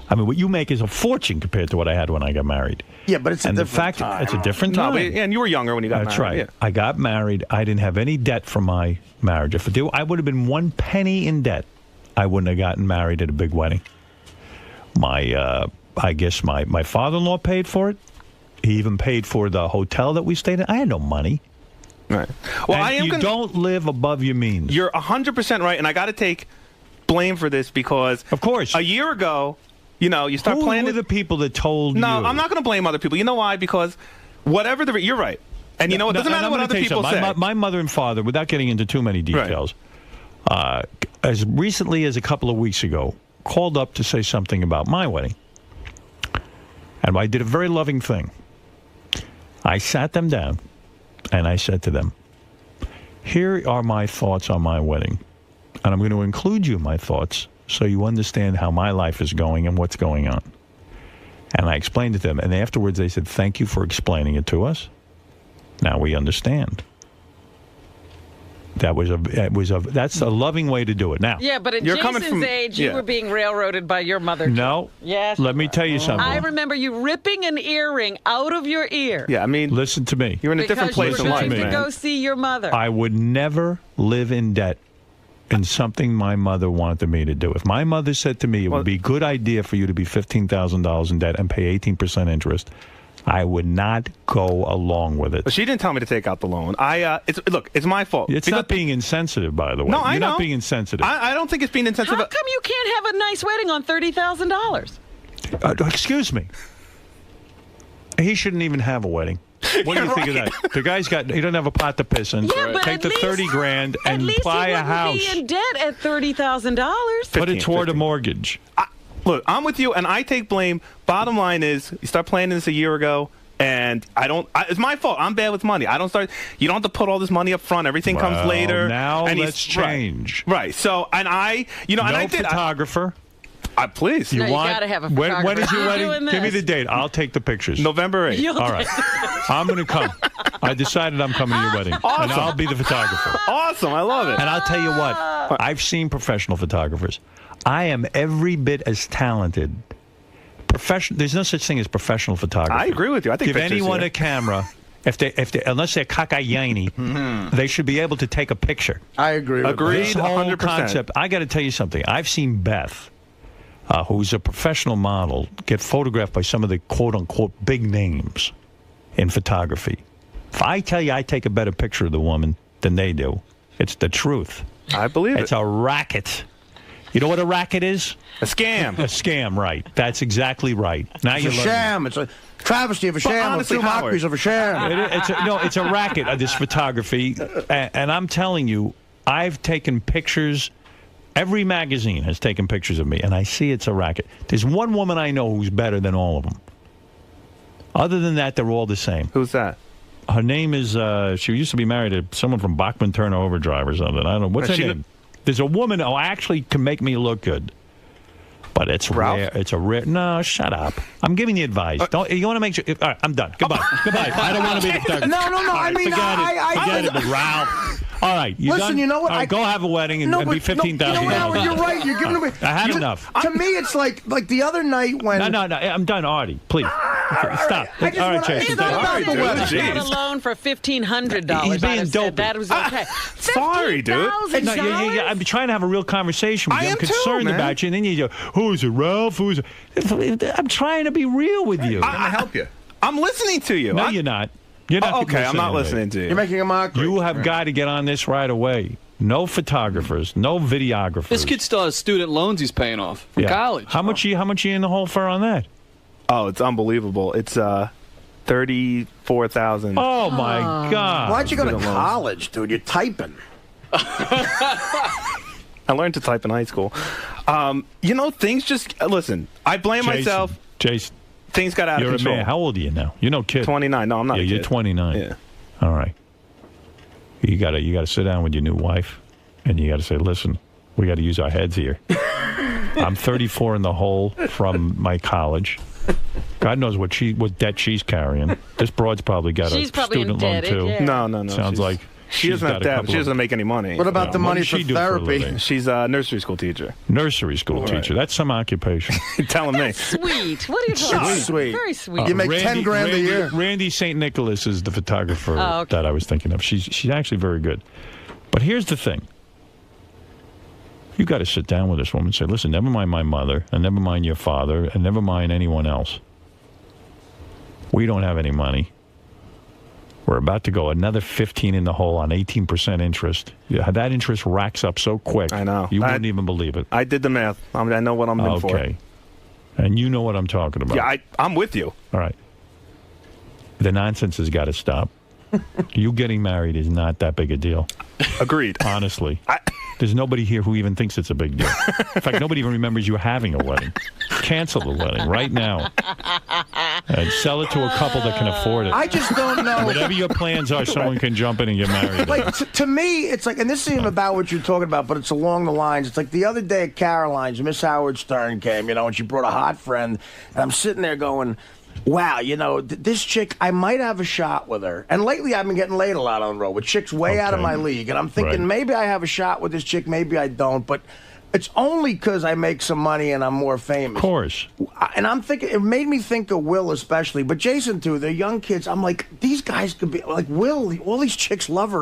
I mean, what you make is a fortune compared to what I had when I got married. Yeah, but it's a different time. It's a different time. No, and you were younger when you got married. That's right. Yeah. I got married. I didn't have any debt from my marriage. If I would have been 1 penny in debt, I wouldn't have gotten married at a big wedding. I guess my father-in-law paid for it. He even paid for the hotel that we stayed in. I had no money. Right. Well, And you don't live above your means. You're 100% right, and I got to take blame for this because, of course, a year ago, you start Who planning. were the people that told No, you? I'm not going to blame other people. You know why? Because whatever you're right, and you know what? It doesn't matter what other people say. My mother and father, without getting into too many details, as recently as a couple of weeks ago, called up to say something about my wedding. And I did a very loving thing. I sat them down, and I said to them, here are my thoughts on my wedding. And I'm going to include you in my thoughts so you understand how my life is going and what's going on. And I explained it to them. And afterwards, they said, thank you for explaining it to us. Now we understand. That's a loving way to do it. Now, Yeah, but at you're Jason's age, you were being railroaded by your mother. No. Yes. Let me tell you something. I remember you ripping an earring out of your ear. Yeah, I mean, listen to me. You're in a different place in life, Because you were man. going to go see your mother. I would never live in debt in something my mother wanted me to do. If my mother said to me, it would be a good idea for you to be $15,000 in debt and pay 18% interest, I would not go along with it. But she didn't tell me to take out the loan. It's my fault. It's not being insensitive, by the way. No, I You're know. not being insensitive. I don't think it's being insensitive. How come you can't have a nice wedding on $30,000? Excuse me. He shouldn't even have a wedding. What do you think of that? The guy's he doesn't have a pot to piss in. Yeah, but Take the $30,000 and buy a house. Be in debt at $30,000. Put it toward a mortgage. Look, I'm with you, and I take blame. Bottom line is, you start planning this a year ago, and it's my fault. I'm bad with money. You don't have to put all this money up front. Everything comes later. Now and let's change. Right. So, and I, and I did. Photographer. Please. You gotta have a photographer. When is your You're wedding? doing Give me this. the date. I'll take the pictures. November 8th. You'll All right. I'm going to come. I decided I'm coming to your wedding. Awesome. And I'll be the photographer. Awesome. I love it. And I'll tell you what. I've seen professional photographers. I am every bit as talented. There's no such thing as professional photography. I agree with you. I think give anyone a camera. If they, unless they're kakayani, they should be able to take a picture. I agree with Agreed, This whole 100%. concept. I got to tell you something. I've seen Beth, who's a professional model, get photographed by some of the quote-unquote big names in photography. If I tell you I take a better picture of the woman than they do, it's the truth. I believe It's a racket. You know what a racket is? A scam. A scam, right. That's exactly right. Now It's you're a learning. sham. It's a travesty of a sham. honestly, Two mockeries of a sham. It's a racket, this photography. And I'm telling you, I've taken pictures. Every magazine has taken pictures of me, and I see it's a racket. There's one woman I know who's better than all of them. Other than that, they're all the same. Who's that? Her name is, she used to be married to someone from Bachman Turner Overdrive or something. I don't know. What's her name? There's a woman who actually can make me look good. But it's Ralph? rare. It's a rare. No, shut up. I'm giving you advice. Don't you want to make sure? All right, I'm done. Goodbye. Goodbye. I don't want to be the photographer. No. All I right, mean, forget it, but Ralph. All right, you Listen, done? you know what? All right, go have a wedding and be $15,000. You know what, Howard? You're right. You're giving away. I had enough. To me, it's like the other night when. No. I'm done, Artie. Please stop. I just All right, wanna- Chase. it's not about the wedding. Got a loan for $1,500. He's being I'd have dopey. said that was okay. Sorry, dude. No, I'm trying to have a real conversation with you. I'm concerned about you, and then you go, "Who's it, Ralph? Who's it?" I'm trying to be real with you. I'm gonna help you. I'm listening to you. No, you're not. You're not. Okay, I'm not listening to you. You're making a mockery. You have got to get on this right away. No photographers, no videographers. This kid still has student loans he's paying off from college. How much you in the hole for on that? Oh, it's unbelievable. It's $34,000. Oh my God! Why'd you go to college, dude? You're typing. I learned to type in high school. Things just listen. I blame myself. Jason, things got out of control. You're a man. How old are you now? You're no kid. 29. No, I'm not. Yeah, a kid. you're 29. Yeah. All right. You gotta sit down with your new wife, and you gotta say, "Listen, we got to use our heads here." I'm 34 in the hole from my college. God knows what debt she's carrying. This broad's probably got a student loan too. Yeah. No. Sounds like she doesn't have debt. She doesn't make any money. What about the money does for she do for a therapy? living? She's a nursery school teacher. Nursery school teacher. That's some occupation. You're telling me. Sweet. What are you talking Sweet. Very sweet. You make Randy, 10 grand a year. Randy St. Nicholas is the photographer okay. that I was thinking of. She's actually very good. But here's the thing. You got to sit down with this woman and say, "Listen, never mind my mother, and never mind your father, and never mind anyone else. We don't have any money. We're about to go another 15 in the hole on 18% interest. Yeah, that interest racks up so quick. I know. You wouldn't even believe it. I did the math. I know what I'm in for. Okay. And you know what I'm talking about. Yeah, I'm with you. All right. The nonsense has got to stop. You getting married is not that big a deal. Agreed. Honestly. There's nobody here who even thinks it's a big deal. In fact, nobody even remembers you having a wedding. Cancel the wedding right now. And sell it to a couple that can afford it. I just don't know. Whatever your plans are, someone can jump in and get married. Like, to me, it's like, and this isn't even about what you're talking about, but it's along the lines. It's like the other day at Caroline's, Miss Howard Stern came, and she brought a hot friend, and I'm sitting there going, wow, this chick, I might have a shot with her. And lately I've been getting laid a lot on the road with chicks way out of my league. And I'm thinking maybe I have a shot with this chick, maybe I don't. But it's only because I make some money and I'm more famous. Of course. And I'm thinking, it made me think of Will especially, but Jason too. They're young kids. I'm like, these guys could be like Will. All these chicks love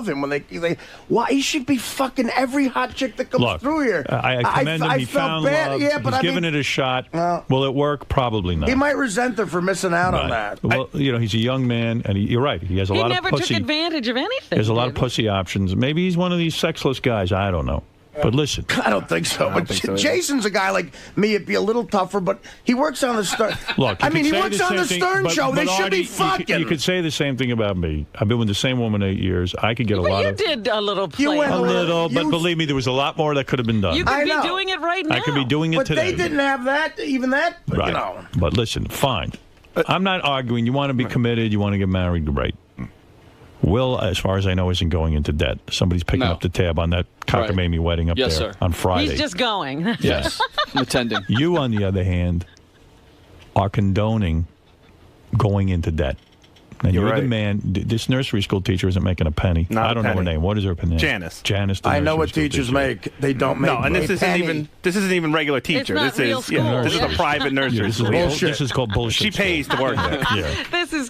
him when they. Why he should be fucking every hot chick that comes through here. I commend him. He found love. Yeah, but he's given it a shot. Will it work? Probably not. He might resent her for missing out on that. Well, he's a young man, and you're right. He has a lot of pussy. He never took advantage of anything. There's a lot of pussy options. Maybe he's one of these sexless guys. I don't know. But listen. I don't think so. But Jason's a guy like me. It'd be a little tougher, but he works on the Stern. Look, he works on the Stern show. They should be fucking. You could say the same thing about me. I've been with the same woman 8 years. I could get a lot of. You did a little play. A little, but believe me, there was a lot more that could have been done. You could be doing it right now. I could be doing it today. But they didn't have that, even that. Right. But listen, fine. I'm not arguing. You want to be committed. You want to get married, right? Will, as far as I know, isn't going into debt. Somebody's picking up the tab on that cockamamie wedding up there on Friday. He's just going. Yes. I'm attending. You, on the other hand, are condoning going into debt. And you're the man. This nursery school teacher isn't making a penny. I don't know her name. What is her name? Janice. Janice. I know what teachers make. They don't make. No, and this isn't even regular teacher. It's not real school. This is a private nursery school. This is called bullshit. She pays to work there. This is,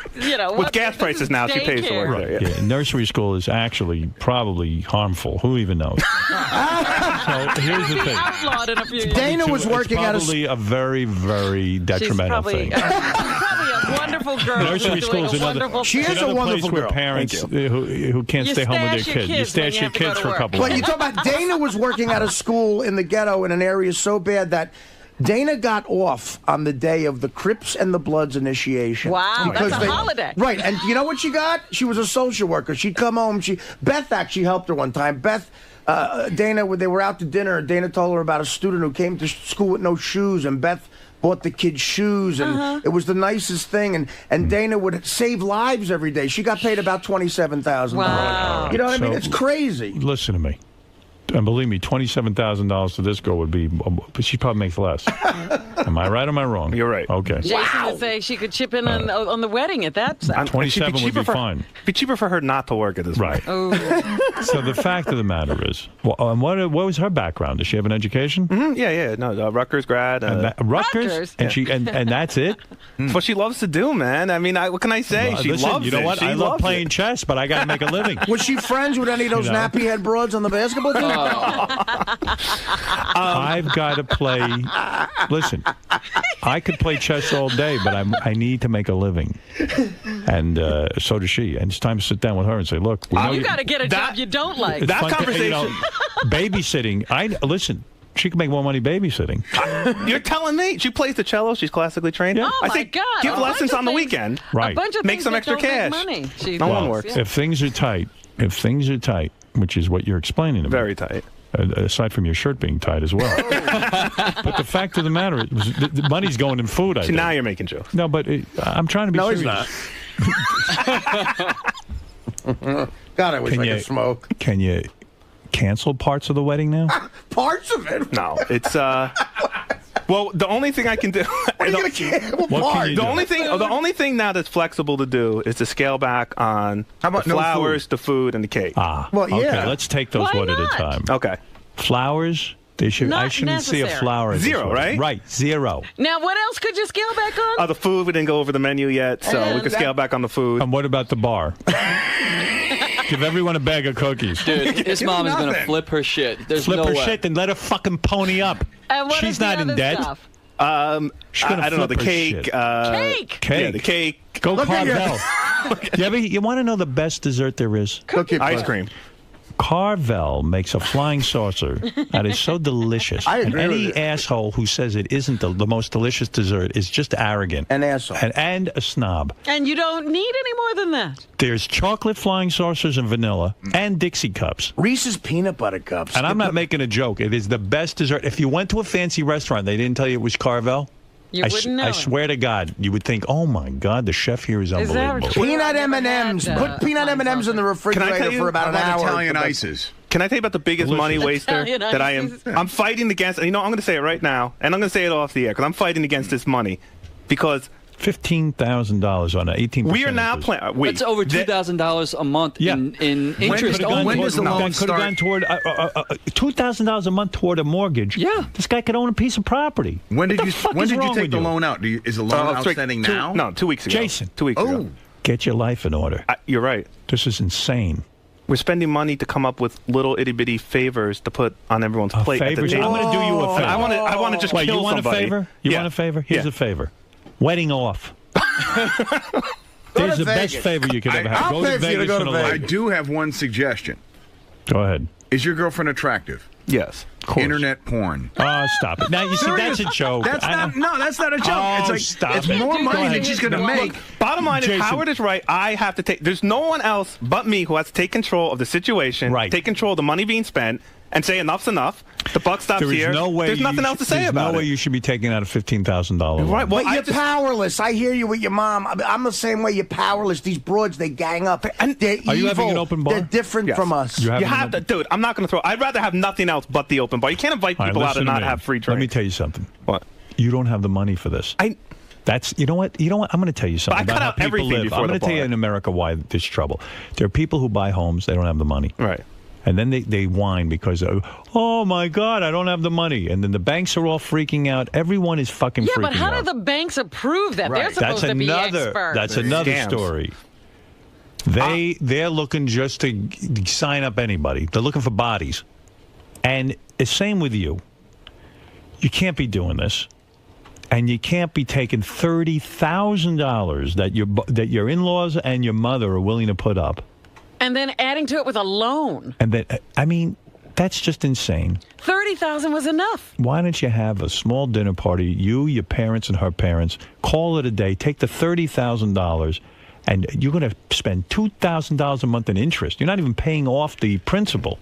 with gas prices now, she pays to work there. Yeah. Nursery school is actually probably harmful. Who even knows? So here's the thing. Outlawed in a few years. Dana was working at probably a very, very detrimental thing. Probably a wonderful girl. Nursery school is another. She is a wonderful place girl. Where parents who can't stay home with their kids. You stash your kids for a couple. But you talk about Dana was working at a school in the ghetto in an area so bad that Dana got off on the day of the Crips and the Bloods initiation. Wow, that's a holiday. Right, and you know what she got? She was a social worker. She'd come home. Beth actually helped her one time. Beth, Dana, they were out to dinner. Dana told her about a student who came to school with no shoes, and Beth bought the kids shoes, and it was the nicest thing. And Dana would save lives every day. She got paid about $27,000. Wow. You know what I mean? It's crazy. Listen to me. And believe me, $27,000 to this girl would be, she probably makes less. Am I right or am I wrong? You're right. Okay. Jason would say she could chip in on the wedding at that time. 27 would be fine. It'd be cheaper for her not to work at this right. Oh. So the fact of the matter is, and what was her background? Does she have an education? Mm-hmm. Yeah. No, Rutgers grad. Rutgers? And she and that's it? It's what she loves to do, man. I mean, what can I say? Well, she loves it. You know what? I love playing chess, but I got to make a living. Was she friends with any of those nappy head broads on the basketball team? I've got to play. Listen, I could play chess all day, but I need to make a living, and so does she. And it's time to sit down with her and say, "Look, you got to get a job you don't like." That conversation, babysitting. Listen. She can make more money babysitting. You're telling me she plays the cello? She's classically trained. Yeah. Oh I think God! Give lessons on the weekend. Right. A bunch of make some extra cash. Money. No one works. If things are tight, which is what you're explaining to me. Very tight. Aside from your shirt being tight as well. But the fact of the matter is, the money's going in food. I think. Now you're making jokes. No, but I'm trying to be serious. He's not. God, I wish I could smoke. Can you cancel parts of the wedding now? Parts of it? No, it's well, the only thing I can do. What are you going to cancel parts? The only thing now that's flexible to do is to scale back on the flowers, the food, and the cake. Well, yeah. Okay, let's take those one at a time. Okay. Flowers. I shouldn't see a flower. Zero, right? Right, zero. Now, what else could you scale back on? The food. We didn't go over the menu yet, so we could scale back on the food. And what about the bar? Give everyone a bag of cookies. Dude, his mom is going to flip her shit. There's flip no her way. shit and let her fucking pony up. And what She's not in debt. Stuff? I don't know, the cake. Cake? Cake. Yeah, the cake. Go Carvel. You want to know the best dessert there is? Ice cream. Carvel makes a flying saucer that is so delicious. I agree and any with you. asshole who says it isn't the most delicious dessert is just arrogant. An asshole. And a snob. And you don't need any more than that. There's chocolate flying saucers and vanilla and Dixie cups. Reese's peanut butter cups. And I'm not making a joke. It is the best dessert. If you went to a fancy restaurant, they didn't tell you it was Carvel. You wouldn't know. I swear to God, you would think, "Oh my God, the chef here is unbelievable." Peanut M&Ms. Put peanut M&Ms in the refrigerator for about an hour. Italian ices. Can I tell you about the biggest money waster that I am? I'm fighting against. And I'm going to say it right now, and I'm going to say it off the air because I'm fighting against this money because $15,000 on an 18%. We are now playing. That's over $2,000 a month in interest only. When does the loan start? Could have gone toward $2,000 a month toward a mortgage. Yeah, this guy could own a piece of property. When did you take the loan out? Is the loan outstanding now? No, 2 weeks ago. Jason, 2 weeks ago. Get your life in order. You're right. This is insane. We're spending money to come up with little itty bitty favors to put on everyone's plate. At the table. I'm going to do you a favor. I want to just kill you want somebody. A favor? You want a favor? Here's a favor. Wedding off. There's the best favor you could ever have. Go to Vegas on a lake. I do have one suggestion. Go ahead. Is your girlfriend attractive? Yes. Internet porn. Oh, stop it. Now, you see, that's a joke. That's not a joke. Oh, it's like, it's more money than she's going to make. Bottom line is, Howard is right. I have to take. There's no one else but me who has to take control of the situation, take control of the money being spent, and say enough's enough. The buck stops There is here. no way There's nothing else to say about There's no it. way you should be taking out a $15,000 loan. Right. Well, but you're powerless. I hear you with your mom. I'm the same way. You're powerless. These broads, they gang up. And they're Are you evil. having an open bar? They're different Yes. from us. You have to, dude. I'm not going to throw. I'd rather have nothing else but the open bar. You can't invite All right, people out listen and to not me. have free drinks. Let me tell you something. What? You don't have the money for this. You know what? I'm going to tell you something But I about cut how out people everything live. before I'm the going to tell you bar. in America why there's trouble. There are people who buy homes, they don't have the money. Right. And then they whine because, oh my God, I don't have the money. And then the banks are all freaking out. Everyone is fucking freaking out. Yeah, but how do the banks approve that? They're supposed to be experts. That's another Scams. story. They're looking just to sign up anybody. They're looking for bodies. And the same with you. You can't be doing this. And you can't be taking $30,000 that your in-laws and your mother are willing to put up. And then adding to it with a loan. And that, I mean, that's just insane. $30,000 was enough. Why don't you have a small dinner party, you, your parents, and her parents, call it a day, take the $30,000, and you're going to spend $2,000 a month in interest. You're not even paying off the principal.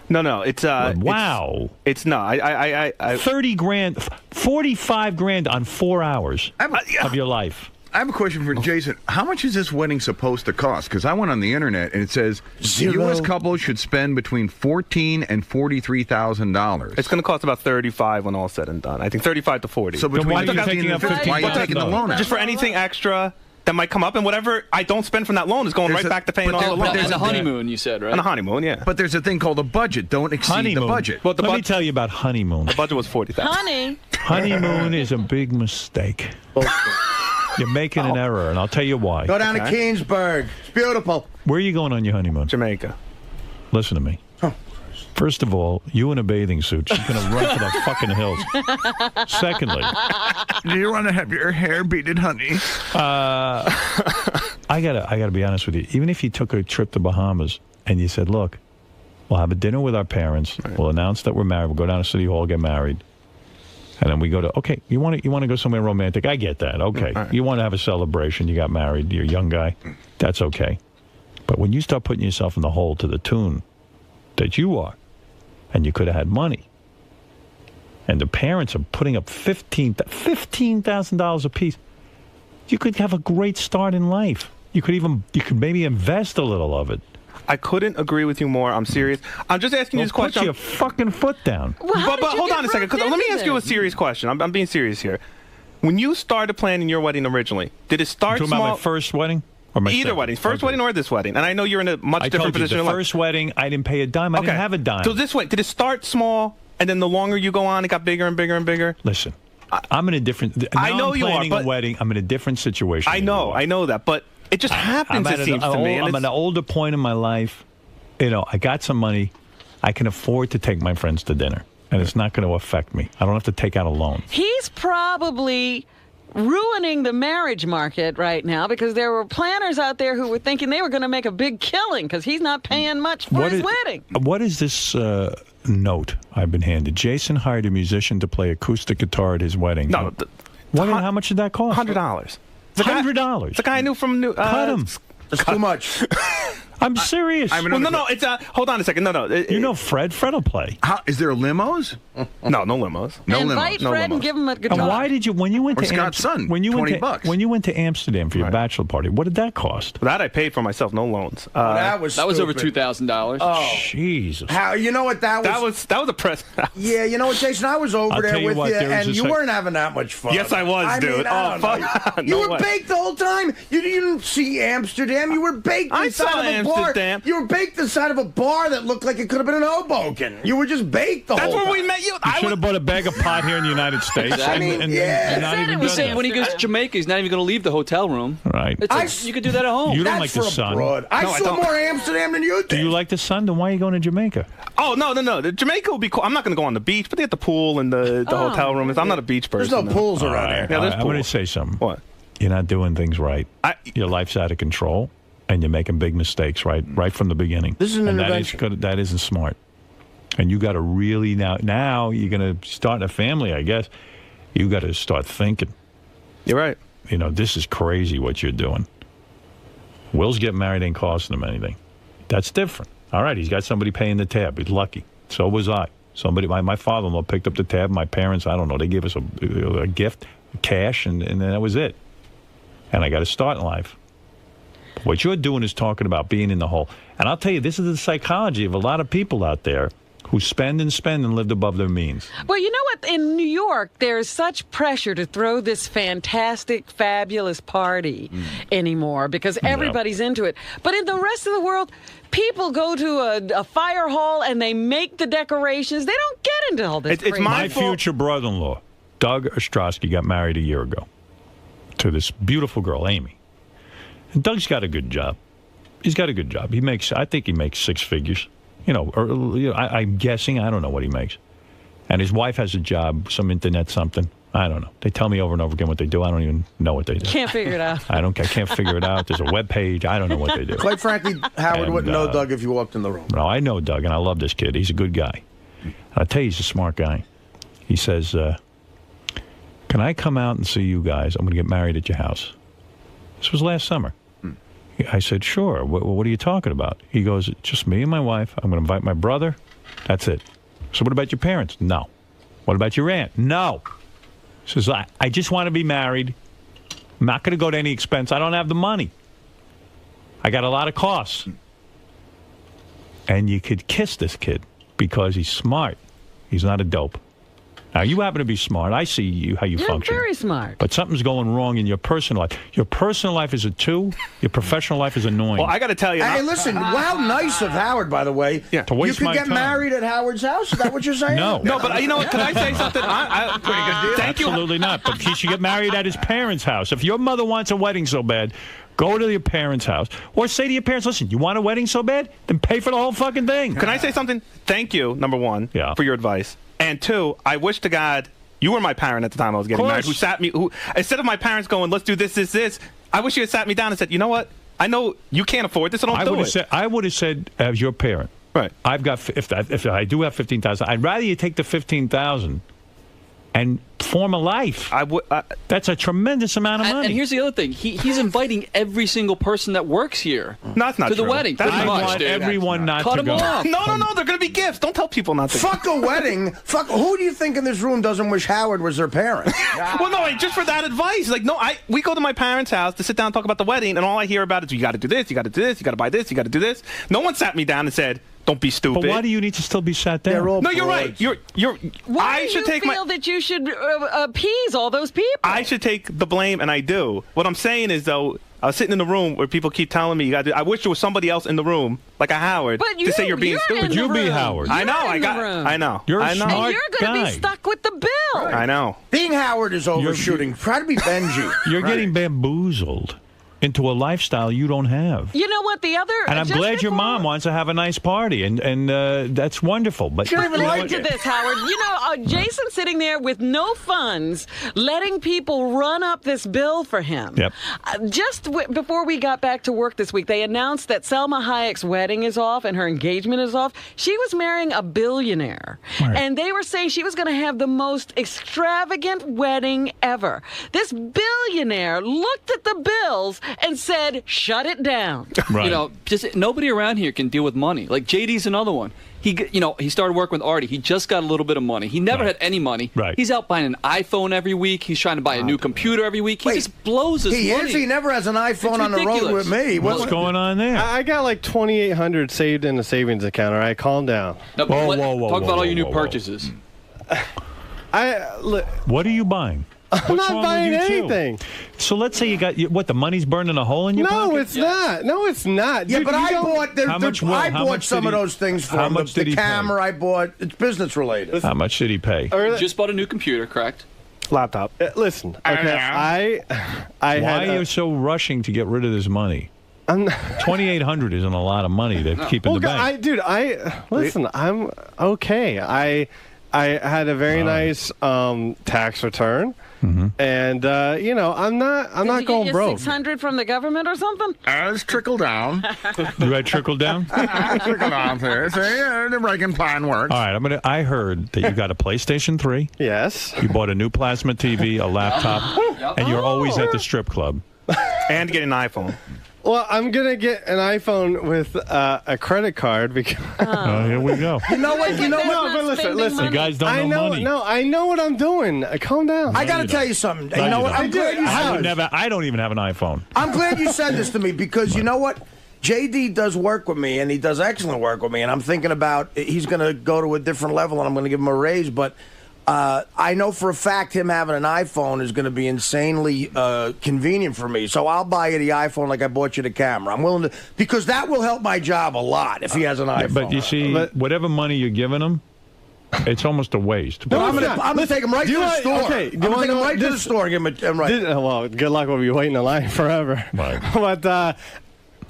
No, it's wow. It's no, I 30 grand, 45 grand on 4 hours of your life. I have a question for Jason. How much is this wedding supposed to cost? Because I went on the internet and it says U.S. couples should spend between $14,000 and $43,000. It's going to cost about 35 when all said and done. I think 35 to 40. So between why are you taking the loan out? Just for anything extra that might come up, and whatever I don't spend from that loan is going right back to paying all the loan. And a honeymoon, you said, right? And a honeymoon, yeah. But there's a thing called a budget. Don't exceed the budget. Well, Let me tell you about honeymoon. The budget was $40,000. Honey. Honeymoon is a big mistake. You're making an error, and I'll tell you why. Go down to Keensburg. It's beautiful. Where are you going on your honeymoon? Jamaica. Listen to me. First of all, you in a bathing suit, she's going to run for the fucking hills. Secondly, do you want to have your hair beaded, honey? I gotta be honest with you. Even if you took a trip to Bahamas and you said, look, we'll have a dinner with our parents, we'll announce that we're married, we'll go down to City Hall, get married, and then we go to, okay, you want to go somewhere romantic? I get that. Okay. Right. You want to have a celebration, you got married, you're a young guy, that's okay. But when you start putting yourself in the hole to the tune that you are, and you could have had money, and the parents are putting up $15,000 a piece, you could have a great start in life. You could maybe invest a little of it. I couldn't agree with you more. I'm serious. I'm just asking you this question. Put your fucking foot down. Well, but hold on a second, because let me ask you a serious question. I'm being serious here. When you started planning your wedding originally, did it start You're talking small? about my first wedding? Or my Either second? wedding, first wedding or this wedding. And I know you're in a much different position The in life. first wedding, I didn't pay a dime. I didn't have a dime. So this way, did it start small, and then the longer you go on, it got bigger and bigger and bigger? Listen, I'm in a different. I know I'm you are, planning but a wedding. I'm in a different situation. I know that, but it just happens. It seems to me. I'm at an older point in my life. You know, I got some money. I can afford to take my friends to dinner, and it's not going to affect me. I don't have to take out a loan. He's probably ruining the marriage market right now because there were planners out there who were thinking they were going to make a big killing because he's not paying much for his wedding. What is this note I've been handed? Jason hired a musician to play acoustic guitar at his wedding. No. How much did that cost? $100. $100. It's a guy I knew from New. Cut him. It's too much. I'm serious. No. It's hold on a second. No. You know Fred will play. Is there limos? No limos. Invite Fred and give him a guitar. And why did you when you went or to Scott's son? When you $20. When you went to Amsterdam for your bachelor party, what did that cost? That I paid for myself, no loans. That was over $2,000. Oh, Jesus! How you know what that was? That was a present. Yeah, you know what, Jason? I was over there with you, and you a weren't having that much fun. Yes, I was, dude. I don't know. You were baked the whole time. You didn't see Amsterdam. You were baked inside of a bar. You were baked inside of a bar that looked like it could have been in Hoboken. You were just baked the whole time. That's where we met you. You should have bought a bag of pot here in the United States. I mean, He said when he goes to Jamaica, he's not even going to leave the hotel room. Right. You could do that at home. You don't like the sun. I saw more Amsterdam than you did. Do you like the sun? Then why are you going to Jamaica? Oh, no. The Jamaica will be cool. I'm not going to go on the beach, but they have the pool and the hotel room. I'm not a beach person. There's no pools around here. Yeah, there's I'm going to say something. What? You're not doing things right. Your life's out of control, and you're making big mistakes right from the beginning. This is an intervention. That isn't smart. And you got to really now you're going to start a family, I guess. You got to start thinking. You're right. You know, this is crazy what you're doing. Will's getting married ain't costing him anything. That's different. All right, he's got somebody paying the tab. He's lucky. So was I. Somebody, my father-in-law picked up the tab. My parents, I don't know, they gave us a gift, cash, and then that was it. And I got to start in life. What you're doing is talking about being in the hole. And I'll tell you, this is the psychology of a lot of people out there who spend and lived above their means. Well, you know what? In New York, there's such pressure to throw this fantastic, fabulous party anymore because everybody's into it. But in the rest of the world, people go to a fire hall and they make the decorations. They don't get into all this. It's my future brother-in-law, Doug Ostrowski, got married a year ago to this beautiful girl, Amy. And Doug's got a good job. He's got a good job. I think he makes 6 figures. I'm guessing. I don't know what he makes. And his wife has a job, some internet something. I don't know. They tell me over and over again what they do. I don't even know what they do. Can't figure it out. I can't figure it out. There's a web page. I don't know what they do. Quite frankly, Howard wouldn't know Doug if you walked in the room. No, I know Doug, and I love this kid. He's a good guy. And I'll tell you, he's a smart guy. He says, can I come out and see you guys? I'm going to get married at your house. This was last summer. I said, sure. What are you talking about? He goes, just me and my wife. I'm going to invite my brother. That's it. So what about your parents? No. What about your aunt? No. He says, I just want to be married. I'm not going to go to any expense. I don't have the money. I got a lot of costs. And you could kiss this kid because he's smart. He's not a dope. Now, you happen to be smart. I see how you function. You're very smart. But something's going wrong in your personal life. Your personal life is a 2. Your professional life is annoying. Well, I got to tell you. Hey, listen, how nice of Howard, by the way. Yeah. To waste you my could get time. married at Howard's house? Is that what you're saying? No. No, but you know what? Can I say something? Pretty good deal. Thank you. Absolutely not. But he should get married at his parents' house. If your mother wants a wedding so bad, go to your parents' house. Or say to your parents, listen, you want a wedding so bad? Then pay for the whole fucking thing. Can I say something? Thank you, number 1, for your advice. And 2, I wish to God you were my parent at the time I was getting married, who instead of my parents going, let's do this, I wish you had sat me down and said, you know what? I know you can't afford this, so don't do it. I would have said, as your parent, right? I've got if I do have $15,000, I'd rather you take the $15,000 and form a life. That's a tremendous amount of money. And here's the other thing: he's inviting every single person that works here no, that's not to the true. wedding. I want everyone not Cut to them go. off. No, they're going to be gifts. Don't tell people not to. Fuck a wedding. Fuck. Who do you think in this room doesn't wish Howard was their parent? Well, no, just for that advice. Like, no, we go to my parents' house to sit down and talk about the wedding, and all I hear about is you got to do this, you got to do this, you got to buy this, you got to do this. No one sat me down and said, don't be stupid. But why do you need to still be sat down? No, you're right. Why do you feel that you should appease all those people? I should take the blame, and I do. What I'm saying is, though, I was sitting in the room where people keep telling me, I wish there was somebody else in the room, like a Howard, to say you're being stupid. You be Howard. I know. I know. You're a smart and you're going to be stuck with the bill. I know. Being Howard is overshooting. Try to be Benji. You're getting bamboozled into a lifestyle you don't have. You know what? The other... And I'm glad your mom wants to have a nice party, and that's wonderful. But listen to this, Howard. You know, Jason's sitting there with no funds, letting people run up this bill for him. Yep. Just before we got back to work this week, they announced that Selma Hayek's wedding is off and her engagement is off. She was marrying a billionaire. Right. And they were saying she was going to have the most extravagant wedding ever. This billionaire looked at the bills and said, shut it down. Right. You know, just nobody around here can deal with money. Like JD's another one. He started working with Artie. He just got a little bit of money. He never had any money. Right. He's out buying an iPhone every week. He's trying to buy a new computer every week. He just blows his money. He never has an iPhone on the road with me. What's going on there? I got like $2,800 saved in a savings account. All right, calm down. No, talk about all your new purchases. What are you buying? I'm not buying anything. So let's say you got the money's burning a hole in your pocket? No, it's not. No, it's not. Yeah, Dude, but I bought some of those things for him. How much did he pay? The camera I bought, it's business related. How much did he pay? Just bought a new computer, correct? Laptop. Listen, okay, Why are you so rushing to get rid of this money? $2,800 isn't a lot of to keep in the bank. Listen, I'm okay. I had a very nice tax return, and I'm not going broke. $600 from the government or something? It's trickle down. You had trickle down? Trickle down there. See, the Reagan plan works. All right, I heard that you got a PlayStation 3. Yes. You bought a new plasma TV, a laptop, and you're always at the strip club. And get an iPhone. Well, I'm gonna get an iPhone with a credit card because. Here we go. You know what? No, but listen. You guys don't I know money. No, I know what I'm doing. Calm down. I got to tell you something. No, You know you what? don't. I'm glad you said this. I don't even have an iPhone. I'm glad you said this to me because you know what? JD does work with me, and he does excellent work with me, and I'm thinking about he's going to go to a different level, and I'm going to give him a raise, but I know for a fact him having an iPhone is going to be insanely convenient for me, so I'll buy you the iPhone like I bought you the camera. I'm willing to, because that will help my job a lot if he has an iPhone. But you see, whatever money you're giving him, it's almost a waste. No, I'm going to take him right to the store. Okay, I'm going to take him right to the store and give him right. Well, good luck. We'll be waiting in line forever. Right. But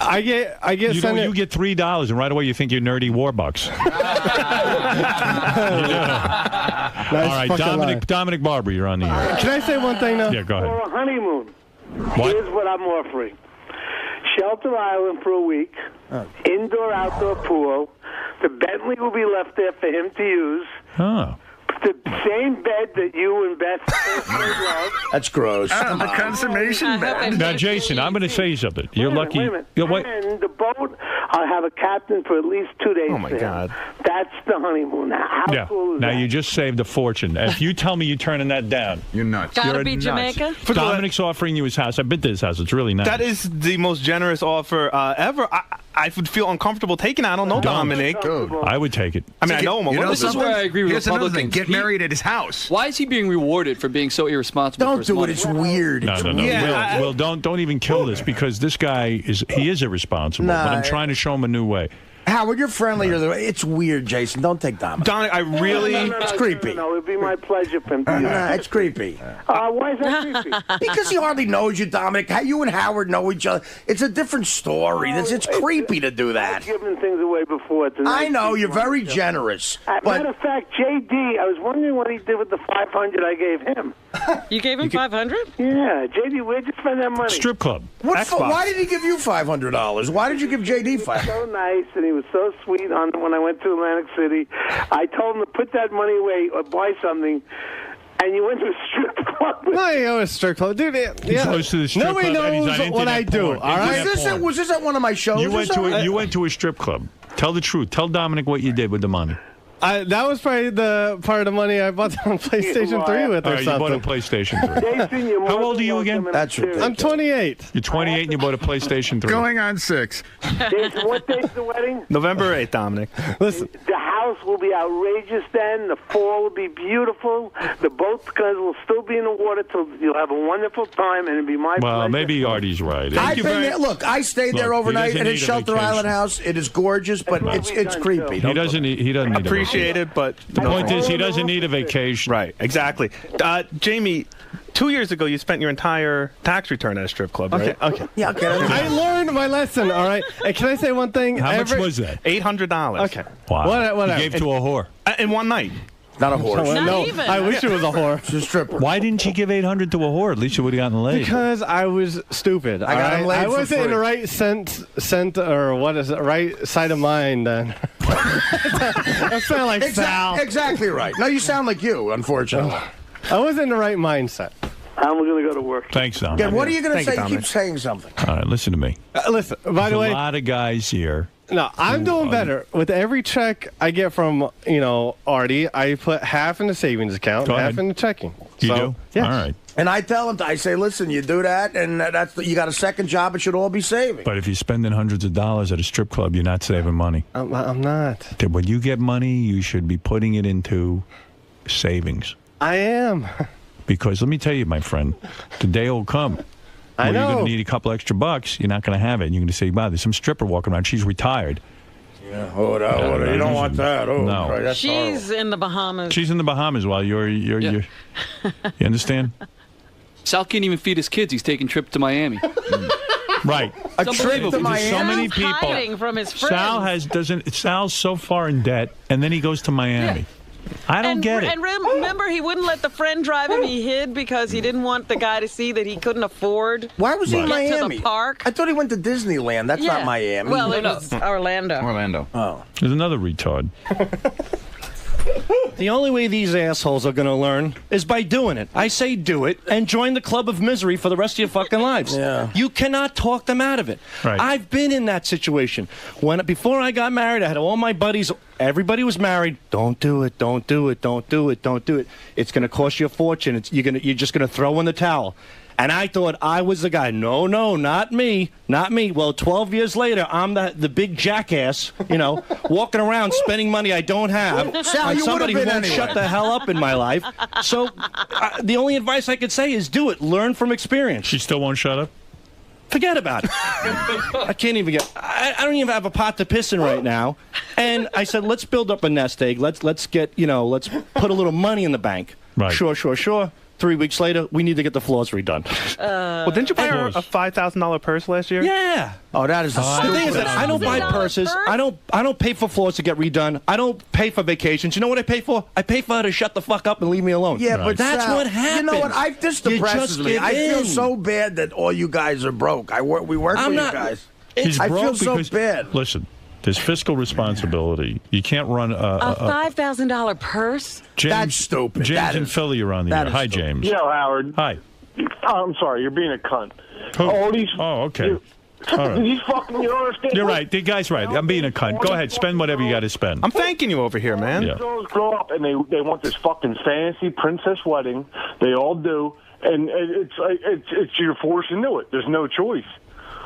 I get. You get $3, and right away you think you're nerdy Warbucks. All right, Dominic Barber, you're on the air. Can I say one thing now? Yeah, go ahead. For a honeymoon, What? here's what I'm offering: Shelter Island for a week, indoor-outdoor pool. The Bentley will be left there for him to use. Oh. The same bed that you and Beth love. That's gross. The consummation bed. Now, Jason, I'm going to say something. You're lucky. Wait a minute. You know what? And the boat, I'll have a captain for at least 2 days. Oh, my there. God. That's the honeymoon. Now, how cool is Now that? you just saved a fortune. If you tell me you're turning that down, you're nuts. Gotta You're be nuts. Jamaica? Dominic's offering you his house. I've been to his house. It's really nice. That is the most generous offer ever. I would feel uncomfortable taking it. I don't know Dominic. I would take it. I mean, I know him a little This is where I agree with Here's another Republicans. thing. Get married at his house. Why is he being rewarded for being so irresponsible? Don't for his do it. money? It's weird. No, no, no. Yeah, Will, don't even kill this because this guy is irresponsible. Nah, but I'm trying to show him a new way. Howard, you're friendlier than it's weird, Jason. Don't take Dominic. Dominic, I really. It's creepy. No, it'd be my pleasure for him to do Nah, that. it's creepy. Why is that creepy? Because he hardly knows you, Dominic. How you and Howard know each other. It's a different story. It's creepy to do that. I've given things away before. I know, you're very generous. Matter of fact, JD, I was wondering what he did with the $500 I gave him. You gave him $500? Yeah, JD, where'd you spend that money? Strip club. Why did he give you $500? Why did you give JD $500? So nice, and he was so sweet when I went to Atlantic City. I told him to put that money away or buy something. And you went to a strip club. No, you go to a strip club, dude. He goes to the strip Nobody club and he's knows on what I internet do. porn. All right. Was this at one of my shows? You went to a strip club. Tell the truth. Tell Dominic what you did with the money. That was probably the part of the money I bought on PlayStation 3 with All or right, something. you bought a PlayStation 3. How old are you again? That's ridiculous. I'm 28. You're 28 and you bought a PlayStation 3. Going on 6. Jason, what date's the wedding? November 8th, Dominic. Listen. The house will be outrageous then. The fall will be beautiful. The boats will still be in the water till you'll have a wonderful time, and it'll be my Well, pleasure. maybe Artie's right. I've been there. Look, I stayed there Look, he overnight doesn't at need his a Shelter vacation. Island house. It is gorgeous, but it's creepy. He doesn't need a Appreciate vacation. it, but The point is, he doesn't need a vacation. Right, exactly. Jamie, 2 years ago, you spent your entire tax return at a strip club, right? Okay. Yeah, okay. I learned my lesson, all right? And can I say one thing? How much was that? $800. Okay. Wow. Whatever. You gave to a whore. In one night. Not a horse. No, I wish it was a whore. It's a stripper. Why didn't you give $800 to a whore? At least you would have gotten laid. Because I was stupid. I got him laid I for wasn't in free. the right scent or what is it? Right side of mind then. I sound like Sal. Exactly right. No, you sound like you, unfortunately. I wasn't in the right mindset. I'm going to go to work. Thanks, Dom. Again, what are you going to Thank say? you, You keep saying something. All right, listen to me. Listen, by There's the way, a lot of guys here. no, I'm doing better. With every check I get from, Artie, I put half in the savings account, Go half ahead. in the checking. You So, do? Yes. All right. And I tell him, I say, listen, you do that, and you got a second job. It should all be saving. But if you're spending hundreds of dollars at a strip club, you're not saving money. I'm not. When you get money, you should be putting it into savings. I am. Because let me tell you, my friend, the day will come I where you're know. going to need a couple extra bucks. You're not going to have it. And you're going to say, wow, there's some stripper walking around. She's retired. Yeah, you don't want that. Oh, No. right, that's She's horrible. in the Bahamas. She's in the Bahamas while you're you understand? Sal can't even feed his kids. He's taking trip to Miami. Right. A It's trip unbelievable. to There's Miami. so many Sal's people. hiding from his friends. Sal's so far in debt, and then he goes to Miami. I don't get it. And remember, he wouldn't let the friend drive him. He hid because he didn't want the guy to see that he couldn't afford. Why was he in to get Miami? to the park. I thought he went to Disneyland. That's Yeah. not Miami. Well, it was Orlando. Orlando. Oh. There's another retard. The only way these assholes are going to learn is by doing it. I say do it and join the club of misery for the rest of your fucking lives. Yeah. You cannot talk them out of it. Right. I've been in that situation. Before I got married, I had all my buddies. Everybody was married. Don't do it. Don't do it. Don't do it. Don't do it. It's going to cost you a fortune. You're just going to throw in the towel. And I thought I was the guy. No, not me. Not me. Well, 12 years later, I'm the big jackass, walking around spending money I don't have. Sal, on you somebody who would've won't been shut anyway. the hell up in my life. So the only advice I could say is do it. Learn from experience. She still won't shut up? Forget about it. I can't even I don't even have a pot to piss in right now. And I said, let's build up a nest egg. Let's get, let's put a little money in the bank. Right. Sure. 3 weeks later, we need to get the floors redone. Well, didn't you buy her a $5,000 purse last year? Yeah. Oh, that is The thing is that I don't buy purses. I don't pay for floors to get redone. I don't pay for vacations. You know what I pay for? I pay for her to shut the fuck up and leave me alone. Yeah, but that's Sal, what happens. You know what? This You depresses just me. give I feel in. so bad that all you guys are broke. We work with you guys. He's I broke feel so because, bad. Listen, there's fiscal responsibility. You can't run A $5,000 purse? James, That's stupid. James That in is- Philly, you're on the that air. is Hi, stupid. James. Yo, Howard. Hi. I'm sorry, you're being a cunt. Who? All these. Oh, okay. All right. These fucking. You don't understand. You're right. The guy's right. I'm being a cunt. Go ahead. Spend whatever you got to spend. I'm thanking you over here, man. Yeah. Girls grow up and they want this fucking fancy princess wedding. They all do, and it's you're forced into it. There's no choice.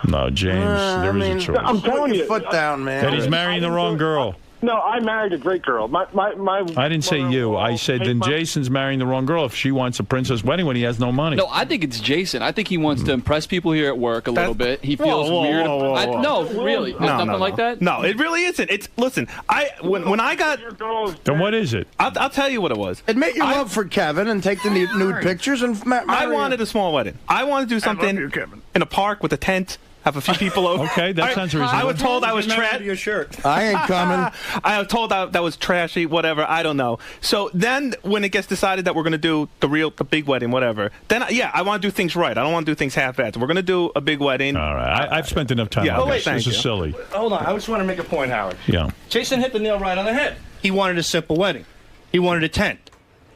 No, James, there is a choice. I'm telling you, Foot down, man. That he's marrying the wrong girl. No, I married a great girl. I didn't say you. I said then Jason's marrying the wrong girl if she wants a princess wedding when he has no money. No, I think it's Jason. I think he wants to impress people here at work a little bit. He feels weird. No, really. There's nothing like that? No, it really isn't. Listen, when I got... Then what is it? I'll tell you what it was. Admit your love for Kevin and take the nude pictures and marry I him. wanted a small wedding. I wanted to do something in a park with a tent. Have a few people over. Okay, that sounds reasonable. I was told I was trash. Your shirt. I ain't coming. I was told that was trashy, whatever. I don't know. So then, when it gets decided that we're going to do the big wedding, whatever, then I want to do things right. I don't want to do things half-assed. We're going to do a big wedding. All right. I've spent enough time on this. This is silly. Hold on. I just want to make a point, Howard. Yeah. Jason hit the nail right on the head. He wanted a simple wedding. He wanted a tent.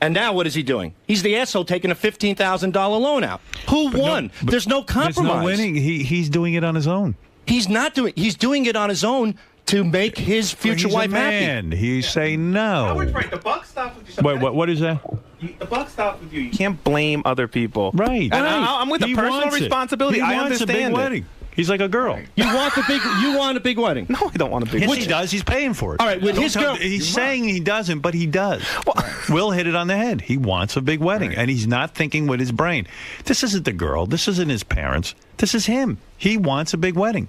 And now what is he doing? He's the asshole taking a $15,000 loan out. Who won? There's no compromise. There's no winning. He's doing it on his own. He's not doing. He's doing it on his own to make his future He's wife a man. He's saying no. Howard's right. The buck stops with you. Wait, what is that? The buck stops with you. You can't blame other people. Right. And I'm with the He personal wants it. responsibility. He I wants understand a big wedding. He's like a girl. You want a big wedding? No, I don't want a big Yes, wedding. he does. He's paying for it. All right, with his girl, he's saying he doesn't, but he does. Will hit it on the head. He wants a big wedding, and he's not thinking with his brain. This isn't the girl. This isn't his parents. This is him. He wants a big wedding.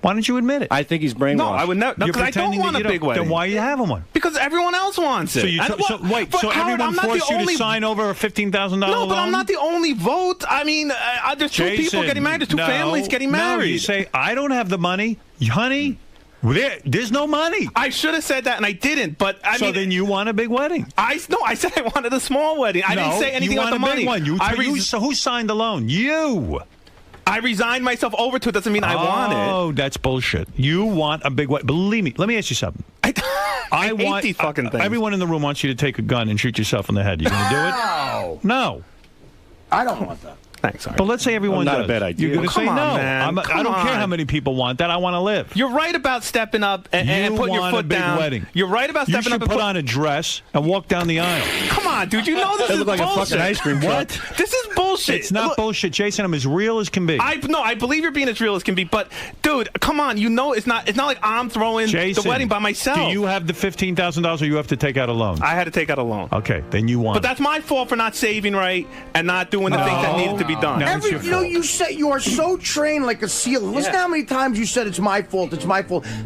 Why don't you admit it? I think he's brainwashed. No, I would never. You're Because I don't pretending want that a you big don't. wedding. Then why are you having one? Because everyone else wants it. So, so Howard, everyone I'm not forced the you only... to sign over a $15,000 loan? No, but I'm not the only vote. I mean, there's two people getting married. There's two families getting married. No, you say, I don't have the money. Honey, there's no money. I should have said that, and I didn't. But I mean, then you want a big wedding? I said I wanted a small wedding. I didn't say anything about the money. You want a big one. So who signed the loan? You. I resigned myself over to it. Doesn't mean I want it. Oh, that's bullshit. You want a big wedding. Believe me. Let me ask you something. I hate these fucking things. Everyone in the room wants you to take a gun and shoot yourself in the head. You going to do it? No. I don't want that. Thanks, sorry. But let's say everyone Not does. a bad idea. You're going to say Come on, no. man. I don't care how many people want that. I want to live. You're right about stepping up and putting your foot a big down. Wedding. You're right about stepping you up should and put on a dress and walk down the aisle. Come on, dude. You know this They is look like bullshit. a fucking ice cream truck. What? This is bullshit. It's not bullshit, Jason. I'm as real as can be. I believe you're being as real as can be, but dude, come on. You know it's not like I'm throwing Jason, the wedding by myself. Do you have the $15,000 or you have to take out a loan? I had to take out a loan. Okay, then you want. But that's my fault for not saving right and not doing the things that needed to be done. You say you are so trained like a seal. Listen how many times you said it's my fault,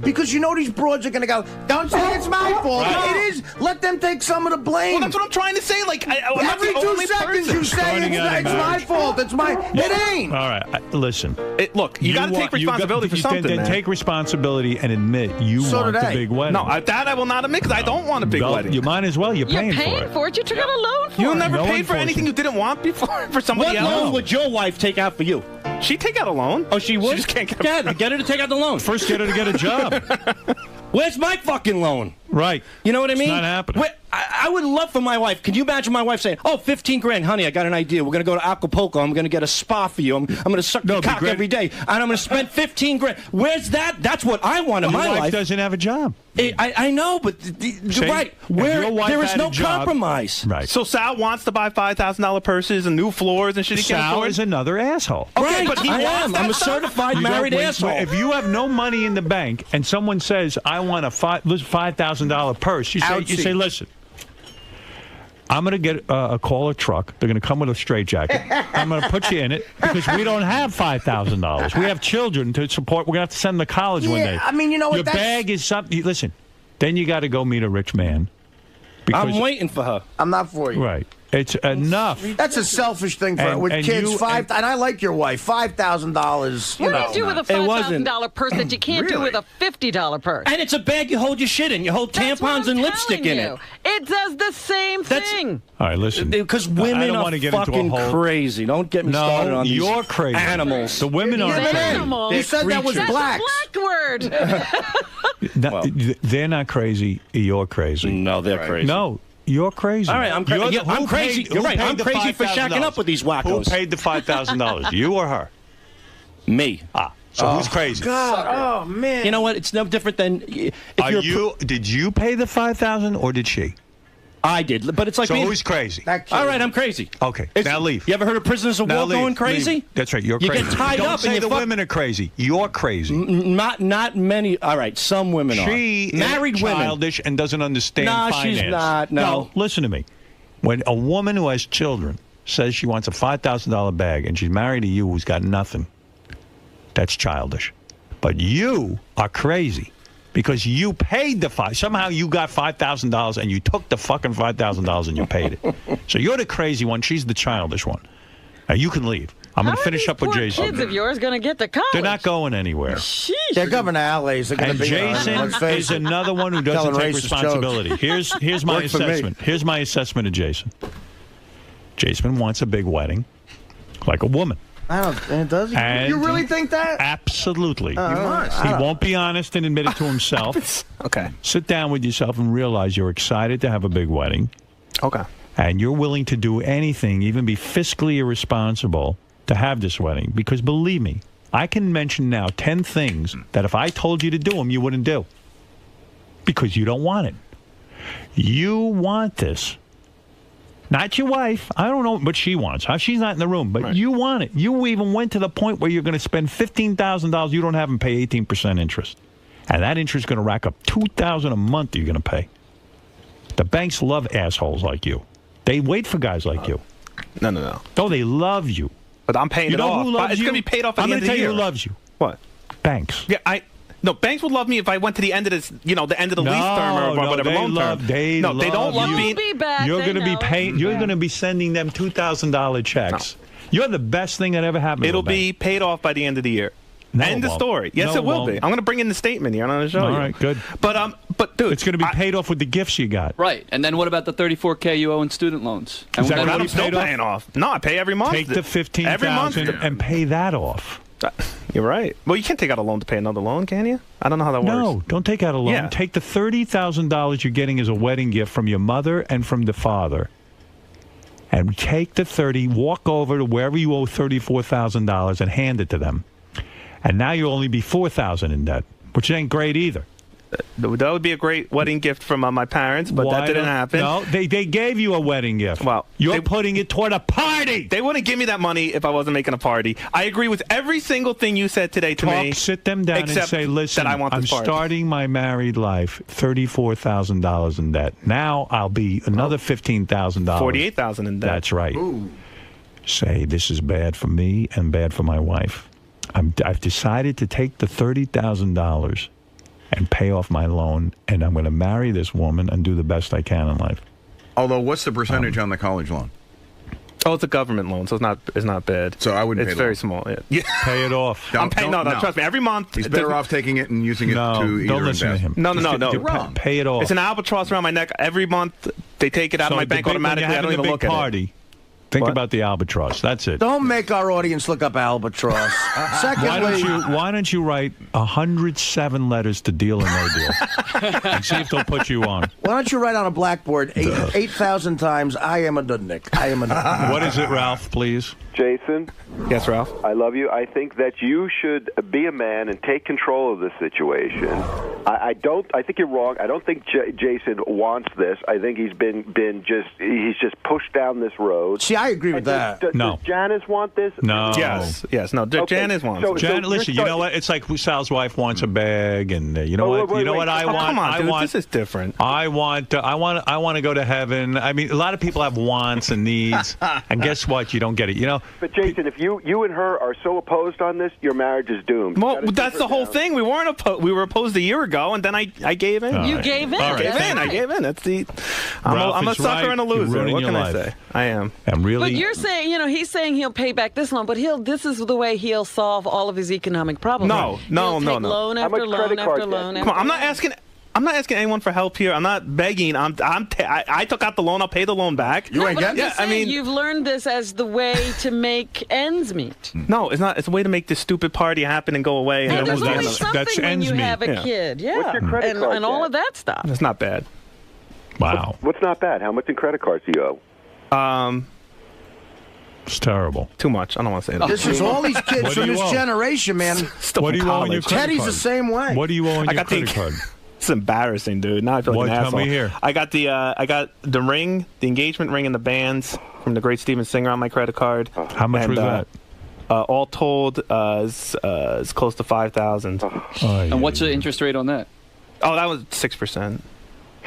because you know these broads are going to go, don't say it's my fault. Right. It is. Let them take some of the blame. Well, that's what I'm trying to say. Like, I'm not every the 2 only seconds person. you say it's my fault. It's my. It ain't. All right, listen. Look, you got to take responsibility for something. Then man. take responsibility and admit you want the big wedding. No, that I will not admit because I don't want a big wedding. You might as well. You're paying for it. You took out a loan for it. You never paid for anything you didn't want before for somebody else. What loan would your wife take out for you? She'd take out a loan. Oh, she would? She just can't get Get her to take out the loan. First, get her to get a job. Where's my fucking loan? Right. You know what I mean? It's not happening. I would love for my wife. Can you imagine my wife saying, "Oh, 15 grand, honey, I got an idea. We're going to go to Acapulco. I'm going to get a spa for you. I'm going to suck your cock every day, and I'm going to spend 15 grand." Where's that? That's what I want in my life. Your wife doesn't have a job. I know, but you're right. There is no compromise. Right. So Sal wants to buy $5,000 purses and new floors and shit he can't Sal afford? is another asshole. Okay, Right, but he I wants am. that I'm a stuff? certified married asshole. If you have no money in the bank and someone says, "I want a $5,000 purse," you say, "Listen, I'm going to get call a truck. They're going to come with a straitjacket. I'm going to put you in it because we don't have $5,000. We have children to support. We're going to have to send them to college one day. I mean, you know what? Your bag is something. Listen, then you got to go meet a rich man. I'm waiting for her. I'm not for you. Right. It's enough. That's a selfish thing for with kids. And I like your wife. $5,000. What do you do with a $5,000 purse that you can't do with a $50 purse? And it's a bag you hold your shit in. You hold tampons and lipstick in it. It does the same thing. All right, listen. Because I women don't are want to get fucking into a whole... crazy. Don't get me started on these you're crazy. animals. The women are crazy. Animals. You said that was That's blacks. a black word. They're not crazy. You're crazy. No, they're crazy. No. You're crazy. All right, I'm crazy. I'm crazy. You're right. I'm crazy for shacking up with these wackos. Who paid the $5,000? You or her? Me. So who's crazy? God, oh man. You know what? It's no different than Did you pay the $5,000 or did she? I did, but it's like so who's crazy? All right, I'm crazy. Okay, now leave. You ever heard of prisoners of war going crazy? Leave. That's right, you're you crazy. You get tied Don't up say and the women are crazy. You're crazy. Not many. All right, some women are. She married is childish and doesn't understand finance. She's not. No, listen to me. When a woman who has children says she wants a $5,000 bag and she's married to you who's got nothing, that's childish. But you are crazy. Because you paid the somehow you got $5,000 and you took the fucking $5,000 and you paid it. So you're the crazy one. She's the childish one. Now you can leave. I'm going to finish up with Jason. Kids of yours going to get to college. They're not going anywhere. Sheesh. They're governor alleys. They're going to be. Jason is another one who doesn't take responsibility. Here's my assessment. Here's my assessment of Jason. Jason wants a big wedding, like a woman. I don't. Does he? You really think that? Absolutely. You must. He won't be honest and admit it to himself. Okay. Sit down with yourself and realize you're excited to have a big wedding. Okay. And you're willing to do anything, even be fiscally irresponsible, to have this wedding. Because believe me, I can mention now 10 things that if I told you to do them, you wouldn't do. Because you don't want it. You want this. Not your wife. I don't know what she wants. She's not in the room, but you want it. You even went to the point where you're going to spend $15,000 you don't have and pay 18% interest. And that interest is going to rack up $2,000 a month you're going to pay. The banks love assholes like you. They wait for guys like you. No. No, they love you. But I'm paying you it know off. Who loves it's you? going to be paid off at the end of the year. I'm going to tell you who loves you. What? Banks. Yeah, No, banks would love me if I went to the end of this, the end of the lease term or whatever loan term. They don't love me. You're going to be paying. You're going to be sending them $2,000 checks. No. You're the best thing that ever happened. It'll be paid off by the end of the year. No, end of story. Yes, it will be. I'm going to bring in the statement here. I'm going to show you. All right, good. But dude, it's going to be paid off with the gifts you got. Right, and then what about the $34K you owe in student loans? Is that I'm still paying off? No, I pay every month. Take the $15,000 and pay that off. You're right. Well, you can't take out a loan to pay another loan, can you? I don't know how that works. No, don't take out a loan. Yeah. Take the $30,000 you're getting as a wedding gift from your mother and from the father, and take the 30, walk over to wherever you owe $34,000 and hand it to them. And now you'll only be $4,000 in debt, which ain't great either. That would be a great wedding gift from my parents, but that didn't happen. No, they gave you a wedding gift. Well, you're putting it toward a party. They wouldn't give me that money if I wasn't making a party. I agree with every single thing you said today to me. Sit them down and say, listen, I'm starting my married life, $34,000 in debt. Now I'll be another $15,000. $48,000 in debt. That's right. Ooh. Say, this is bad for me and bad for my wife. I've decided to take the $30,000 and pay off my loan, and I'm going to marry this woman and do the best I can in life. Although, what's the percentage on the college loan? Oh, it's a government loan, so it's not bad. So I wouldn't. It's very small. Yeah. Pay it off. I'm paying. No, trust me. Every month, he's better off taking it and using it to either don't listen invest. to him. No. Pay it off. It's an albatross around my neck. Every month, they take it out of my bank automatically. I don't even look at it. Think about the albatross. That's it. Don't make our audience look up albatross. Secondly, why don't you write 107 letters to Deal or No Deal and see if they'll put you on? Why don't you write on a blackboard 8,000 times, I am a Dudnik. I am a Dudnik. What is it, Ralph, please? Jason? Yes, Ralph? I love you. I think that you should be a man and take control of this situation. I think you're wrong. I don't think Jason wants this. I think he's he's just pushed down this road. See, I agree with that. Does Janice want this? No. Yes. No. Okay. Janice wants it. Listen, you know what? It's like Sal's wife wants a bag, and you know what? What I want? Come on, dude. I want. This is different. I want to go to heaven. I mean, a lot of people have wants and needs, and guess what? You don't get it. You know. But Jason, if you and her are so opposed on this, your marriage is doomed. Well, that's the whole thing. We weren't opposed. We were opposed a year ago, and then I gave in. You gave in. I gave in. That's the. I'm a sucker and a loser. What can I say? I am. Really. But you're saying, he's saying he'll pay back this loan, but this is the way he'll solve all of his economic problems. No. Loan after loan after loan. Come on, I'm not asking anyone for help here. I'm not begging. I took out the loan. I'll pay the loan back. You ain't getting it. I mean, you've learned this as the way to make ends meet. No, it's not. It's a way to make this stupid party happen and go away. And there's always something when you have a kid. Yeah. What's your credit card and all of that stuff. It's not bad. Wow. What's not bad? How much in credit cards do you owe? It's terrible. Too much. I don't want to say that. This is all these kids from this generation, man. What do you owe on your credit Teddy's card? the same way. What do you owe on your credit card? It's embarrassing, dude. Now I feel like an asshole. Tell me here. I got the ring, the engagement ring, and the bands from the great Steven Singer on my credit card. How much was that? All told, is close to $5,000. And what's the interest rate on that? Oh, that was 6%.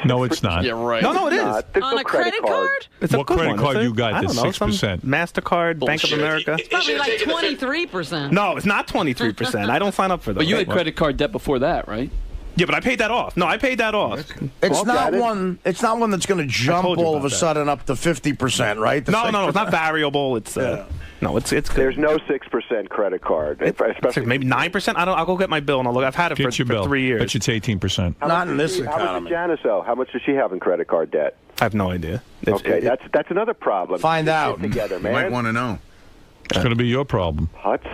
No, it's not. Yeah, right. No, it is. On a credit card? It's what credit card you got that's 6%? MasterCard, Bank of America. It's probably like 23%. No, it's not 23%. I don't sign up for those. But you had credit card debt before that, right? Yeah, but I paid that off. No, I paid that off. It's not one that's going to jump all of a sudden up to 50%, right? No, it's not variable. It's no, it's good. There's no 6% credit card, especially maybe 9%. I'll go get my bill and I'll look. I've had it for 3 years. Bet it's 18%. Not in this economy. How much does Janice owe? How much does she have in credit card debt? I have no idea. That's another problem. Find out together, man. You might want to know. It's going to be your problem. Huts?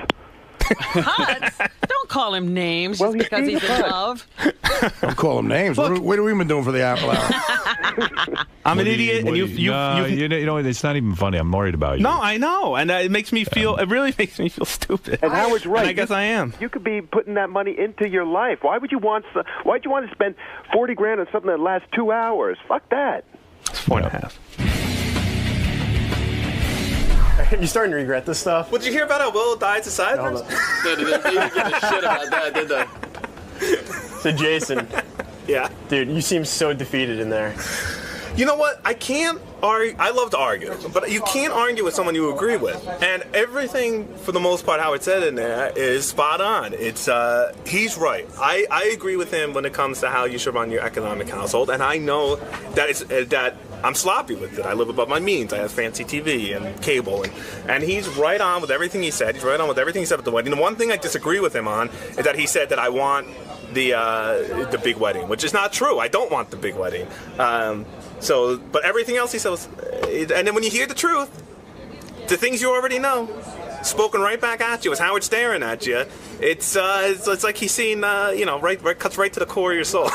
Huts? Don't call him names just because he's in love. Don't call him names. What have we been doing for the Apple Hour? I'm an idiot, and you know, it's not even funny. I'm worried about you. No, I know, and it makes me feel. It really makes me feel stupid. And Howard's right. And I guess I am. You could be putting that money into your life. Why would you want to spend $40,000 on something that lasts 2 hours? Fuck that. It's 4.5. You're starting to regret this stuff. What did you hear about how Will died to sideburns? They didn't give a shit about that, did they? So Jason, yeah, dude, you seem so defeated in there. You know what? I can't argue. I love to argue, but you can't argue with someone you agree with. And everything, for the most part, Howard said in there is spot on. It's he's right. I agree with him when it comes to how you should run your economic household, and I know that that I'm sloppy with it. I live above my means. I have fancy TV and cable, and he's right on with everything he said. He's right on with everything he said at the wedding. The one thing I disagree with him on is that he said that I want the big wedding, which is not true. I don't want the big wedding. But everything else he says, and then when you hear the truth, the things you already know, spoken right back at you, as Howard staring at you, it's like he's seen, cuts right to the core of your soul.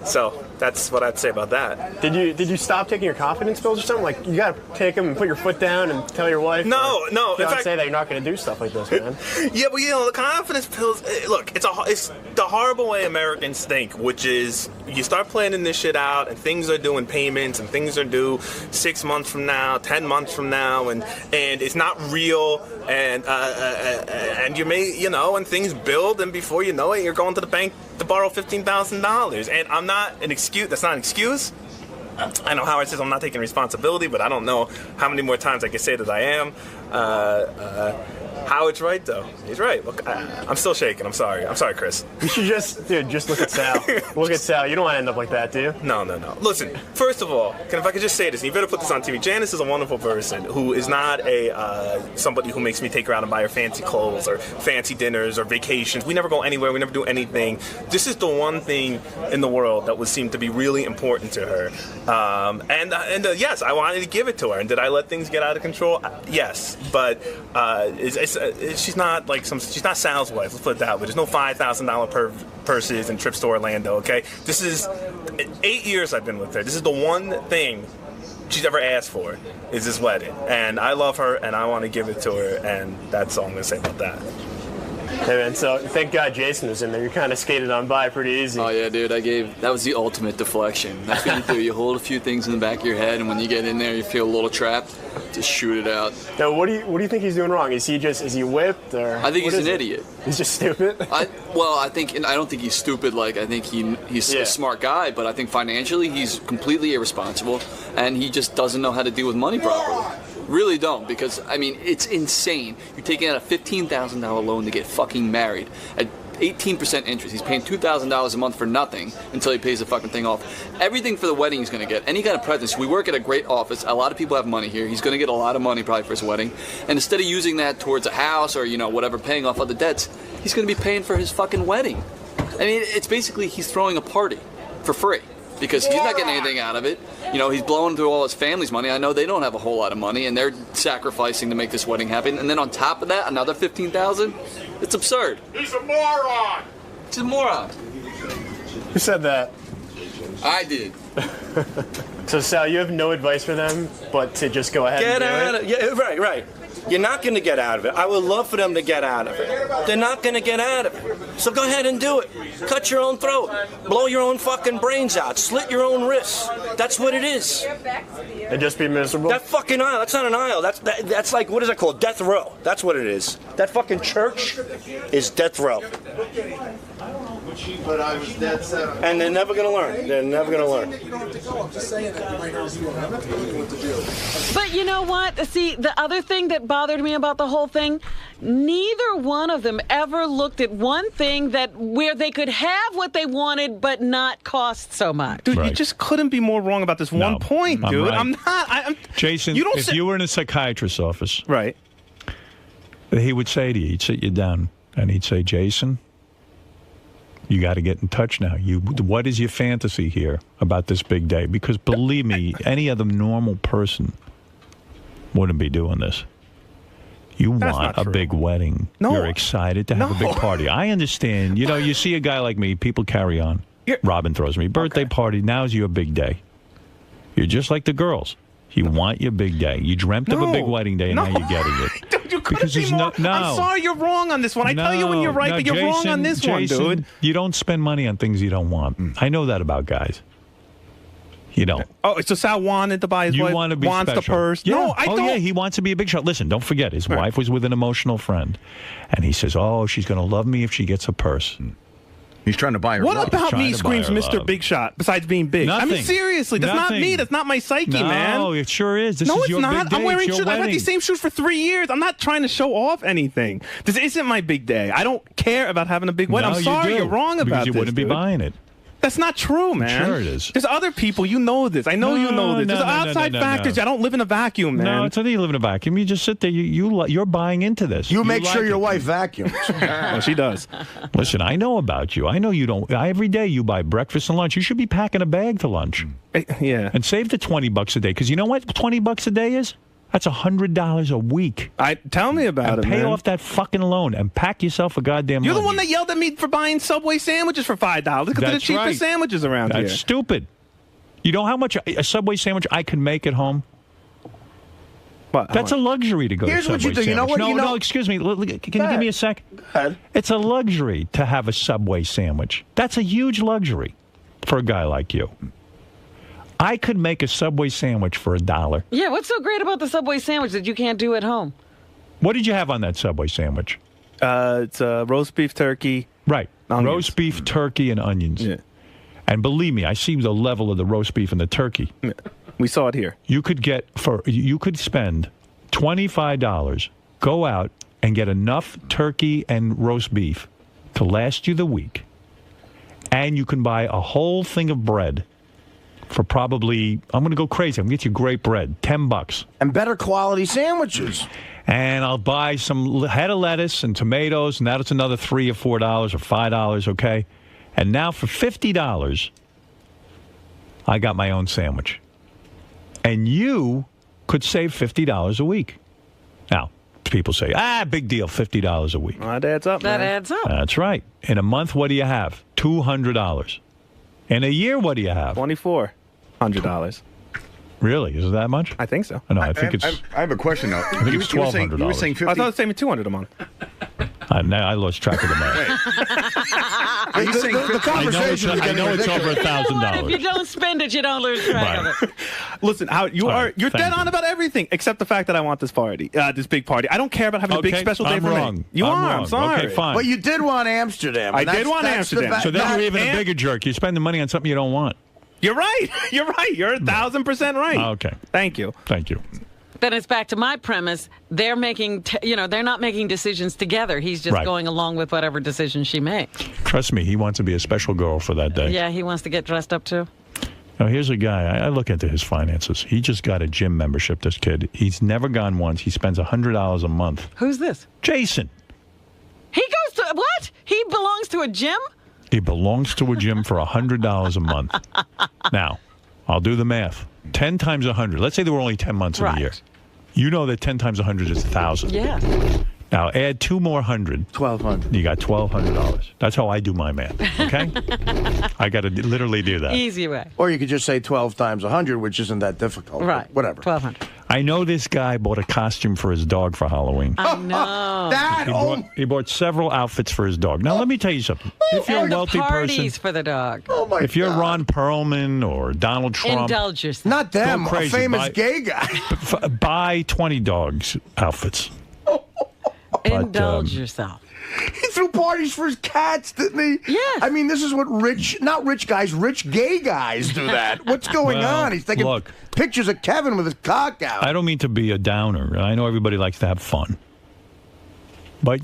So that's what I'd say about that. Did you stop taking your confidence pills or something? Like, you gotta take them and put your foot down and tell your wife? No. In fact, say that you're not going to do stuff like this, man. Yeah, but the confidence pills. Look, it's the horrible way Americans think, which is you start planning this shit out, and things are due in payments, and things are due 6 months from now, 10 months from now, and it's not real, and you may, and things build, and before you know it, you're going to the bank to borrow $15,000. And I'm not an excuse. That's not an excuse. I know Howard says I'm not taking responsibility, but I don't know how many more times I can say that I am. Howard's right, though. He's right. Look, I'm still shaking. I'm sorry. I'm sorry, Chris. You should just look at Sal. Look at Sal. You don't want to end up like that, do you? No. Listen, first of all, if I could just say this, and you better put this on TV. Janice is a wonderful person who is not somebody who makes me take her out and buy her fancy clothes or fancy dinners or vacations. We never go anywhere. We never do anything. This is the one thing in the world that would seem to be really important to her. Yes, I wanted to give it to her. And did I let things get out of control? Yes, but she's not like she's not Sal's wife. Let's put it that way. There's no $5,000 purses and trips to Orlando. Okay, this is 8 years I've been with her. This is the one thing she's ever asked for is this wedding, and I love her and I want to give it to her, and that's all I'm gonna say about that. Hey man, so thank God Jason was in there. You kind of skated on by pretty easy. Oh yeah, dude, that was the ultimate deflection. That's what you do. You hold a few things in the back of your head, and when you get in there, you feel a little trapped. Just shoot it out. Now, what do you think he's doing wrong? Is he whipped or? I think he's an idiot. He's just stupid. I don't think he's stupid. Like I think he's a smart guy, but I think financially he's completely irresponsible, and he just doesn't know how to deal with money properly. Really don't, because I mean it's insane. You're taking out a $15,000 loan to get fucking married at 18% interest. He's paying $2,000 a month for nothing until he pays the fucking thing off. Everything for the wedding he's going to get. Any kind of presents. We work at a great office. A lot of people have money here. He's going to get a lot of money probably for his wedding. And instead of using that towards a house or whatever, paying off other debts, he's going to be paying for his fucking wedding. I mean, it's basically he's throwing a party for free. Because he's not getting anything out of it. He's blowing through all his family's money. I know they don't have a whole lot of money, and they're sacrificing to make this wedding happen. And then on top of that, another $15,000. It's absurd. He's a moron. He's a moron. Who said that? I did. So Sal, you have no advice for them, but to just go ahead and do it? Yeah, right. You're not going to get out of it. I would love for them to get out of it. They're not going to get out of it. So go ahead and do it. Cut your own throat. Blow your own fucking brains out. Slit your own wrists. That's what it is. And just be miserable? That fucking aisle. That's not an aisle. That's like, what is that called? Death row. That's what it is. That fucking church is death row. But I was dead set on. And they're never going to learn. They're never going to learn. You don't have to go. I'm just saying that you might argue on that. What to do. But you know what? See, the other thing that bothered me about the whole thing, neither one of them ever looked at one thing where they could have what they wanted but not cost so much. Dude, you just couldn't be more wrong about this one point, dude. Right. I'm not. Jason, if you were in a psychiatrist's office, right, he would say to you, he'd sit you down, and he'd say, Jason, you got to get in touch now. What is your fantasy here about this big day? Because believe me, any other normal person wouldn't be doing this. You want a big wedding. No. You're excited to have a big party. I understand. You see a guy like me, people carry on. Robin throws me. Birthday party, now's your big day. You're just like the girls. You want your big day. You dreamt of a big wedding day, and now you're getting it. Dude, you couldn't be more. I'm sorry, you're wrong on this one. I tell you when you're right, but you're wrong on this one, dude. You don't spend money on things you don't want. I know that about guys. You don't. Oh, so Sal wanted to buy his wife. Want to be wants special. the purse. Yeah. No, I don't. Oh, yeah, he wants to be a big shot. Listen, don't forget, his wife was with an emotional friend. And he says, she's going to love me if she gets a purse. He's trying to buy her What love. about me screams Mr. love. Big Shot, besides being big? Nothing. I mean, seriously, that's not me. That's not my psyche, man. No, it sure is. This is your not. big day. I'm wearing it's your shoes. I've had these same shoes for 3 years. I'm not trying to show off anything. This isn't my big day. I don't care about having a big wedding. I'm sorry, you're wrong about this. Because you wouldn't be buying it. That's not true, man. Sure it is. There's other people. You know this. I know you know this. There's outside factors. I don't live in a vacuum, man. No, it's not that you live in a vacuum. You just sit there. You're buying into this. You make sure your wife vacuums. Well, she does. Listen, I know about you. I know you don't. Every day you buy breakfast and lunch. You should be packing a bag to lunch. Yeah. And save the $20 a day. Because you know what $20 a day is? That's $100 a week. Tell me about it, pay man. off that fucking loan and pack yourself a goddamn You're lunch. the one that yelled at me for buying Subway sandwiches for $5 because they're the cheapest sandwiches around here. That's stupid. You know how much a Subway sandwich I can make at home? That's a luxury to go to Subway Here's what you do. You know what? No, excuse me. Can you give me a sec? Go ahead. It's a luxury to have a Subway sandwich. That's a huge luxury for a guy like you. I could make a Subway sandwich for $1. Yeah, what's so great about the Subway sandwich that you can't do at home? What did you have on that Subway sandwich? It's roast beef, turkey. Right. Onions. Roast beef, turkey, and onions. Yeah. And believe me, I see the level of the roast beef and the turkey. Yeah. We saw it here. You could spend $25, go out and get enough turkey and roast beef to last you the week, and you can buy a whole thing of bread for probably, I'm going to go crazy, I'm going to get you great bread, $10. And better quality sandwiches. And I'll buy some head of lettuce and tomatoes, and that's another $3 or $4 or $5, okay? And now for $50, I got my own sandwich. And you could save $50 a week. Now, people say, big deal, $50 a week. That adds up, That man. adds up. That's right. In a month, what do you have? $200. In a year, what do you have? $2,400. Really? Is it that much? I think so. No, I think it's. I have a question, though. I think it's $1,200. You were saying 50? I thought it was saving $200 a month. I lost track of the math. Are you saying the conversation is I know it's over If you $1,000. don't spend it, you don't lose track of it. Listen, you're thank dead on you. about everything except the fact that I want this party, this big party. I don't care about having a big Okay, special day I'm for wrong. me. You I'm are. wrong. I'm sorry. Okay, fine. But you did want Amsterdam. I and did want that's the Amsterdam. So then you're even a And- bigger jerk. You're spending money on something you don't want. You're right. You're right. You're 1,000% right. Okay. Thank you. Thank you. Then it's back to my premise. They're making, they're not making decisions together. He's just Right. going along with whatever decision she makes. Trust me, he wants to be a special girl for that day. Yeah, he wants to get dressed up too. Now, here's a guy. I look into his finances. He just got a gym membership, this kid. He's never gone once. He spends $100 a month. Who's this? Jason. He goes to what? He belongs to a gym? He belongs to a gym for $100 a month. Now, I'll do the math. 10 times 100. Let's say there were only 10 months in Right. a year. You know that 10 times 100 is 1,000. Yeah. Now, add 2 more 100. 1,200. You got $1,200. That's how I do my math, okay? I got to literally do that. Easy way. Or you could just say 12 times 100, which isn't that difficult. Right. Whatever. 1,200. I know this guy bought a costume for his dog for Halloween. I know. He bought several outfits for his dog. Now, let me tell you something. If you're a And the wealthy parties person, for the dog. if you're Ron Perlman or Donald Trump, Indulge yourself. Not them. Go crazy. A famous Buy- gay guy. buy 20 dogs outfits. Indulge yourself. He threw parties for his cats, didn't he? Yeah. I mean, this is what not rich guys, rich gay guys do that. What's going Well, on? He's taking look. pictures of Kevin with his cock out. I don't mean to be a downer. I know everybody likes to have fun. But,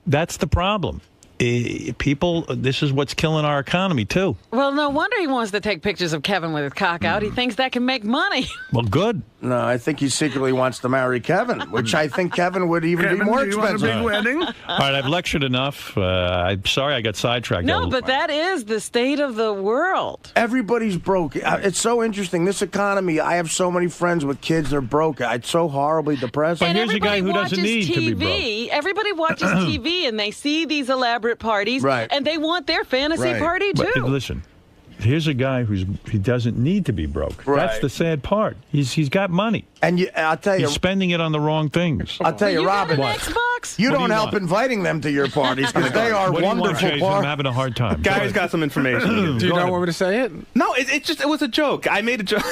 that's the problem. People, this is what's killing our economy, too. Well, no wonder he wants to take pictures of Kevin with his cock out. He thinks that can make money. Well, good. No, I think he secretly wants to marry Kevin, which I think Kevin would even be more expensive. Wedding? All right, I've lectured enough. I'm sorry I got sidetracked. No, but that is the state of the world. Everybody's broke. It's so interesting. This economy, I have so many friends with kids, they're broke. It's so horribly depressing. And everybody watches TV. Everybody watches TV and they see these elaborate parties, Right. and they want their fantasy party too. But listen, here's a guy he doesn't need to be broke. Right. That's the sad part. He's got money. And I'll tell you, he's spending it on the wrong things. I'll tell you, Robin, Xbox? you What do don't you help want? inviting them to your parties because they are What do you want, wonderful Jason? I'm parties. having a hard time. Gary's got some information. Do you not want me to say it? No, it was a joke. I made a joke.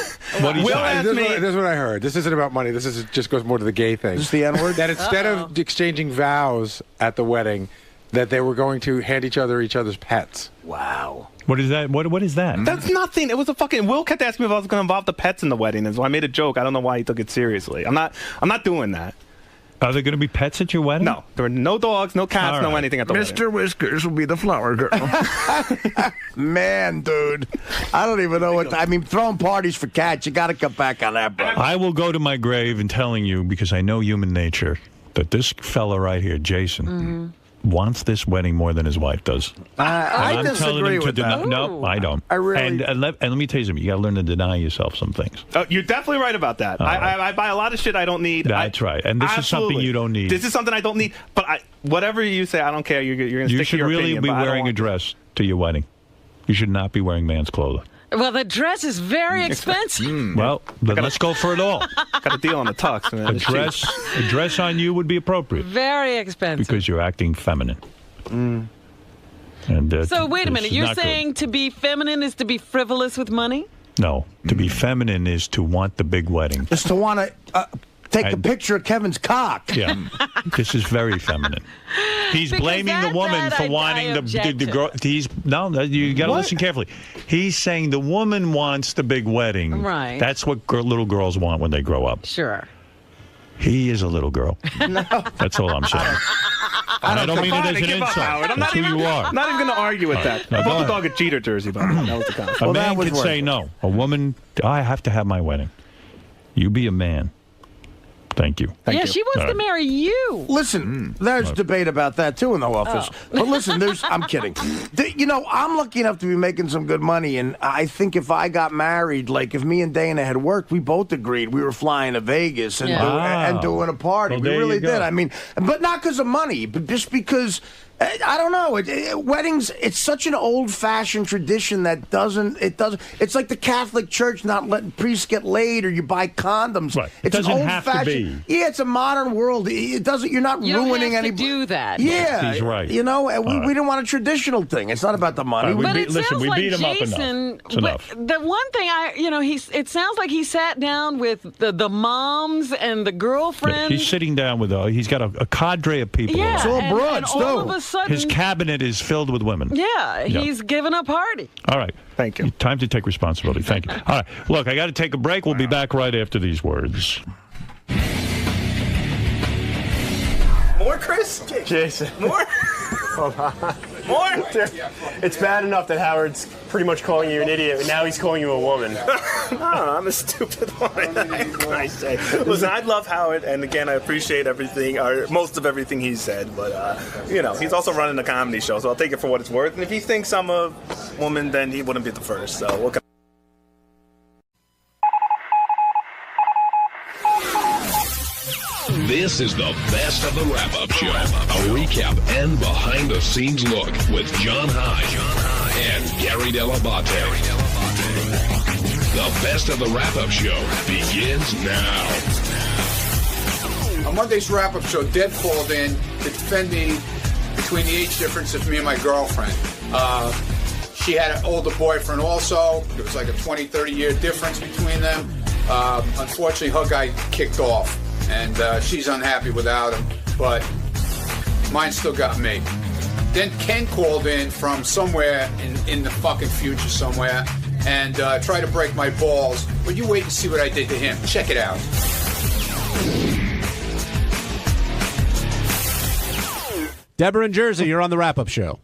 What do you Will say? asked This me. is what I heard. This isn't about money. Just goes more to the gay thing. Is this the N-word? That instead of exchanging vows at the wedding, that they were going to hand each other's pets. Wow. What is that? What is that? That's nothing. It was a fucking. Will kept asking me if I was going to involve the pets in the wedding, and so I made a joke. I don't know why he took it seriously. I'm not doing that. Are there going to be pets at your wedding? No, there were no dogs, no cats, All no right. anything at the wedding. Mr. Whiskers will be the flower girl. Man, dude. I don't even know what... I mean, throwing parties for cats, you got to cut back on that, brother. I will go to my grave and telling you, because I know human nature, that this fella right here, Jason, wants this wedding more than his wife does. I I'm telling disagree him to with that. No, I don't. I really- And let me tell you something. You got to learn to deny yourself some things. Oh, you're definitely right about that. I buy a lot of shit I don't need. That's right. And this is something Absolutely. you don't need. This is something I don't need. But whatever you say, I don't care. You're going to You stick to should your really opinion, be but I don't wearing a want- dress to your wedding. You should not be wearing man's clothing. Well, the dress is very expensive. Well, then let's go for it all. Got a deal on the tux, man. A dress on you would be appropriate Very expensive. because you're acting feminine. And So wait a this minute. is You're not good. saying to be feminine is to be frivolous with money? No, to be feminine is to want the big wedding. Just to want to take a And- picture of Kevin's cock. Yeah, this is very feminine. He's Because blaming the woman for wanting the girl. You got to listen carefully. He's saying the woman wants the big wedding. Right. That's what little girls want when they grow up. Sure. He is a little girl. No. That's all I'm saying. I don't mean it as an insult. That's who you are. I'm not even going to argue with that. No, I go bought the ahead. dog a cheater jersey, by the way. That was the comment. A man can say no. A woman, I have to have my wedding. You be a man. Thank you. Yeah, she wants All to right. marry you. Listen, there's debate about that too in the office. But listen, I'm kidding. I'm lucky enough to be making some good money, and I think if I got married, like if me and Dana had worked, we both agreed we were flying to Vegas and, and doing a party. Well, we there really you go. did. I mean, but not because of money, but just because. I don't know. Weddings, it's such an old-fashioned tradition that doesn't. It's like the Catholic Church not letting priests get laid, or you buy condoms. Right. It's Doesn't an have to old-fashioned. Yeah, it's a modern world. It doesn't. You're not You don't ruining have to anybody. do that. Yeah, He's right. You know, and we All right. didn't want a traditional thing. It's not about the money. All right, But it listen, sounds we like beat him up Jason. enough. It's enough. The one thing it sounds like he sat down with the moms and the girlfriend. He's sitting down with he's got a cadre of people. Yeah, around. It's all broads, and all of a sudden- his cabinet is filled with women. Yeah, he's giving a party. All right. Thank you. Time to take responsibility. Thank you. All right. Look, I got to take a break. We'll be back right after these words. More, Chris? Jason. More? Hold on. More? It's bad enough that Howard's pretty much calling you an idiot, and now he's calling you a woman. No, I'm a stupid one. What can I say? Listen, I love Howard, and again, I appreciate everything, or most of everything he said. But he's also running a comedy show, so I'll take it for what it's worth. And if he thinks I'm a woman, then he wouldn't be the first. So what can This is the best of the wrap-up show. A recap and behind-the-scenes look with John High and Gary Dell'Abate. The best of the wrap-up show begins now. On Monday's wrap-up show, Deb called in to defend me between the age difference of me and my girlfriend. She had an older boyfriend also. There was like a 20, 30-year difference between them. Unfortunately, her guy kicked off, and she's unhappy without him, but mine still got me. Then Ken called in from somewhere in the fucking future somewhere and tried to break my balls. But you wait and see what I did to him. Check it out. Deborah in Jersey, you're on the wrap-up show.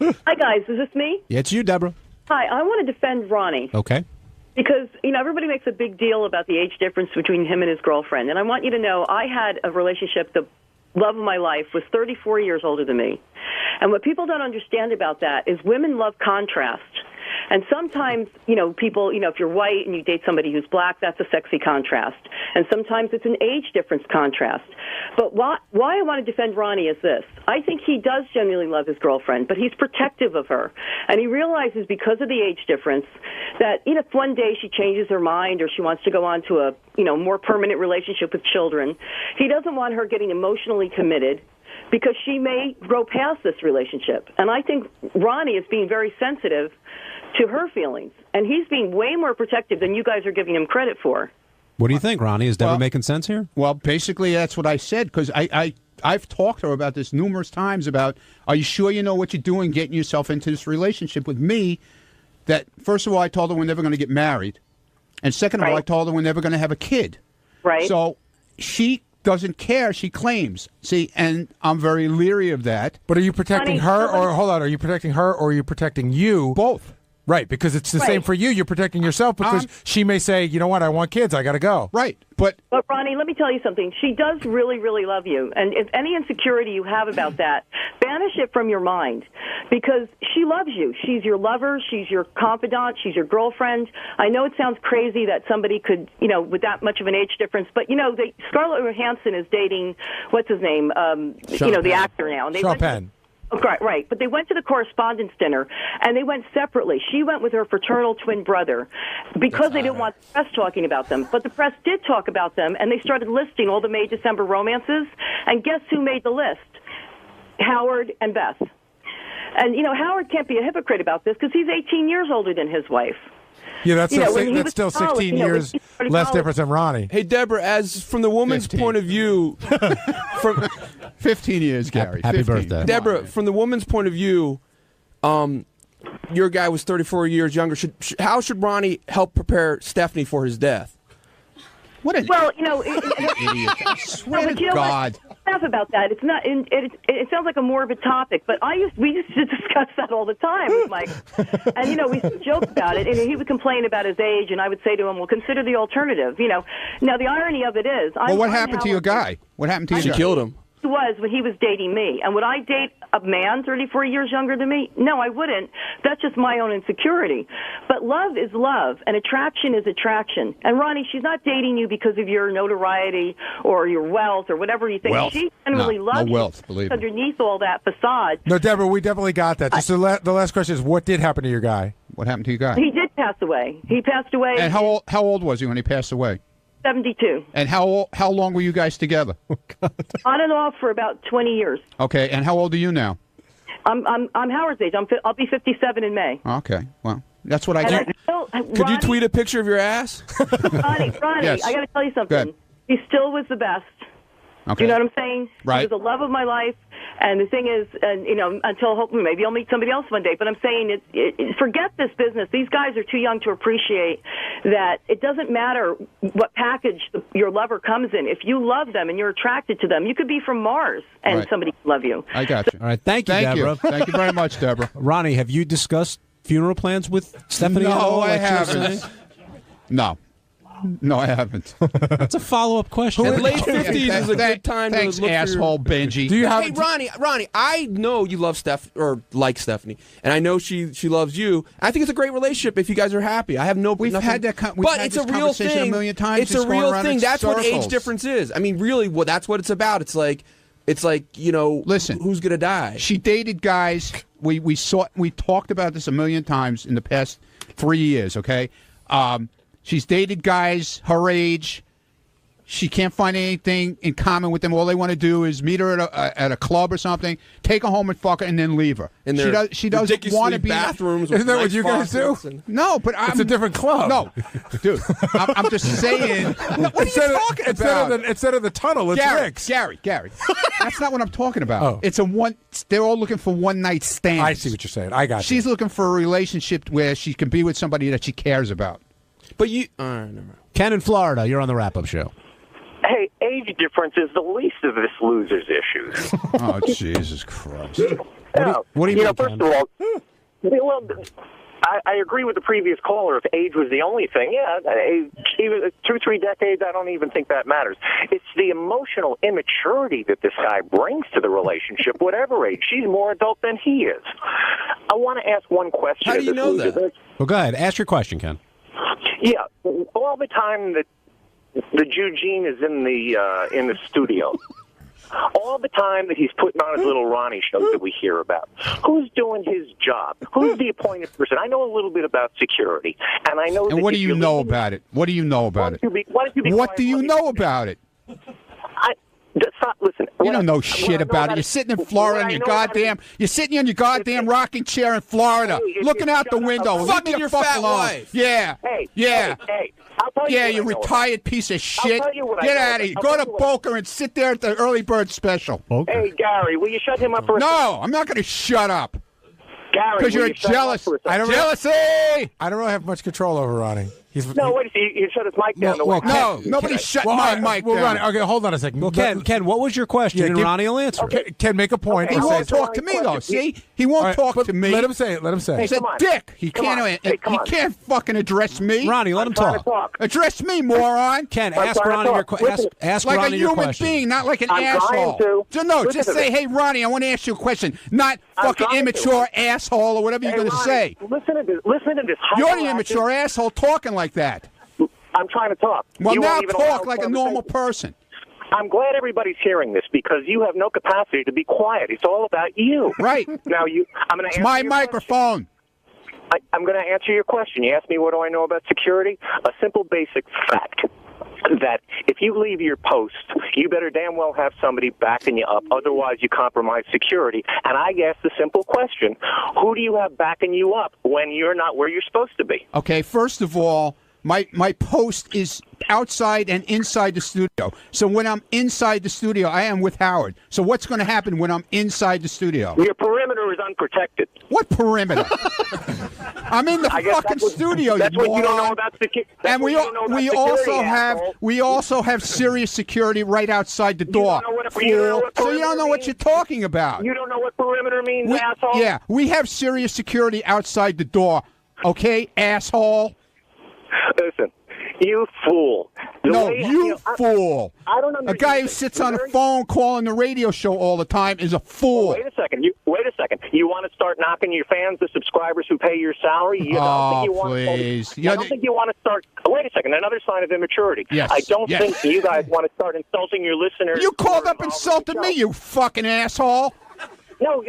Hi, guys. Is this me? Yeah, it's you, Deborah. Hi. I want to defend Ronnie. Okay. Because, everybody makes a big deal about the age difference between him and his girlfriend. And I want you to know I had a relationship, the love of my life was 34 years older than me. And what people don't understand about that is women love contrast. And sometimes, people, if you're white and you date somebody who's black, that's a sexy contrast. And sometimes it's an age difference contrast. But why I want to defend Ronnie is this. I think he does genuinely love his girlfriend, but he's protective of her. And he realizes because of the age difference that if one day she changes her mind or she wants to go on to a, more permanent relationship with children, he doesn't want her getting emotionally committed because she may grow past this relationship. And I think Ronnie is being very sensitive to her feelings, and he's being way more protective than you guys are giving him credit for. What do you think, Ronnie? Is Deborah making sense here? Well, basically, that's what I said, because I've talked to her about this numerous times about, are you sure you know what you're doing getting yourself into this relationship with me? That, first of all, I told her we're never going to get married. And second of all, I told her we're never going to have a kid. Right. So she doesn't care, she claims. See, and I'm very leery of that. But are you protecting her, or hold on, are you protecting her or are you protecting you? Both. Right, because it's the same for you. You're protecting yourself because she may say, you know what, I want kids, I got to go. Right, but Ronnie, let me tell you something. She does really, really love you. And if any insecurity you have about that, banish it from your mind because she loves you. She's your lover. She's your confidant. She's your girlfriend. I know it sounds crazy that somebody could, with that much of an age difference, but, Scarlett Johansson is dating, what's his name, the actor now. And Sean Penn. Right. But they went to the correspondence dinner, and they went separately. She went with her fraternal twin brother because they didn't want the press talking about them. But the press did talk about them, and they started listing all the May, December romances. And guess who made the list? Howard and Beth. And, Howard can't be a hypocrite about this because he's 18 years older than his wife. Yeah, that's still 16 years less difference than Ronnie. Hey, Deborah, as from the woman's point of view, from 15 years, Gary. Happy 15. birthday. Deborah, from the woman's point of view, your guy was 34 years younger. How should Ronnie help prepare Stephanie for his death? What an well, idiot! I swear but to you know God. what? Enough about that. It's not. It sounds like a morbid topic, but we used to discuss that all the time with Mike, and we used to joke about it. And he would complain about his age, and I would say to him, "Well, consider the alternative." Now the irony of it is, Well, what happened to your guy? What happened to you? She killed him. He was when he was dating me. And would I date a man 34 years younger than me? No, I wouldn't. That's just my own insecurity. But love is love, and attraction is attraction. And Ronnie, she's not dating you because of your notoriety or your wealth or whatever you think. Wealth. She generally loves no wealth, you believe me. underneath all that facade. No, Deborah, we definitely got that. Just the last question is, what did happen to your guy? What happened to your guy? He did pass away. He passed away. And how old was he when he passed away? 72. And how long were you guys together? On and off for about 20 years. Okay, and how old are you now? I'm Howard's age. I'll be 57 in May. Okay, well, that's what I And do. Could you tweet a picture of your ass? Ronnie, Yes. I got to tell you Go something. ahead. He still was the best. Okay. You know what I'm saying? Right. He was the love of my life. And the thing is, until hopefully maybe I'll meet somebody else one day. But I'm saying, forget this business. These guys are too young to appreciate that it doesn't matter what package your lover comes in. If you love them and you're attracted to them, you could be from Mars and Right. somebody can love you. I got you. All right, thank you, Deborah. Thank you very much, Deborah. Ronnie, have you discussed funeral plans with Stephanie at all? No, I like you were haven't. saying? No, I haven't. That's a follow-up question. The late 50s is a good time Thanks, to look asshole Benji. Do you have? Hey, Ronnie, I know you love Steph or like Stephanie, and I know she loves you. I think it's a great relationship if you guys are happy. I have no. We've nothing, had that. but it's a real conversation thing. a million times. It's a real thing. That's what age circles. difference is. I mean, really, that's what it's about. It's like listen, who's gonna die? She dated guys. We talked about this a million times in the past 3 years. Okay. She's dated guys her age. She can't find anything in common with them. All they want to do is meet her at a club or something, take her home and fuck her, and then leave her. In She doesn't want to be. bathrooms. Isn't that what you guys do? No, but it's a different club. No, dude, I'm just saying. What are you talking about? Instead of the tunnel, it's Rick's. Gary. That's not what I'm talking about. Oh. It's they're all looking for one night stands. I see what you're saying. I got you. She's looking for a relationship where she can be with somebody that she cares about. But you, never mind. Ken in Florida, you're on the wrap-up show. Hey, age difference is the least of this loser's issues. Oh, Jesus Christ. What do you mean, First Ken? of all, well, I agree with the previous caller. If age was the only thing, even 2-3 decades, I don't even think that matters. It's the emotional immaturity that this guy brings to the relationship, whatever age. She's more adult than he is. I want to ask one question. How do you know that? Well, go ahead. Ask your question, Ken. Yeah, all the time that the Jew Gene is in the studio, all the time that he's putting on his little Ronnie shows that we hear about, who's doing his job? Who's the appointed person? I know a little bit about security, and I know. And what do you know about it? What do you know about it? What do you know about it? Listen, you don't know shit about it. You're sitting in Florida you're sitting in your goddamn rocking chair in Florida, looking out the window, fucking your fat wife. Yeah, yeah. Hey, I'll tell you. Yeah, what you I know retired piece of shit. tell you what I Get know. out of here. I'll Go tell to you what- Boca and sit there at the early bird special. Hey, Gary, will you shut him up for a second? No, I'm not going to shut up. Gary, Because will you're you shut him up jealous. for a second? Jealousy! I don't really have much control over Ronnie. No, wait a second. You shut his mic down. Nobody shut my mic down. Ronnie, okay, hold on a second. Well, Ken, what was your question? And Ronnie will answer. Ken, make a point. He and won't say- talk to me, though. See? He won't talk to me. Let him say it. Let him say it. He's a dick. He can't fucking address me. Ronnie, let him talk. Address me, moron. Ken, ask Ronnie your question. Ask like Ronnie a your human question. being, not like an I'm asshole. trying to. No, Listen just to say, this. hey, Ronnie, I want to ask you a question. Not fucking trying to. immature asshole or whatever you're going to Ronnie, say. Listen to this. Listen to this. You're the immature asshole talking like that. I'm trying to talk. Well, You now won't even allow talk like a normal person. I'm glad everybody's hearing this because you have no capacity to be quiet. It's all about you. Right. Now, I'm going to It's answer my your microphone. I'm going to answer your question. You asked me what do I know about security? A simple, basic fact that if you leave your post, you better damn well have somebody backing you up. Otherwise, you compromise security. And I guess the simple question, who do you have backing you up when you're not where you're supposed to be? Okay, first of all, my post is outside and inside the studio. So when I'm inside the studio, I am with Howard. So what's going to happen when I'm inside the studio? Your perimeter is unprotected. What perimeter? I'm in the fucking studio. That's what you don't know about security. And we also have Sirius security right outside the door. So you don't know what you're talking about. You don't know what perimeter means, asshole? Yeah, we have Sirius security outside the door. Okay, asshole. Listen, you fool. You fool. I don't understand. A guy who sits on the phone calling the radio show all the time is a fool. Wait a second. You want to start knocking your fans, the subscribers who pay your salary? Please. I don't think you want to start. Wait a second. Another sign of immaturity. Yes. I don't think you guys want to start insulting your listeners. You called up and insulted me, you fucking asshole. No,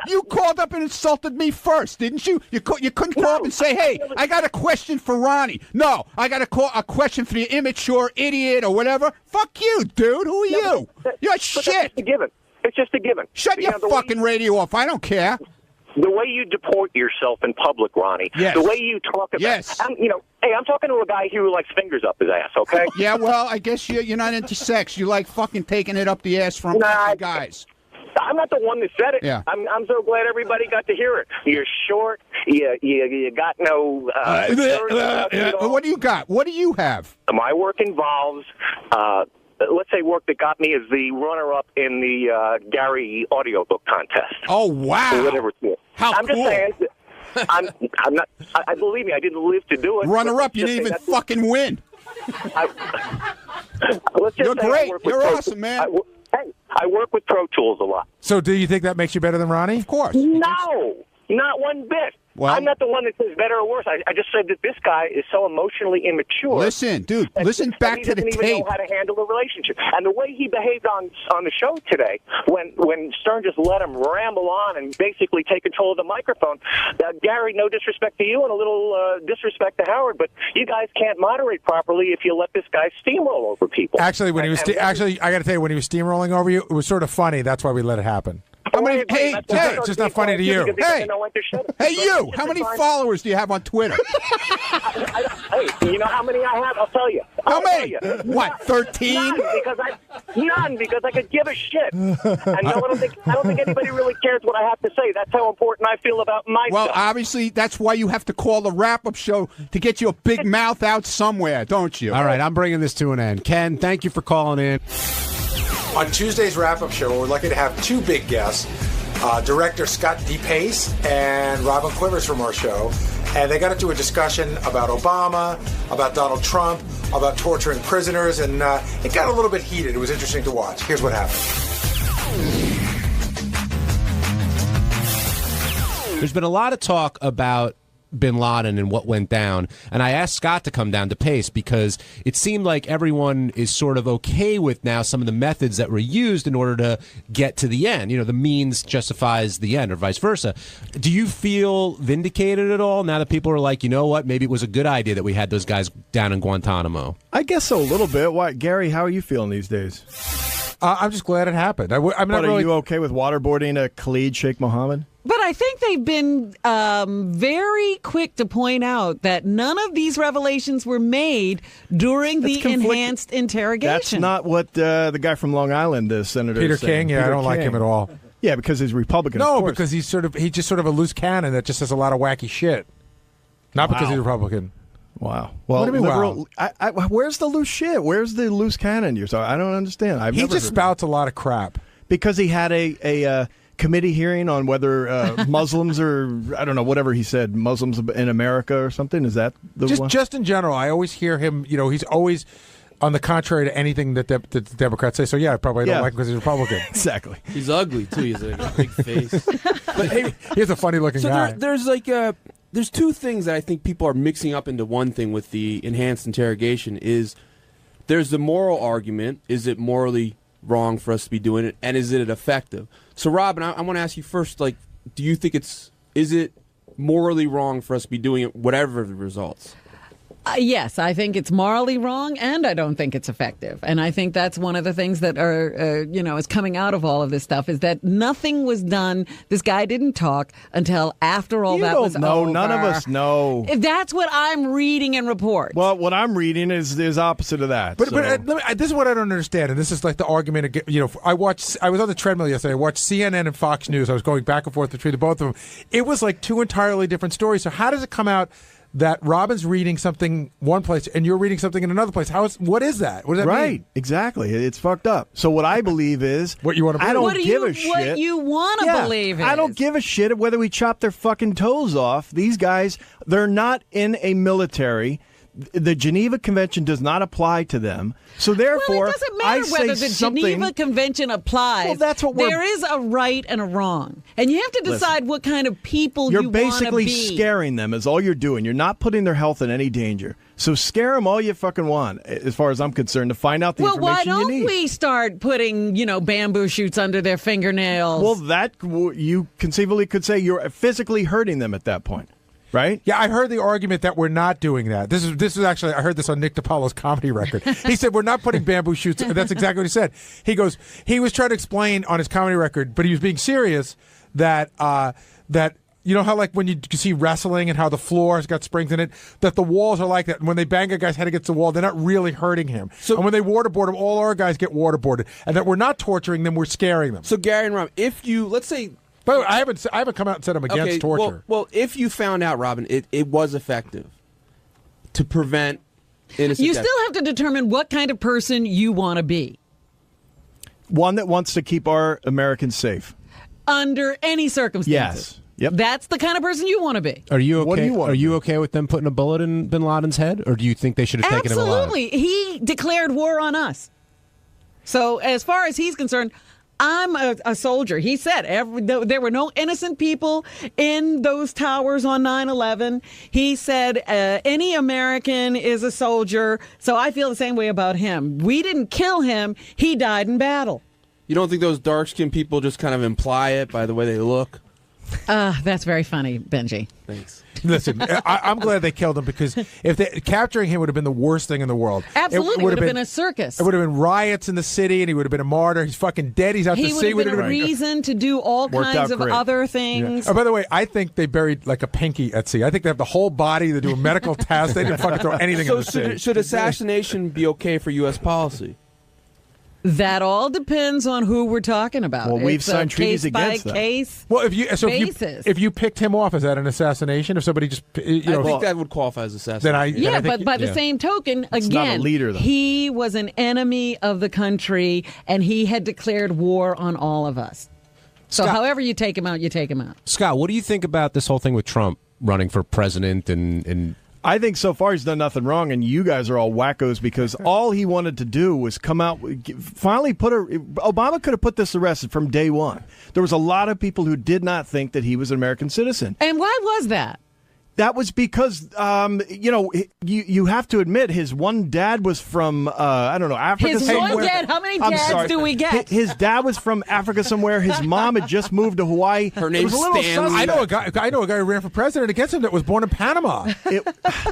you called up and insulted me first, didn't you? You couldn't call up and say, "Hey, I got a question for Ronnie." No, I got a question for the immature idiot or whatever. Fuck you, dude. Who are you? You're shit. It's just a given. Shut your fucking radio off. I don't care. The way you deport yourself in public, Ronnie. Yes. The way you talk about. Yes. Hey, I'm talking to a guy who likes fingers up his ass. Okay. Yeah. Well, I guess you're not into sex. You like fucking taking it up the ass from guys. I'm not the one that said it. Yeah. I'm so glad everybody got to hear it. You're short. You got no. What do you got? What do you have? My work involves. Let's say work that got me as the runner-up in the Gary audiobook contest. Oh wow! Or whatever it's called. How cool. Just saying. I'm not. I believe me. I didn't live to do it. Runner-up. You didn't even fucking win. You're great. You're awesome, man. I work with Pro Tools a lot. So do you think that makes you better than Ronnie? Of course. No, not one bit. Well, I'm not the one that says better or worse. I just said that this guy is so emotionally immature. Listen, dude, listen back to the tape. He doesn't even know how to handle a relationship. And the way he behaved on the show today, when Stern just let him ramble on and basically take control of the microphone, Gary, no disrespect to you and a little disrespect to Howard, but you guys can't moderate properly if you let this guy steamroll over people. Actually, when he was I got to tell you, when he was steamrolling over you, it was sort of funny. That's why we let it happen. It's just not funny to you. Hey, you! How many followers do you have on Twitter? Hey, you know how many I have? I'll tell you. How many? What, 13? None, because I could give a shit. And I don't think anybody really cares what I have to say. That's how important I feel about myself. Well, obviously, that's why you have to call the wrap-up show to get your big mouth out somewhere, don't you? All right, I'm bringing this to an end. Ken, thank you for calling in. On Tuesday's wrap-up show, we're lucky to have two big guests, director Scott DePace and Robin Quivers from our show. And they got into a discussion about Obama, about Donald Trump, about torturing prisoners, and it got a little bit heated. It was interesting to watch. Here's what happened. There's been a lot of talk about bin Laden and what went down, and I asked Scott to come down to Pace because it seemed like everyone is sort of okay with now some of the methods that were used in order to get to the end. You know, the means justifies the end, or vice versa. Do you feel vindicated at all now that people are like, you know what, maybe it was a good idea that we had those guys down in Guantanamo? I guess so, a little bit. Why, Gary, how are you feeling these days? I'm just glad it happened. I'm not really... Are you okay with waterboarding Khalid Sheikh Mohammed? But I think they've been very quick to point out that none of these revelations were made during the enhanced interrogation. That's not what the guy from Long Island, the senator, Peter King. Yeah, I don't like him at all. Yeah, because he's Republican. No, of course. because he's just sort of a loose cannon that just says a lot of wacky shit. Not because he's Republican. Wow. Well, what do you mean, wow? Where's the loose shit? Where's the loose cannon you're talking? I don't understand. He just spouts a lot of crap. Because he had a committee hearing on whether Muslims or, I don't know, whatever he said, Muslims in America or something. Is that the one? Just in general, I always hear him, he's always on the contrary to anything that the Democrats say. So, yeah, I probably don't like him because he's Republican. Exactly. He's ugly, too. He's got a big face. But hey, he's a funny-looking guy. There's two things that I think people are mixing up into one thing with the enhanced interrogation. Is there's the moral argument. Is it morally wrong for us to be doing it, and is it effective? So, Robin, I want to ask you first, do you think is it morally wrong for us to be doing it, whatever the results? Yes, I think it's morally wrong, and I don't think it's effective. And I think that's one of the things that are, is coming out of all of this stuff is that nothing was done. This guy didn't talk until after all that was over. None of us know. If that's what I'm reading in reports. Well, what I'm reading is opposite of that. But this is what I don't understand, and this is like the argument. I was on the treadmill yesterday. I watched CNN and Fox News. I was going back and forth between the both of them. It was like two entirely different stories. So how does it come out that Robin's reading something one place and you're reading something in another place? What is that? What does that mean? Right, exactly. It's fucked up. So what I believe is what you want to believe. I don't give a shit. What you want to believe is. I don't give a shit whether we chop their fucking toes off. These guys, they're not in a military. The Geneva Convention does not apply to them. So therefore, it doesn't matter whether the Geneva Convention applies. Well, that's what there is a right and a wrong. And you have to decide what kind of people you want to be. You're basically scaring them is all you're doing. You're not putting their health in any danger. So scare them all you fucking want, as far as I'm concerned, to find out the information you need. Well, why don't we start putting, bamboo shoots under their fingernails? Well, that you conceivably could say you're physically hurting them at that point. Right? Yeah, I heard the argument that we're not doing that. This is actually, I heard this on Nick DiPaolo's comedy record. He said, we're not putting bamboo shoots. That's exactly what he said. He goes, he was trying to explain on his comedy record, but he was being serious that you know how like when you see wrestling and how the floor has got springs in it, that the walls are like that. And when they bang a guy's head against the wall, they're not really hurting him. And when they waterboard him, all our guys get waterboarded. And that we're not torturing them, we're scaring them. So Gary and Rob, if you, let's say... By the way, I haven't come out and said I'm against torture. Well, if you found out, Robin, it was effective to prevent innocent You death. still have to determine what kind of person you want to be. One that wants to keep our Americans safe. Under any circumstances. Yes. Yep. That's the kind of person you want to be. Are you okay? What do you want? Are you okay with them putting a bullet in Bin Laden's head, or do you think they should have taken him alive? Absolutely. He declared war on us. So as far as he's concerned, I'm a soldier. He said there were no innocent people in those towers on 9/11. He said any American is a soldier. So I feel the same way about him. We didn't kill him. He died in battle. You don't think those dark-skinned people just kind of imply it by the way they look? That's very funny, Benji. Thanks. Listen, I'm glad they killed him because capturing him would have been the worst thing in the world. Absolutely, it would have been a circus. It would have been riots in the city, and he would have been a martyr. He's fucking dead. He's out to sea. He would have been a reason to do all kinds of other things. Yeah. Oh, by the way, I think they buried like a pinky at sea. I think they have the whole body. They do a medical test. They didn't fucking throw anything in the sea. Should assassination be okay for U.S. policy? That all depends on who we're talking about. Well, we've signed treaties against that. Case well, basis. if you picked him off, is that an assassination? If somebody just, I think that would qualify as assassination. Then but by the same token, it's not a leader, though. He was an enemy of the country, and he had declared war on all of us. So, Scott, however you take him out, you take him out. Scott, what do you think about this whole thing with Trump running for president and I think so far he's done nothing wrong, and you guys are all wackos because all he wanted to do was come out, finally Obama could have put this to rest from day one. There was a lot of people who did not think that he was an American citizen. And why was that? That was because, you have to admit his one dad was from, Africa his somewhere. His one dad? How many dads do we get? His dad was from Africa somewhere. His mom had just moved to Hawaii. Her name's Stanley. I know a guy who ran for president against him that was born in Panama.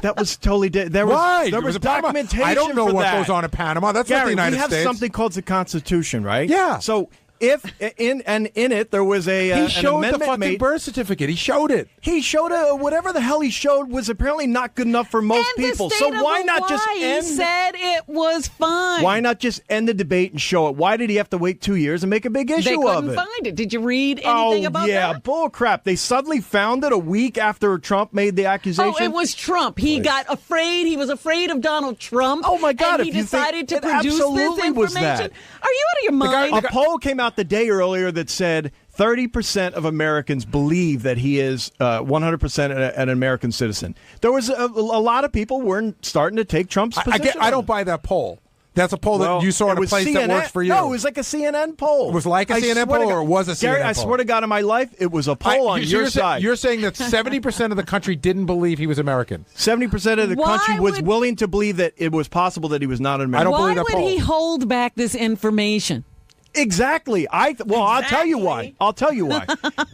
That was totally different. There was documentation. I don't know for what that. goes on in Panama. That's Gary, not the United States. We have something called the Constitution, right? Yeah. So if in it there was he showed an the fucking birth certificate. He showed it. He showed whatever the hell he showed was apparently not good enough for most people. So why not just end? He said it was fine. Why not just end the debate and show it? Why did he have to wait 2 years and make a big issue of it? They couldn't find it. Did you read anything about that? Oh yeah, bull crap. They suddenly found it a week after Trump made the accusation. Oh, it was Trump. He got afraid. He was afraid of Donald Trump. Oh my God! And he decided to produce this information. Was that. Are you out of your mind? A poll came out the day earlier that said 30% of Americans believe that he is 100% an American citizen. There was a lot of people weren't starting to take Trump's position. I don't buy that poll. That's a poll that you saw in a place that works for you. No, it was like a CNN poll. It was like a CNN poll, or it was a CNN Gary, poll? I swear to God, in my life, it was a poll on your side. You're saying that 70% of the country didn't believe he was American. 70% of the country was willing to believe that it was possible that he was not an American. I don't believe that poll. Why would he hold back this information? Exactly. I'll tell you why.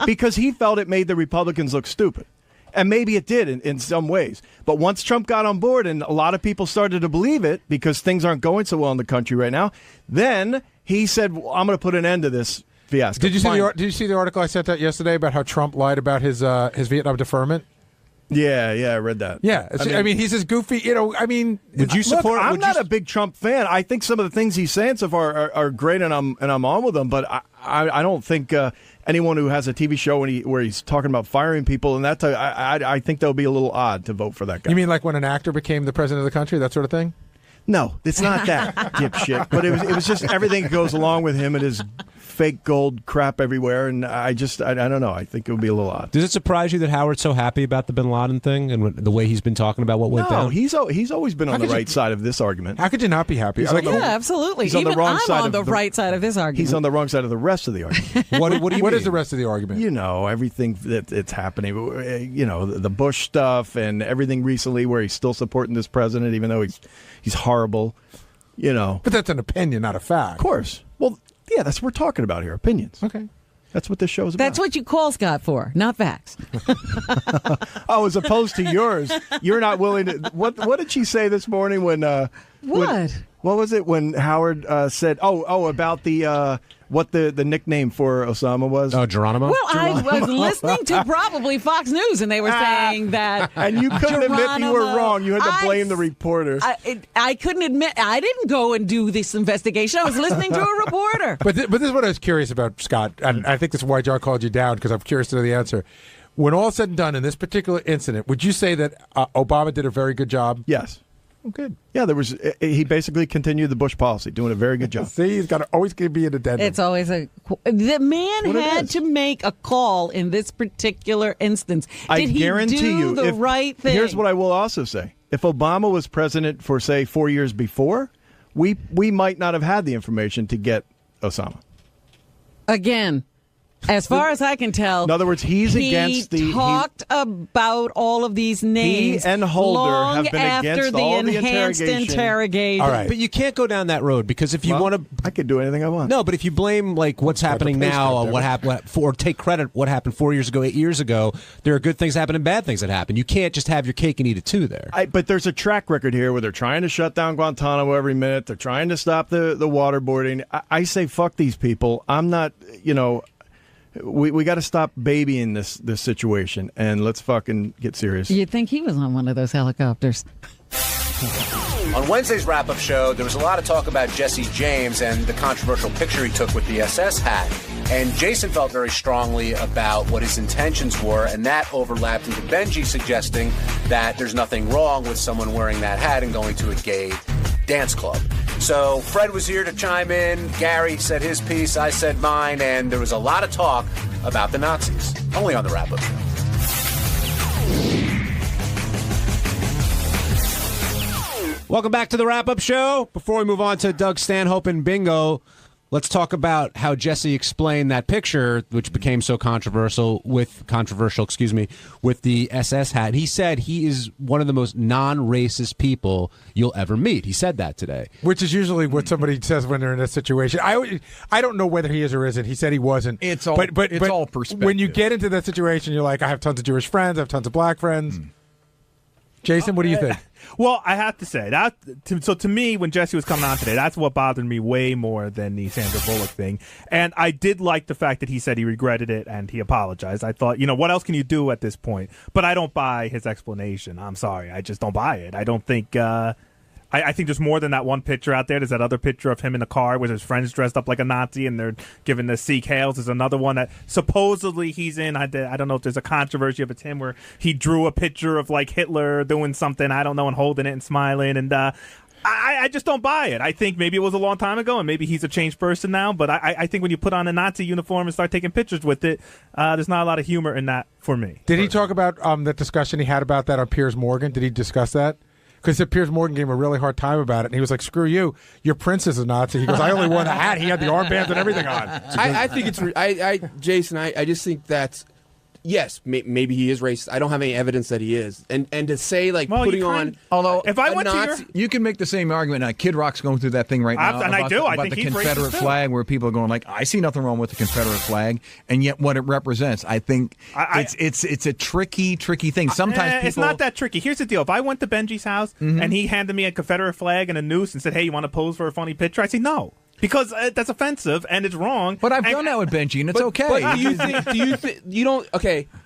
Because he felt it made the Republicans look stupid. And maybe it did in some ways. But once Trump got on board and a lot of people started to believe it because things aren't going so well in the country right now, then he said, well, I'm going to put an end to this fiasco. Did you see the article I sent out yesterday about how Trump lied about his Vietnam deferment? Yeah, I read that. Yeah, I mean, he's as goofy. Would you support? I'm not a big Trump fan. I think some of the things he's saying so far are great, and I'm on with them. But I don't think anyone who has a TV show where he's talking about firing people and that type, I think that would be a little odd to vote for that guy. You mean like when an actor became the president of the country, that sort of thing? No, it's not that dipshit. But it was just everything that goes along with him and his fake gold crap everywhere, and I don't know. I think it would be a little odd. Does it surprise you that Howard's so happy about the Bin Laden thing and the way he's been talking about what went down? No, he's always been on the right side of this argument. How could you not be happy? Yeah, absolutely. He's on the wrong side I'm on the right side of this argument. He's on the wrong side of the rest of the argument. What do you mean? What is the rest of the argument? You know, everything that's happening. You know, the Bush stuff and everything recently where he's still supporting this president even though he's horrible. You know. But that's an opinion, not a fact. Of course. Well, yeah, that's what we're talking about here. Opinions. Okay. That's what this show is about. That's what you call Scott for, not facts. Oh, as opposed to yours. You're not willing to... What did she say this morning when... What was it when Howard said... Oh, about the... what the nickname for Osama was? Oh, Geronimo? Well, I was listening to probably Fox News, and they were saying that... And you couldn't admit you were wrong. You had to blame the reporter. I couldn't admit... I didn't go and do this investigation. I was listening to a reporter. But this is what I was curious about, Scott, and I think this is why John called you down, because I'm curious to know the answer. When all said and done in this particular incident, would you say that Obama did a very good job? Yes. Oh, good. Yeah, he basically continued the Bush policy, doing a very good job. See, he's got to always be an addendum. It's always the man had to make a call in this particular instance. Did he do the right thing? Here's what I will also say: if Obama was president for say 4 years before, we might not have had the information to get Osama. Again. As far as I can tell, in other words, he talked about all of these names. He and Holder long have been after against the all the enhanced interrogation. All right, but you can't go down that road because if you want to, I could do anything I want. No, but if you blame like what's happening now on what happened, or take credit what happened 4 years ago, 8 years ago, there are good things that happen and bad things that happen. You can't just have your cake and eat it too. There, but there's a track record here where they're trying to shut down Guantanamo every minute. They're trying to stop the waterboarding. I say fuck these people. I'm not, We got to stop babying this situation, and let's fucking get serious. You'd think he was on one of those helicopters. On Wednesday's wrap-up show, there was a lot of talk about Jesse James and the controversial picture he took with the SS hat. And Jason felt very strongly about what his intentions were, and that overlapped into Benji suggesting that there's nothing wrong with someone wearing that hat and going to a gay dance club. So Fred was here to chime in, Gary said his piece, I said mine, and there was a lot of talk about the Nazis. Only on the wrap-up show. Welcome back to the wrap-up show. Before we move on to Doug Stanhope and Bingo, let's talk about how Jesse explained that picture, which became so controversial with the SS hat. He said he is one of the most non-racist people you'll ever meet. He said that today. Which is usually what somebody says when they're in a situation. I don't know whether he is or isn't. He said he wasn't. It's all perspective. When you get into that situation, you're like, I have tons of Jewish friends. I have tons of black friends. Jason, what do you think? Well, I have to say that. So to me, when Jesse was coming on today, that's what bothered me way more than the Sandra Bullock thing. And I did like the fact that he said he regretted it and he apologized. I thought, what else can you do at this point? But I don't buy his explanation. I'm sorry, I just don't buy it. I don't think. I think there's more than that one picture out there. There's that other picture of him in the car with his friends dressed up like a Nazi and they're giving the Sikh hails. There's another one that supposedly he's in. I don't know if there's a controversy if it's him where he drew a picture of like Hitler doing something, I don't know, and holding it and smiling. And I just don't buy it. I think maybe it was a long time ago and maybe he's a changed person now. But I think when you put on a Nazi uniform and start taking pictures with it, there's not a lot of humor in that for me. Did he talk about the discussion he had about that on Piers Morgan? Did he discuss that? Because Piers Morgan gave him a really hard time about it, and he was like, "Screw you, your prince is a Nazi." He goes, "I only wore the hat. He had the armbands and everything on." I think it's Jason. I just think that's yes, maybe he is racist. I don't have any evidence that he is. And to say putting on, although if I went Nazi, you can make the same argument. Kid Rock's going through that thing right now, and about, I do. I about think the he's Confederate racist flag, where people are going like, I see nothing wrong with the Confederate flag, and yet what it represents, I think it's a tricky thing. Sometimes people, it's not that tricky. Here's the deal: if I went to Benji's house and he handed me a Confederate flag and a noose and said, "Hey, you want to pose for a funny picture?" I say no. Because that's offensive and it's wrong. But I've done that with Benji, and it's okay. But you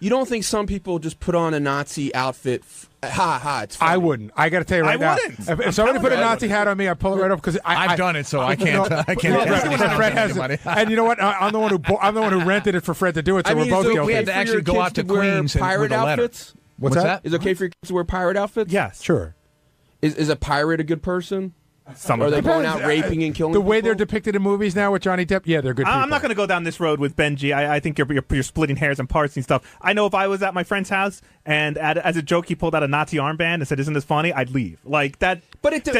don't think some people just put on a Nazi outfit? It's funny. I wouldn't. I got to tell you right now. If somebody put a Nazi hat on me, I'd pull it right off because I've done it, so I can't. I can't. Fred hasn't. And you know what? I'm the one who rented it for Fred to do it. So we're both guilty. We had to actually go out to Queens and pirate with a letter. Outfits. What's that? Is it okay for your kids to wear pirate outfits? Yes, sure. Is a pirate a good person? Some are they going out raping and killing the way people? They're depicted in movies now with Johnny Depp? Yeah, they're good people. I'm not going to go down this road with Benji. I think you're splitting hairs and parts and stuff. I know if I was at my friend's house and as a joke he pulled out a Nazi armband and said, "Isn't this funny?" I'd leave. Like that. But it's a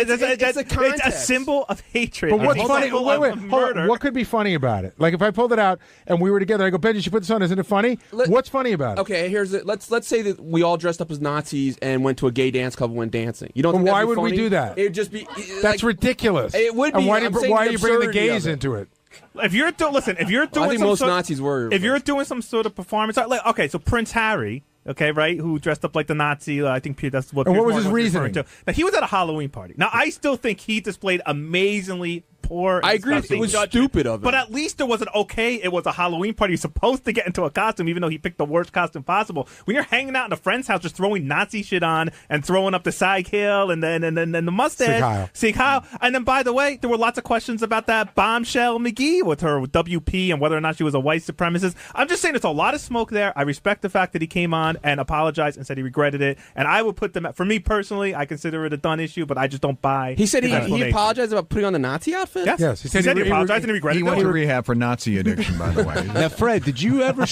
context. It's a symbol of hatred. But what's funny? Wait, hold on. what could be funny about it? Like if I pulled it out and we were together, I go, "Benji, you put this on. Isn't it funny?" What's funny about it? Okay, here's it. Let's say that we all dressed up as Nazis and went to a gay dance club and went dancing. You don't. Well, think why that'd be would we funny? do that? It'd just be. That's ridiculous. It would be. And why are you bringing the absurdity gays into it? If you're doing I think most Nazis were. If you're doing some sort of performance, okay, so Prince Harry, okay, right, who dressed up like the Nazi, I think that's what. And what Piers was his Morgan reasoning? Now he was at a Halloween party. Now I still think he displayed amazingly poor. I agree. It was stupid of him. But at least it wasn't okay. It was a Halloween party. You're supposed to get into a costume, even though he picked the worst costume possible. When you're hanging out in a friend's house, just throwing Nazi shit on and throwing up the side heel and then the mustache, Sieg Heil. And then, by the way, there were lots of questions about that bombshell McGee with her WP and whether or not she was a white supremacist. I'm just saying, there's a lot of smoke there. I respect the fact that he came on and apologized and said he regretted it. And I would put them. For me personally, I consider it a done issue, but I just don't buy. He said he apologized about putting on the Nazi outfit. Yes, he said he apologized and he regretted it. He went to rehab for Nazi addiction, by the way. Now, Fred, did you ever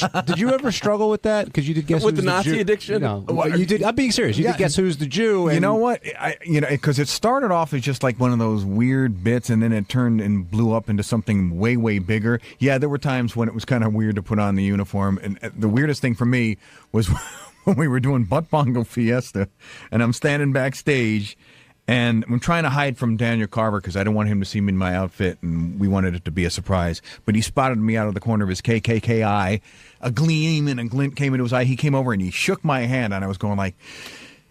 struggle with that? Because you did Guess with Who's the Nazi Jew? addiction. No, you did. I'm being serious. You did Guess Who's the Jew? And you know what? Because it started off as just like one of those weird bits, and then it turned and blew up into something way, way bigger. Yeah, there were times when it was kind of weird to put on the uniform, and the weirdest thing for me was when we were doing Butt Bongo Fiesta, and I'm standing backstage. And I'm trying to hide from Daniel Carver because I don't want him to see me in my outfit, and we wanted it to be a surprise. But he spotted me out of the corner of his KKK eye. A gleam and a glint came into his eye. He came over and he shook my hand, and I was going like,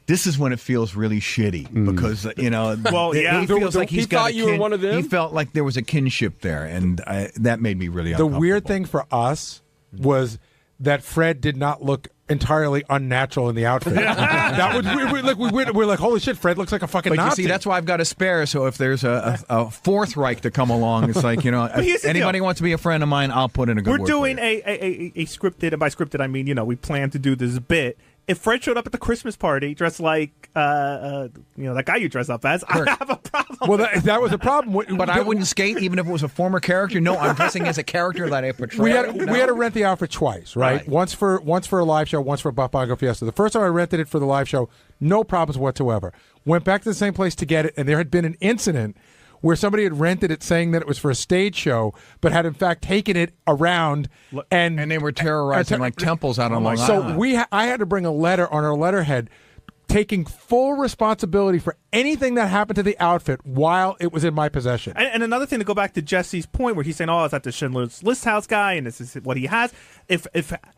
this is when it feels really shitty because, he feels like he's got you were one of them? He felt like there was a kinship there, and that made me really uncomfortable. The weird thing for us was that Fred did not look entirely unnatural in the outfit. That was we're like, holy shit, Fred looks like a fucking but Nazi. You see, that's why I've got a spare. So if there's a Fourth Reich to come along, it's like, if anybody wants to be a friend of mine, I'll put in a good word. We're doing a scripted, and by scripted I mean, we plan to do this bit. If Fred showed up at the Christmas party dressed like, that guy you dress up as, I'd have a problem. Well, that was a problem. But I wouldn't skate even if it was a former character. No, I'm dressing as a character that I portray. We had to rent the outfit twice, right? Once for a live show, once for Butt Bongo Fiesta. The first time I rented it for the live show, no problems whatsoever. Went back to the same place to get it, and there had been an incident where somebody had rented it saying that it was for a stage show, but had in fact taken it around and they were terrorizing like temples out on Long Island. So I had to bring a letter on our letterhead taking full responsibility for anything that happened to the outfit while it was in my possession. And another thing, to go back to Jesse's point where he's saying, it's at the Schindler's List house guy and this is what he has. If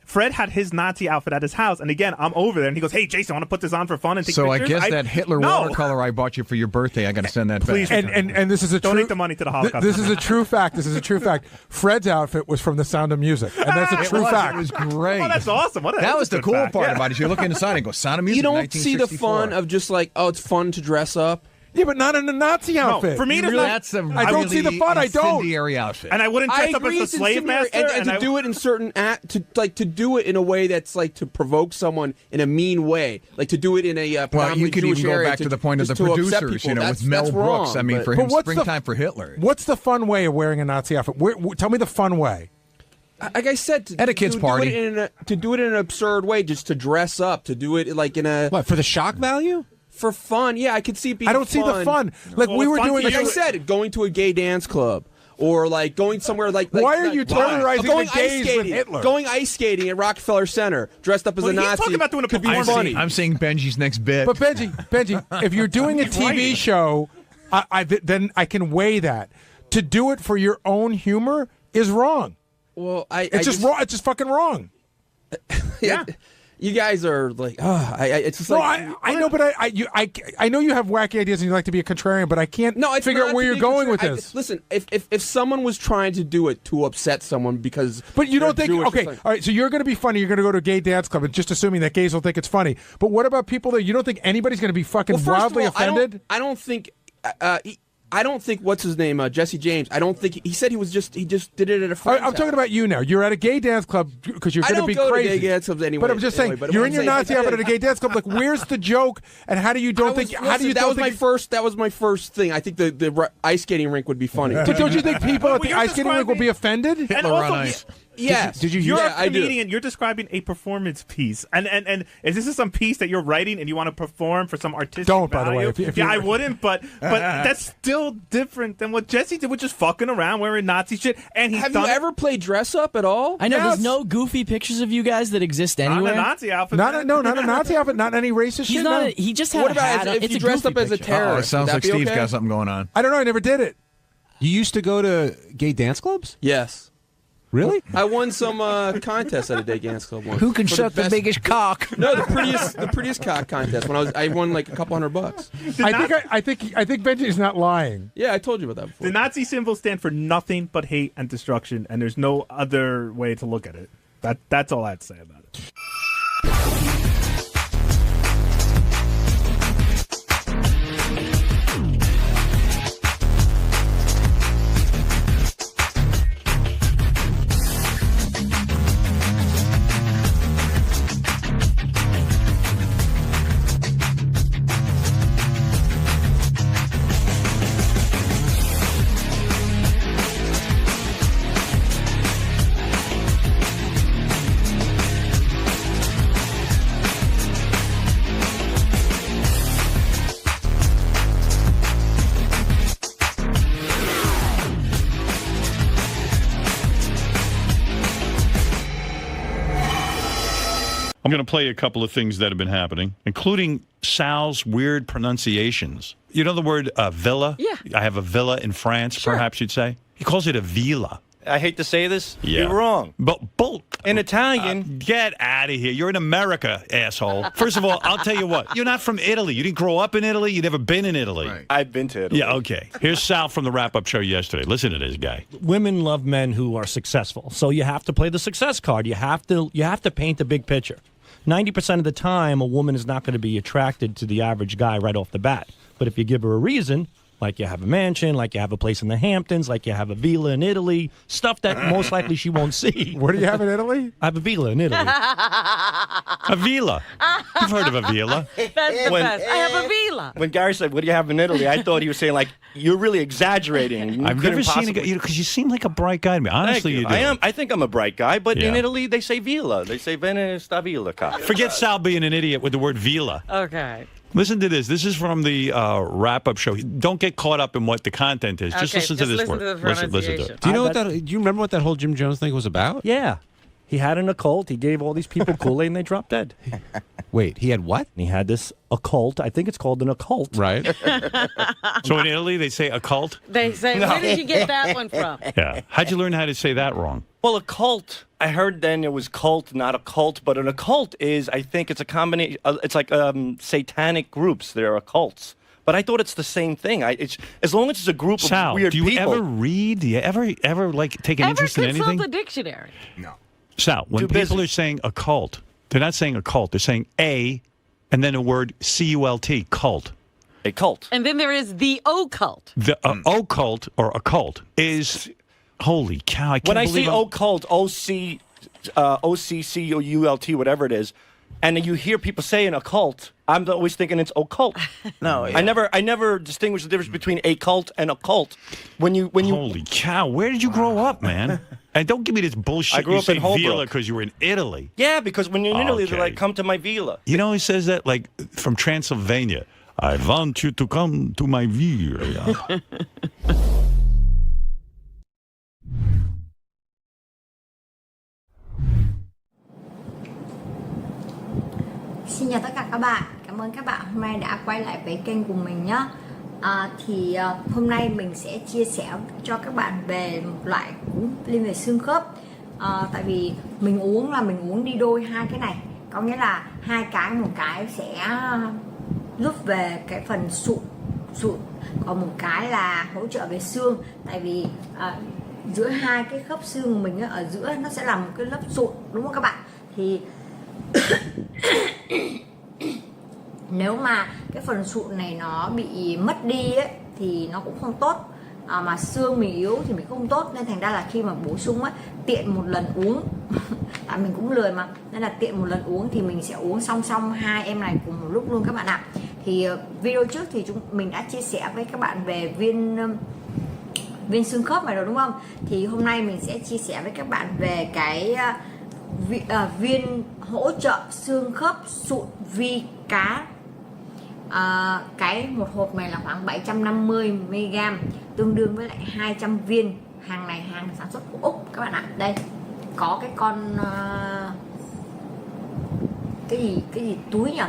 Fred had his Nazi outfit at his house, and again, I'm over there, and he goes, hey, Jason, I want to put this on for fun and take pictures. So I guess that Hitler watercolor I bought you for your birthday, I got to send that Please back. And this is a donate the money to the Holocaust. This is a true fact. This is a true fact. Fred's outfit was from The Sound of Music, and that's a true fact. It was great. Oh, that's awesome. That was the cool part about it. You look inside and go, Sound of Music. You don't see the fun of just like, it's fun to dress up. Yeah, but not in a Nazi outfit. No, for me, that's a I don't see the fun. I don't. Incendiary outfit. And I wouldn't dress up as the slave master. And to do it in certain to do it in a way that's like to provoke someone in a mean way, like to do it in a well, you could Jewish even go area back to the point of the producers, with Mel Brooks. Wrong, I mean, for him, Springtime for Hitler. What's the fun way of wearing a Nazi outfit? Tell me the fun way. Like I said, at a kid's party, to do it in an absurd way, just to dress up, to do it like in a for the shock value. For fun, yeah, I could see it being I don't see the fun. Like we were doing, like I said, going to a gay dance club, or like going somewhere like Why are you terrorizing going the gays ice skating, with Hitler? Going ice skating at Rockefeller Center, dressed up as a he's Nazi. talking about doing a could be performance. funny. I'm seeing Benji's next bit. But Benji, if you're doing a TV show, then I can weigh that. To do it for your own humor is wrong. Well, it's just wrong. It's just fucking wrong. Yeah. You guys are like, it's just no, like I know, but I know you have wacky ideas and you like to be a contrarian, but I can't figure out where you're going with this. Listen, if someone was trying to do it to upset someone because, but you don't think Jewish, okay, all right, so you're going to be funny. You're going to go to a gay dance club, and just assuming that gays will think it's funny. But what about people that you don't think anybody's going to be fucking wildly offended? I don't think. I don't think what's his name, Jesse James. I don't think he said he just did it at a friend's I'm talking about you now. You're at a gay dance club because you're going to be crazy. I don't go to gay dance clubs anyway. But I'm just saying, you're in your Nazi outfit at a gay dance club. Like, where's the joke? And how do you don't think? How do you? That was my first thing. I think the ice skating rink would be funny. But don't you think people at the ice skating rink will be offended? Hitler on ice. Yes. Did you? You're a comedian. You're describing a performance piece, and if this is some piece that you're writing and you want to perform for some artistic don't, value, by the way. If I wouldn't, but that's still different than what Jesse did, which is fucking around wearing Nazi shit. And have you ever played dress up at all? I know there's no goofy pictures of you guys that exist anywhere. Not a Nazi outfit. Not a Nazi outfit. Not any racist He's shit. Not. He just had what a about hat. if you dressed up as a terrorist? It sounds like Steve's got something going on. I don't know. I never did it. You used to go to gay dance clubs? Yes. Really? I won some contest at a gay dance club once. Who can shut the biggest cock? No, the prettiest cock contest. When I won like a couple $100. I think Benji's not lying. Yeah, I told you about that before. The Nazi symbols stand for nothing but hate and destruction, and there's no other way to look at it. That's all I have to say about it. I'm going to play a couple of things that have been happening, including Sal's weird pronunciations. You know the word villa? Yeah. I have a villa in France, perhaps you'd say. He calls it a villa. I hate to say this. Yeah. You're wrong. But in Italian. Get out of here. You're in America, asshole. First of all, I'll tell you what. You're not from Italy. You didn't grow up in Italy. You've never been in Italy. Right. I've been to Italy. Yeah, okay. Here's Sal from the wrap-up show yesterday. Listen to this guy. Women love men who are successful. So you have to play the success card. You have to paint the big picture. 90% of the time, a woman is not going to be attracted to the average guy right off the bat. But if you give her a reason, like you have a mansion, like you have a place in the Hamptons, like you have a villa in Italy, stuff that most likely she won't see. What do you have in Italy? I have a villa in Italy. A villa. You've heard of a villa. That's the best. I have a villa. When Gary said, "What do you have in Italy?" I thought he was saying, like, you're really exaggerating. I've never seen a guy, because you seem like a bright guy to me. Honestly, you do. I am. I think I'm a bright guy, but in Yeah. Italy, they say villa. They say bene sta villa. Forget Sal being an idiot with the word villa. Okay. Listen to this. This is from the wrap-up show. Don't get caught up in what the content is. Just Okay, listen to just this listen word. to the Listen to it. pronunciation. Do you know what that? Do you remember what that whole Jim Jones thing was about? Yeah. He had an occult. He gave all these people Kool-Aid and they dropped dead. Wait, he had what? And he had this occult. I think it's called an occult. Right. So in Italy, they say occult? They say, where did you get that one from? Yeah. How'd you learn how to say that wrong? Well, a cult. I heard then it was cult, not a cult, but an occult is, I think it's a combination. It's like satanic groups. They're occults. But I thought it's the same thing. It's as long as it's a group Sal, of weird do you people. ever read? Do you ever like take an interest in Consult anything? the dictionary. No. Sal, when Too people busy. are saying occult, they're not saying occult. They're saying a, and then a word C-U-L-T, cult. A cult. And then there is the occult. The occult or occult is, holy cow! I can't When I believe see occult, O-C-C-O-U-L-T, whatever it is, and you hear people saying occult, I'm always thinking it's occult. No, I never distinguish the difference between a cult and a cult. When you Holy cow! Where did you grow up, man? And don't give me this bullshit. I grew you up say in Holbrook. villa because you were in Italy. Yeah, because when you're in Italy, they're Okay. like, come to my villa. You know, he says that like from Transylvania. I want you to come to my villa. Xin chào tất cả các bạn, cảm ơn các bạn hôm nay đã quay lại với kênh của mình nhé. Hôm nay mình sẽ chia sẻ cho các bạn về một loại uống liên về xương khớp. Tại vì mình uống đi đôi hai cái này, có nghĩa là hai cái, một cái sẽ giúp về cái phần sụn, còn một cái là hỗ trợ về xương. Tại vì giữa hai cái khớp xương của mình ở giữa nó sẽ là một cái lớp sụn, đúng không các bạn? Thì nếu mà cái phần sụn này nó bị mất đi ấy, thì nó cũng không tốt. Mà xương mình yếu thì mình không tốt, nên thành ra là khi mà bổ sung ấy, tiện một lần uống tại mình cũng lười mà, nên là tiện một lần uống thì mình sẽ uống song hai em này cùng một lúc luôn các bạn ạ. Thì video trước thì mình đã chia sẻ với các bạn về viên xương khớp này rồi đúng không? Thì hôm nay mình sẽ chia sẻ với các bạn về cái viên hỗ trợ xương khớp sụn vi cá. Cái một hộp này là khoảng 750 mg, tương đương với lại 200 viên. Hàng này hàng sản xuất của Úc các bạn ạ. Đây có cái con cái gì túi nhỉ,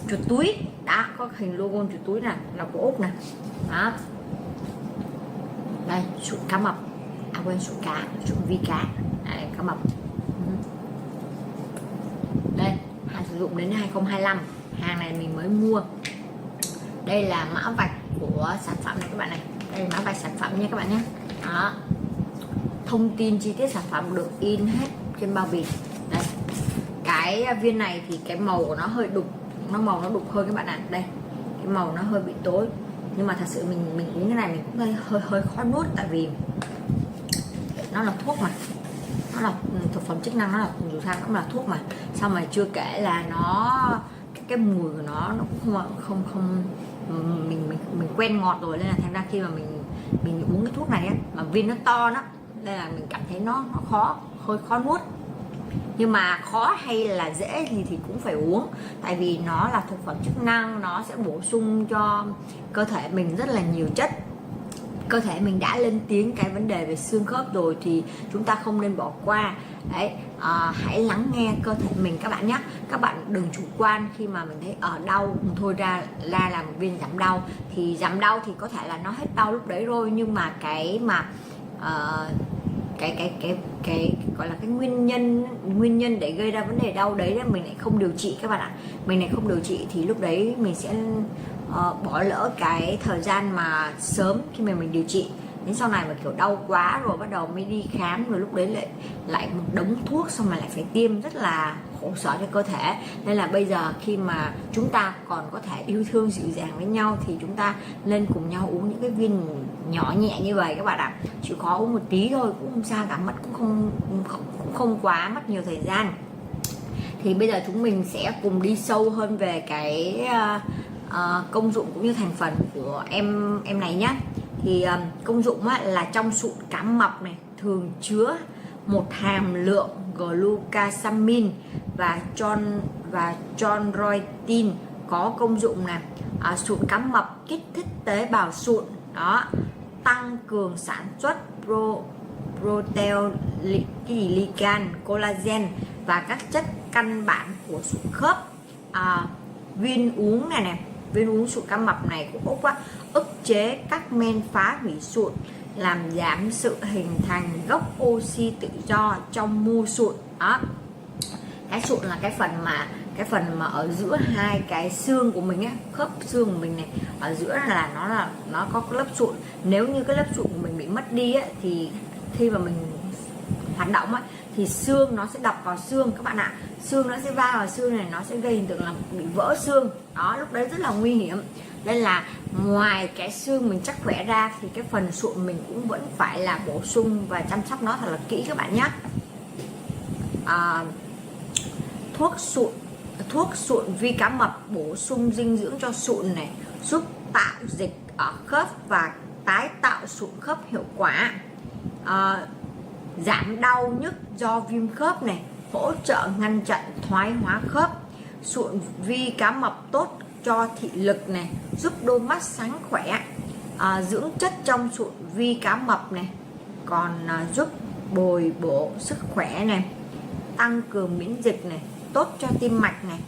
chuột túi đã có hình logo chuột túi này là của Úc này đó. Đây sụn cá mập, quên sụn cá, sụn vi cá. Đây, cá mập. Đây hàng sử dụng đến 2025, hàng này mình mới mua. Đây là mã vạch của sản phẩm này các bạn này, đây là mã vạch sản phẩm nha các bạn nhé. Đó, thông tin chi tiết sản phẩm được in hết trên bao bì. Đây, cái viên này thì cái màu của nó hơi đục, màu nó đục hơn các bạn ạ. Đây, cái màu nó hơi bị tối, nhưng mà thật sự mình uống cái này mình cũng hơi khó nuốt, tại vì nó là thuốc mà, nó là thực phẩm chức năng, nó là dù sao cũng là thuốc mà. Xong rồi chưa kể là nó cái mùi của nó cũng không mình quen ngọt rồi, nên là thành ra khi mà mình uống cái thuốc này á, mà viên nó to đó, nên là mình cảm thấy nó hơi khó nuốt. Nhưng mà khó hay là dễ thì cũng phải uống, tại vì nó là thực phẩm chức năng, nó sẽ bổ sung cho cơ thể mình rất là nhiều chất. Cơ thể mình đã lên tiếng cái vấn đề về xương khớp rồi thì chúng ta không nên bỏ qua. Đấy, hãy lắng nghe cơ thể mình các bạn nhé. Các bạn đừng chủ quan khi mà mình thấy ở đau thôi ra làm một viên giảm đau. Thì giảm đau thì có thể là nó hết đau lúc đấy rồi, nhưng mà cái gọi là cái nguyên nhân để gây ra vấn đề đau đấy mình lại không điều trị các bạn ạ. Mình lại không điều trị thì lúc đấy mình sẽ bỏ lỡ cái thời gian mà sớm khi mà mình điều trị. Đến sau này mà kiểu đau quá rồi bắt đầu mới đi khám, rồi lúc đấy lại một đống thuốc, xong mà lại phải tiêm, rất là khổ sở cho cơ thể. Nên là bây giờ khi mà chúng ta còn có thể yêu thương dịu dàng với nhau thì chúng ta lên cùng nhau uống những cái viên nhỏ nhẹ như vậy các bạn ạ. Chịu khó uống một tí thôi cũng không sao cả, mất cũng không quá mất nhiều thời gian. Thì bây giờ chúng mình sẽ cùng đi sâu hơn về cái công dụng cũng như thành phần của em này nhé. Thì công dụng là trong sụn cá mập này thường chứa một hàm lượng glucosamine và chondroitin có công dụng này sụn cá mập kích thích tế bào sụn đó, tăng cường sản xuất proteolycan, collagen và các chất căn bản của sụn khớp. Viên uống sụn cá mập này của Úc ức chế các men phá hủy sụn, làm giảm sự hình thành gốc oxy tự do trong mô sụn đó. Cái sụn là cái phần mà ở giữa hai cái xương của mình á, khớp xương của mình này, ở giữa là nó có cái lớp sụn. Nếu như cái lớp sụn của mình bị mất đi á, thì khi mà mình hoạt động á, thì xương nó sẽ đập vào xương các bạn ạ. Xương nó sẽ va vào xương này, nó sẽ gây hiện tượng là bị vỡ xương đó, lúc đấy rất là nguy hiểm. Nên là ngoài cái xương mình chắc khỏe ra thì cái phần sụn mình cũng vẫn phải là bổ sung và chăm sóc nó thật là kỹ các bạn nhé. Thuốc sụn vi cá mập bổ sung dinh dưỡng cho sụn này, giúp tạo dịch ở khớp và tái tạo sụn khớp hiệu quả. Giảm đau nhức do viêm khớp này, hỗ trợ ngăn chặn thoái hóa khớp. Sụn vi cá mập tốt cho thị lực này, giúp đôi mắt sáng khỏe. Dưỡng chất trong sụn vi cá mập này còn giúp bồi bổ sức khỏe này, tăng cường miễn dịch này, tốt cho tim mạch này,